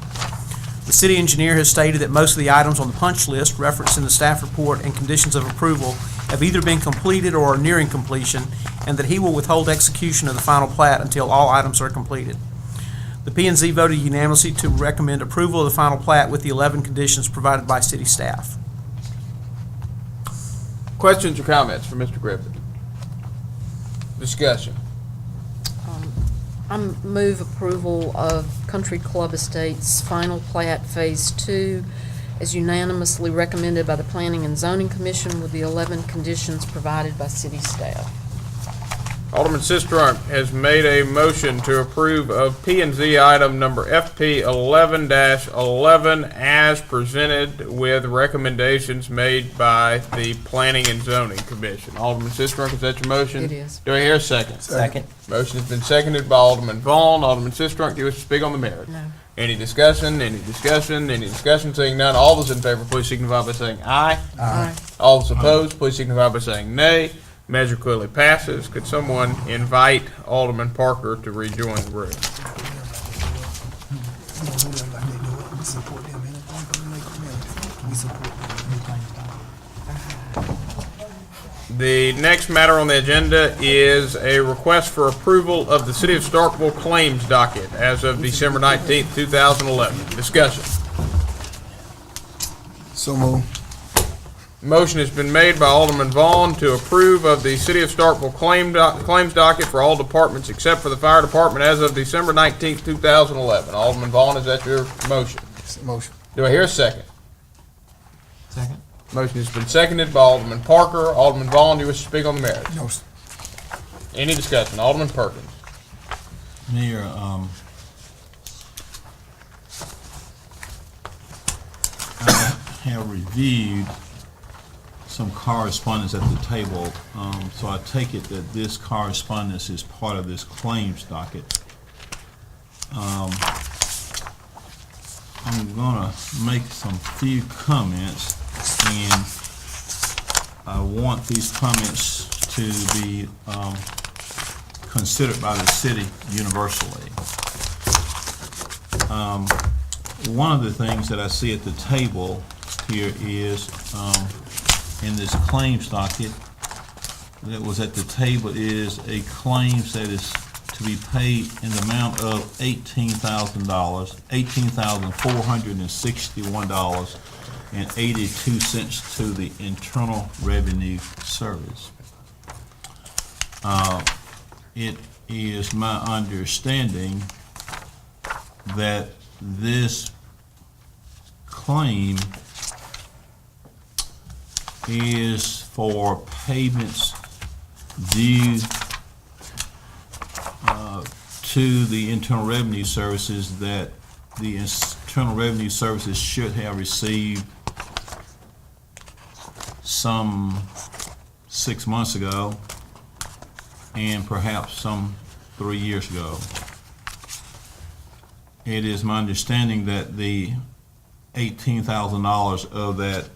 The city engineer has stated that most of the items on the punch list referenced in the staff report and conditions of approval have either been completed or are nearing completion, and that he will withhold execution of the final plat until all items are completed. The P&Z voted unanimously to recommend approval of the final plat with the 11 conditions provided by city staff. Questions or comments for Mr. Griffith? Discussion. I move approval of Country Club Estates Final Plat Phase 2 as unanimously recommended by the Planning and Zoning Commission with the 11 conditions provided by city staff. Alderman Sistrunk has made a motion to approve of P&Z item number FP 11-11 as presented with recommendations made by the Planning and Zoning Commission. Alderman Sistrunk, is that your motion? It is. Do I hear a second? Second. Motion has been seconded by Alderman Vaughn. Alderman Sistrunk, do you wish to speak on the matter? No. Any discussion? Any discussion? Any discussion? Seeing none, all those in favor, please signify by saying aye. Aye. All those opposed, please signify by saying nay. Measure clearly passes. Could someone invite Alderman Parker to rejoin the room? The next matter on the agenda is a request for approval of the City of Starkville claims docket as of December 19th, 2011. Discussion. So moved. Motion has been made by Alderman Vaughn to approve of the City of Starkville claims docket for all departments except for the fire department as of December 19th, 2011. Alderman Vaughn, is that your motion? Motion. Do I hear a second? Second. Motion has been seconded by Alderman Parker. Alderman Vaughn, do you wish to speak on the matter? No, sir. Any discussion? Alderman Perkins. Mayor, I have reviewed some correspondence at the table, so I take it that this correspondence is part of this claims docket. I'm gonna make some few comments, and I want these comments to be considered by the city universally. One of the things that I see at the table here is in this claims docket that was at the table is a claims that is to be paid in the amount of $18,000, $18,461.82 to the Internal Revenue Service. It is my understanding that this claim is for payments due to the Internal Revenue Services that the Internal Revenue Services should have received some 6 months ago and perhaps some 3 years ago. it is my understanding that the $18,000 of that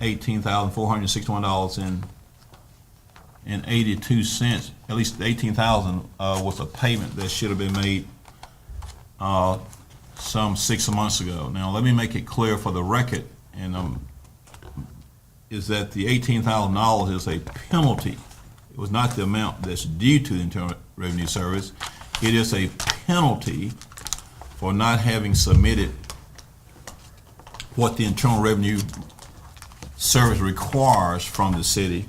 $18,461.82, at least the $18,000 was a payment that should have been made some 6 months ago. Now, let me make it clear for the record, and is that the $18,000 is a penalty. It was not the amount that's due to the Internal Revenue Service. It is a penalty for not having submitted what the Internal Revenue Service requires from the city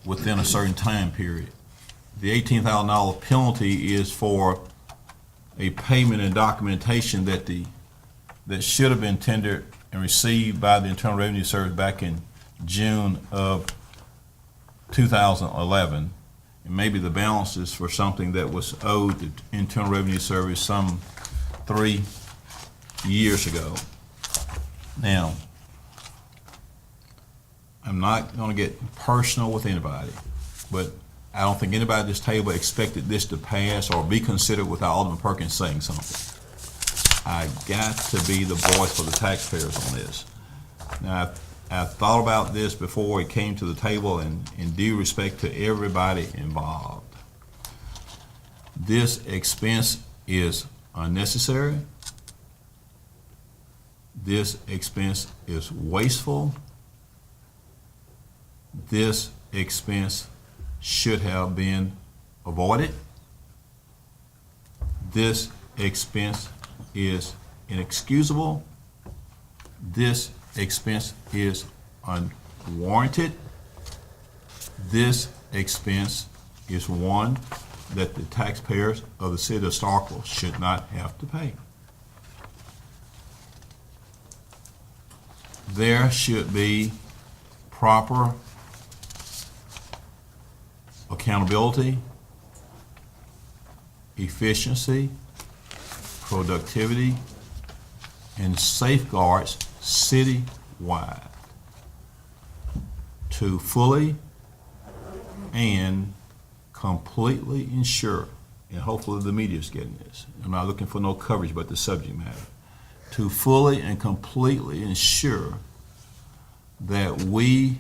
within a certain time period. The $18,000 penalty is for a payment and documentation that should have been tendered and received by the Internal Revenue Service back in June of 2011. And maybe the balance is for something that was owed to Internal Revenue Service some 3 years ago. Now, I'm not going to get personal with anybody, but I don't think anybody at this table expected this to pass or be considered without Alderman Perkins saying something. I got to be the voice for the taxpayers on this. Now, I thought about this before it came to the table, and in due respect to everybody involved. This expense is unnecessary. This expense is wasteful. This expense should have been avoided. This expense is inexcusable. This expense is unwarranted. This expense is one that the taxpayers of the city of Starkville should not have to pay. There should be proper accountability, efficiency, productivity, and safeguards citywide to fully and completely ensure, and hopefully the media is getting this, I'm not looking for no coverage but the subject matter, to fully and completely ensure that we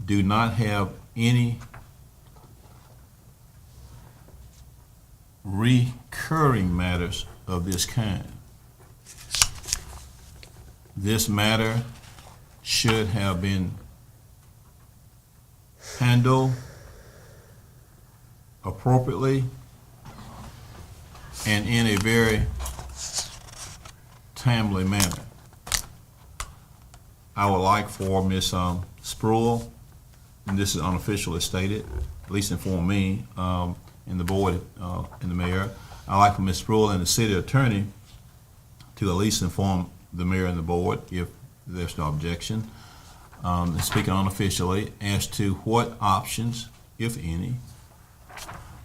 do not have any recurring matters of this kind. This matter should have been handled appropriately and in a very timely manner. I would like for Ms. Spruill, and this is unofficially stated, at least inform me, and the board and the mayor, I'd like for Ms. Spruill and the city attorney to at least inform the mayor and the board, if there's no objection, speaking unofficially, as to what options, if any,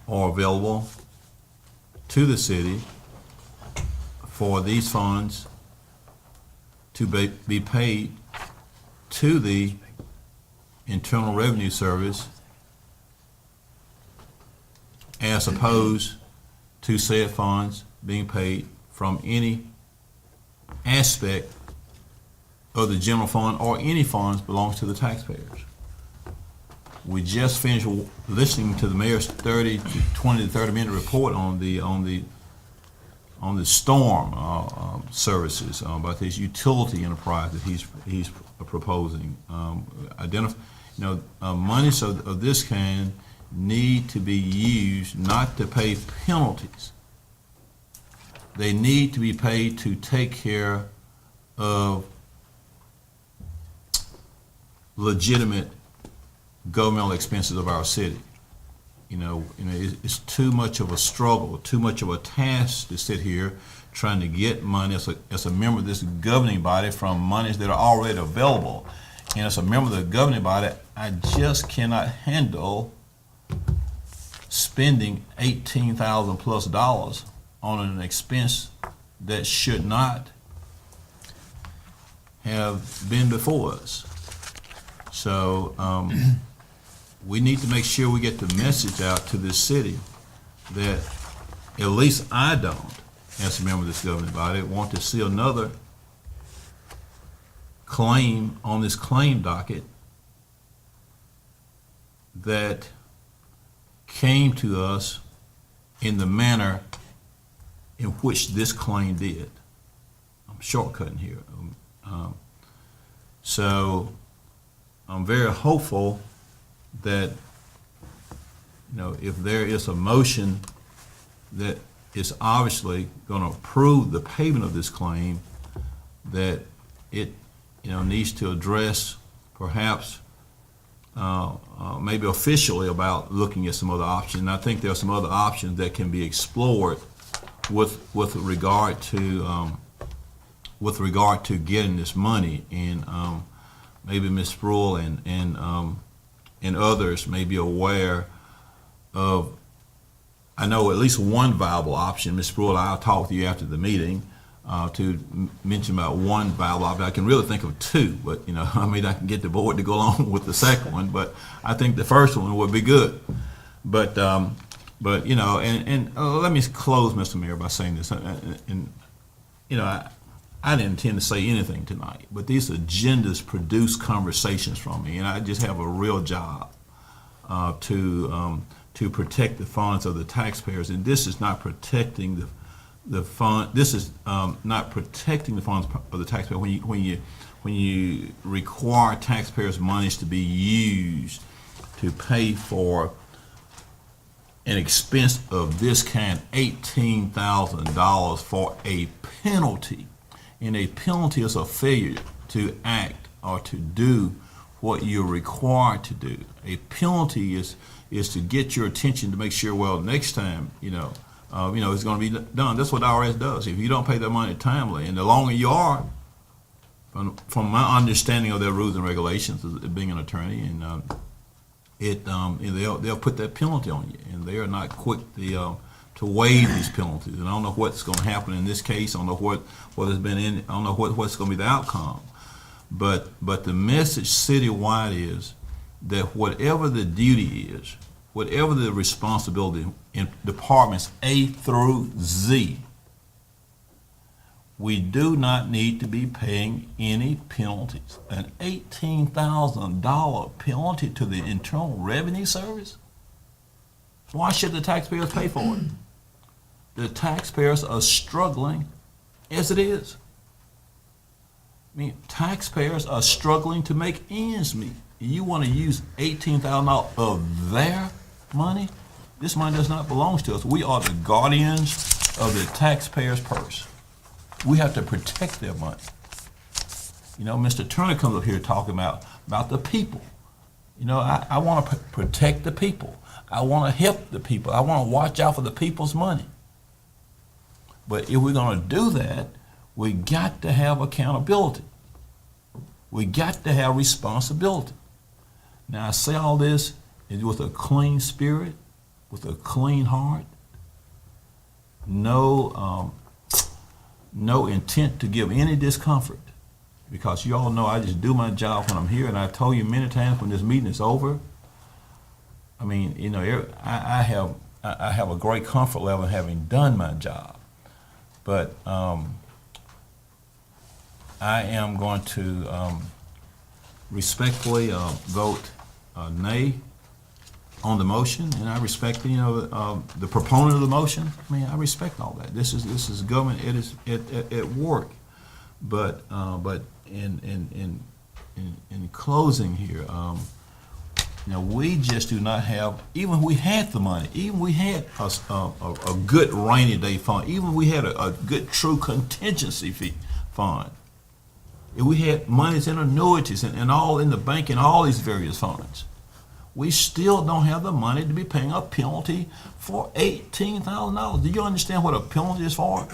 are available to the city for these funds to be paid to the Internal Revenue Service as opposed to said funds being paid from any aspect of the general fund or any funds belongs to the taxpayers. We just finished listening to the mayor's 20 to 30 minute report on the storm services, about this utility enterprise that he's proposing. Monies of this kind need to be used not to pay penalties. They need to be paid to take care of legitimate governmental expenses of our city. It's too much of a struggle, too much of a task to sit here trying to get money as a member of this governing body from monies that are already available. And as a member of the governing body, I just cannot handle spending $18,000 plus on an expense that should not have been before us. So we need to make sure we get the message out to this city that at least I don't, as a member of this governing body, want to see another claim on this claim docket that came to us in the manner in which this claim did. I'm shortcutting here. So I'm very hopeful that, if there is a motion that is obviously going to approve the payment of this claim, that it, needs to address perhaps maybe officially about looking at some other options. And I think there are some other options that can be explored with regard to getting this money. And maybe Ms. Sproul and others may be aware of, I know at least one viable option. Ms. Sproul, I'll talk to you after the meeting to mention about one viable option. I can really think of two, but I can get the board to go along with the second one, but I think the first one would be good. But let me close, Mr. Mayor, by saying this. I didn't intend to say anything tonight, but these agendas produce conversations from me, and I just have a real job to protect the funds of the taxpayers. And this is not protecting the fund. This is not protecting the funds of the taxpayer when you require taxpayers' monies to be used to pay for an expense of this kind, $18,000 for a penalty. And a penalty is a failure to act or to do what you're required to do. A penalty is to get your attention to make sure, well, next time, it's going to be done. That's what the IRS does. If you don't pay that money timely, and the longer you are, from my understanding of their rules and regulations as being an attorney, and they'll put that penalty on you, and they are not quick to waive these penalties. And I don't know what's going to happen in this case. I don't know what has been in. I don't know what's going to be the outcome. But the message citywide is that whatever the duty is, whatever the responsibility in departments A through Z, we do not need to be paying any penalties. An $18,000 penalty to the Internal Revenue Service? Why should the taxpayers pay for it? The taxpayers are struggling as it is. Taxpayers are struggling to make ends meet. You want to use $18,000 of their money? This money does not belong to us. We are the guardians of the taxpayers' purse. We have to protect their money. Mr. Turner comes up here talking about the people. I want to protect the people. I want to help the people. I want to watch out for the people's money. But if we're going to do that, we got to have accountability. We got to have responsibility. Now, I say all this with a clean spirit, with a clean heart, no intent to give any discomfort, because you all know I just do my job when I'm here, and I've told you many times when this meeting is over. I have a great comfort level in having done my job, but I am going to respectfully vote nay on the motion, and I respect the proponent of the motion. I respect all that. This is government. It is at work, but in closing here, we just do not have. Even if we had the money, even if we had a good rainy day fund, even if we had a good true contingency fund, if we had monies in annuities and all in the bank and all these various funds, we still don't have the money to be paying a penalty for $18,000. Do you understand what a penalty is for?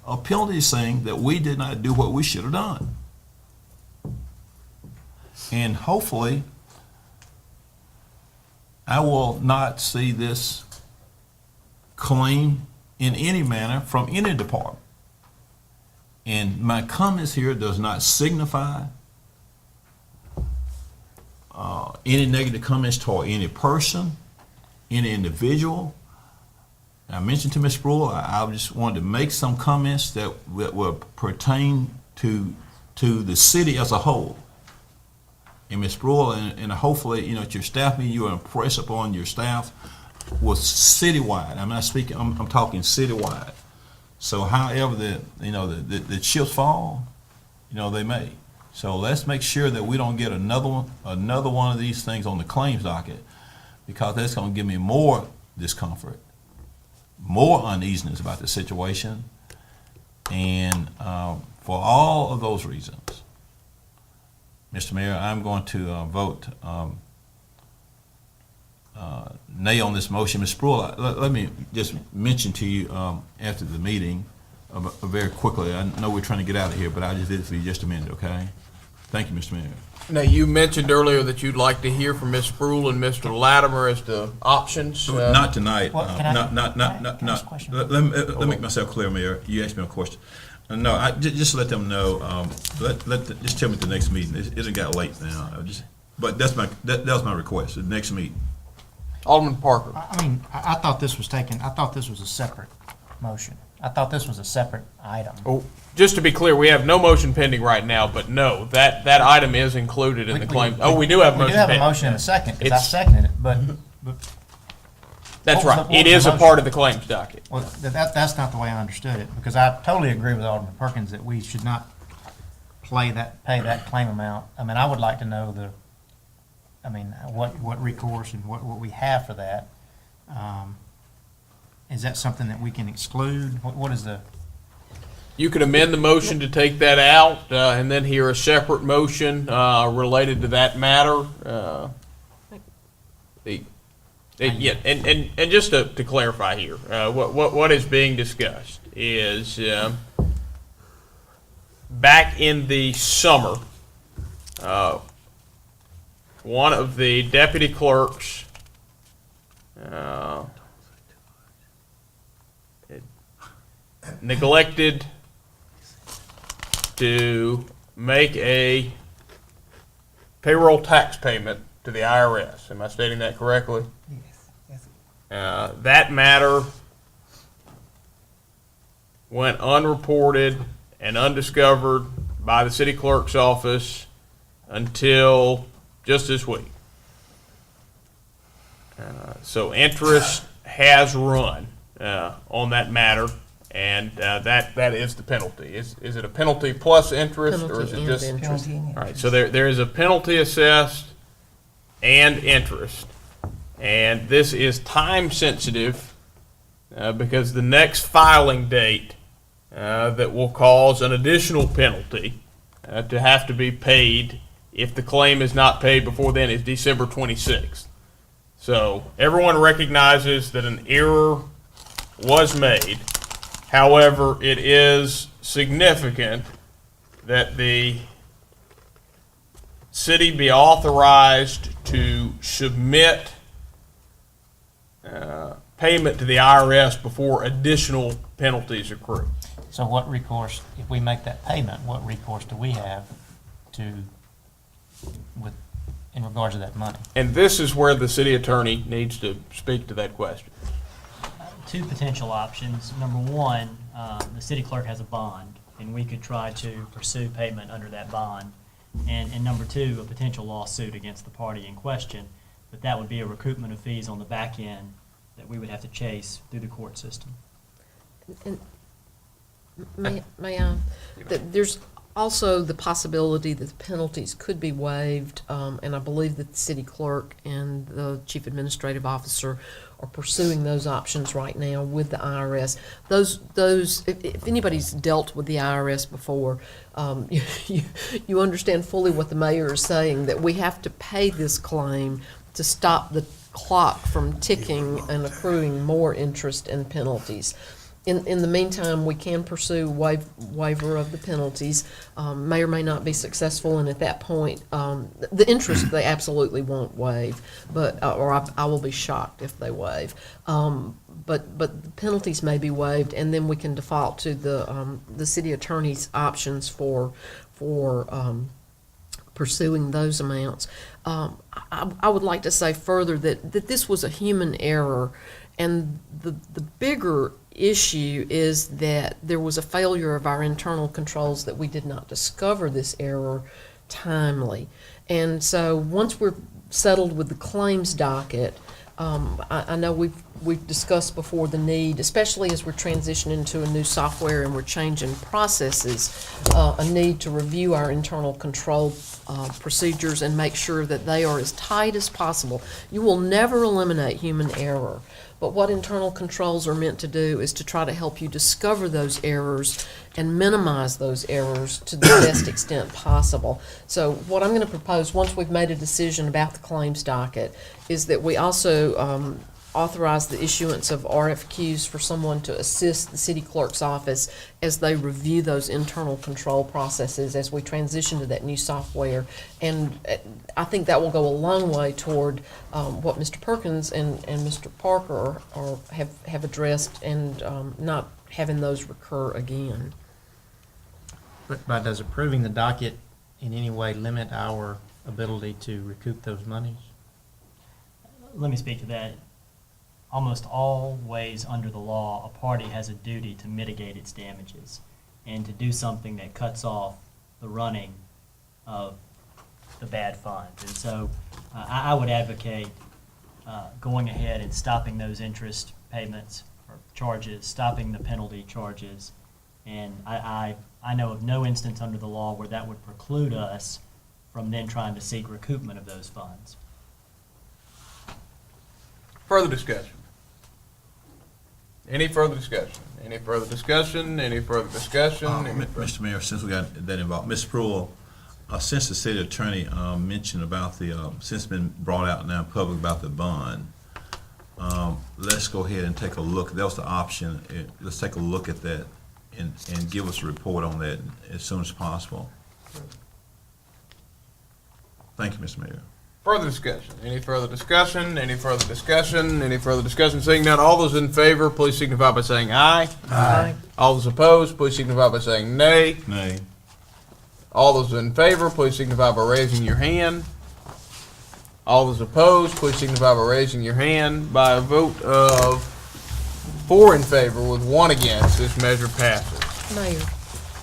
A penalty is saying that we did not do what we should have done. And hopefully, I will not see this claim in any manner from any department. And my comments here does not signify any negative comments toward any person, any individual. I mentioned to Ms. Sproul, I just wanted to make some comments that will pertain to the city as a whole. And Ms. Sproul, and hopefully, at your staff meeting, you will impress upon your staff was citywide. I'm not speaking, I'm talking citywide. So however the chips fall, they may. So let's make sure that we don't get another one of these things on the claims docket, because that's going to give me more discomfort, more uneasiness about the situation. And for all of those reasons, Mr. Mayor, I'm going to vote nay on this motion. Ms. Sproul, let me just mention to you after the meeting very quickly. I know we're trying to get out of here, but I just did it for you just a minute, okay? Thank you, Mr. Mayor. Now, you mentioned earlier that you'd like to hear from Ms. Sproul and Mr. Latimer as to options. Not tonight. Well, can I ask a question? Let me make myself clear, Mayor. You asked me a question. No, just let them know. Just tell me at the next meeting. It got late now. But that was my request. The next meeting. Alderman Parker. I thought this was a separate motion. I thought this was a separate item. Oh, just to be clear, we have no motion pending right now, but no, that item is included in the claim. We do have a motion pending. We do have a motion in a second, because I seconded it, but that's right. It is a part of the claims docket. Well, that's not the way I understood it, because I totally agree with Alderman Perkins that we should not pay that claim amount. I would like to know what recourse and what we have for that. Is that something that we can exclude? What is the? You could amend the motion to take that out, and then hear a separate motion related to that matter. And just to clarify here, what is being discussed is back in the summer, one of the deputy clerks neglected to make a payroll tax payment to the IRS. Am I stating that correctly? Yes. That matter went unreported and undiscovered by the city clerk's office until just this week. So interest has run on that matter, and that is the penalty. Is it a penalty plus interest, or is it just interest. All right? So there is a penalty assessed and interest, and this is time sensitive because the next filing date that will cause an additional penalty to have to be paid if the claim is not paid before then is December 26th. So everyone recognizes that an error was made. However, it is significant that the city be authorized to submit payment to the IRS before additional penalties accrue. So what recourse, if we make that payment, what recourse do we have in regards to that money? And this is where the city attorney needs to speak to that question. Two potential options. Number one, the city clerk has a bond, and we could try to pursue payment under that bond. And number two, a potential lawsuit against the party in question, but that would be a recoupment of fees on the back end that we would have to chase through the court system. And may I? There's also the possibility that the penalties could be waived, and I believe that the city clerk and the chief administrative officer are pursuing those options right now with the IRS. If anybody's dealt with the IRS before, you understand fully what the mayor is saying, that we have to pay this claim to stop the clock from ticking and accruing more interest and penalties. In the meantime, we can pursue waiver of the penalties. May or may not be successful, and at that point, the interest they absolutely won't waive, but I will be shocked if they waive. But the penalties may be waived, and then we can default to the city attorney's options for pursuing those amounts. I would like to say further that this was a human error. And the bigger issue is that there was a failure of our internal controls, that we did not discover this error timely. And so once we're settled with the claims docket, I know we've discussed before the need, especially as we're transitioning to a new software and we're changing processes, a need to review our internal control procedures and make sure that they are as tight as possible. You will never eliminate human error, but what internal controls are meant to do is to try to help you discover those errors and minimize those errors to the best extent possible. So what I'm going to propose, once we've made a decision about the claims docket, is that we also authorize the issuance of RFQs for someone to assist the city clerk's office as they review those internal control processes as we transition to that new software. And I think that will go a long way toward what Mr. Perkins and Mr. Parker have addressed, and not having those recur again. But does approving the docket in any way limit our ability to recoup those monies? Let me speak to that. Almost always under the law, a party has a duty to mitigate its damages and to do something that cuts off the running of the bad funds. And so I would advocate going ahead and stopping those interest payments or charges, stopping the penalty charges. And I know of no instance under the law where that would preclude us from then trying to seek recoupment of those funds. Further discussion? Any further discussion? Any further discussion? Any further discussion? Mr. Mayor, since we got that involved, Ms. Pruitt, since the city attorney mentioned about the, since it's been brought out now in public about the bond, let's go ahead and take a look. That was the option. Let's take a look at that and give us a report on that as soon as possible. Thank you, Mr. Mayor. Further discussion? Any further discussion? Any further discussion? Any further discussion? Seeing none, all those in favor, please signify by saying aye. Aye. All those opposed, please signify by saying nay. Nay. All those in favor, please signify by raising your hand. All those opposed, please signify by raising your hand. By a vote of 4 in favor with 1 against, this measure passes. Mayor,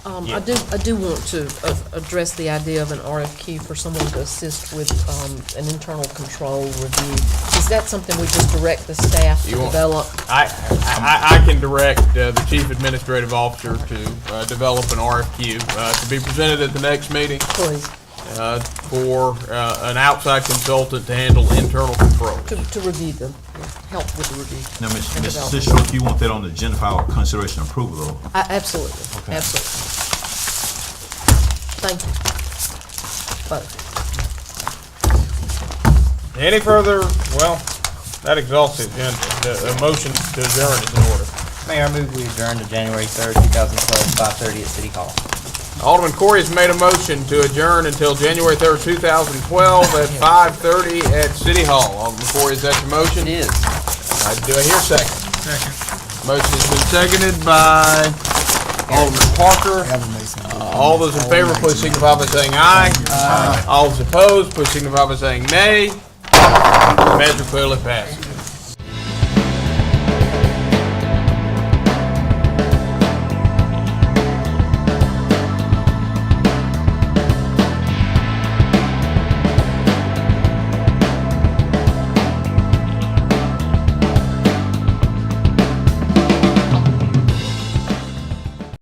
I do want to address the idea of an RFQ for someone to assist with an internal control review. Is that something we just direct the staff to develop? I can direct the Chief Administrative Officer to develop an RFQ to be presented at the next meeting. Please. For an outside consultant to handle internal control. To review them, help with the review. Now, Ms. Sistrow, you want that on the agenda for our consideration and approval, though? Absolutely, Okay. Absolutely. Thank you. Both. Any further, well, that exhausts the agenda. The motion to adjourn is in order. Mayor, I move we adjourn to January 3rd, 2012, 5:30 at City Hall. Alderman Corey has made a motion to adjourn until January 3rd, 2012 at 5:30 at City Hall. Alderman Corey, is that your motion? It is. Do I hear a second? Second. Motion has been seconded by Alderman Parker. All those in favor, please signify by saying aye. Aye. All those opposed, please signify by saying nay. The measure clearly passes.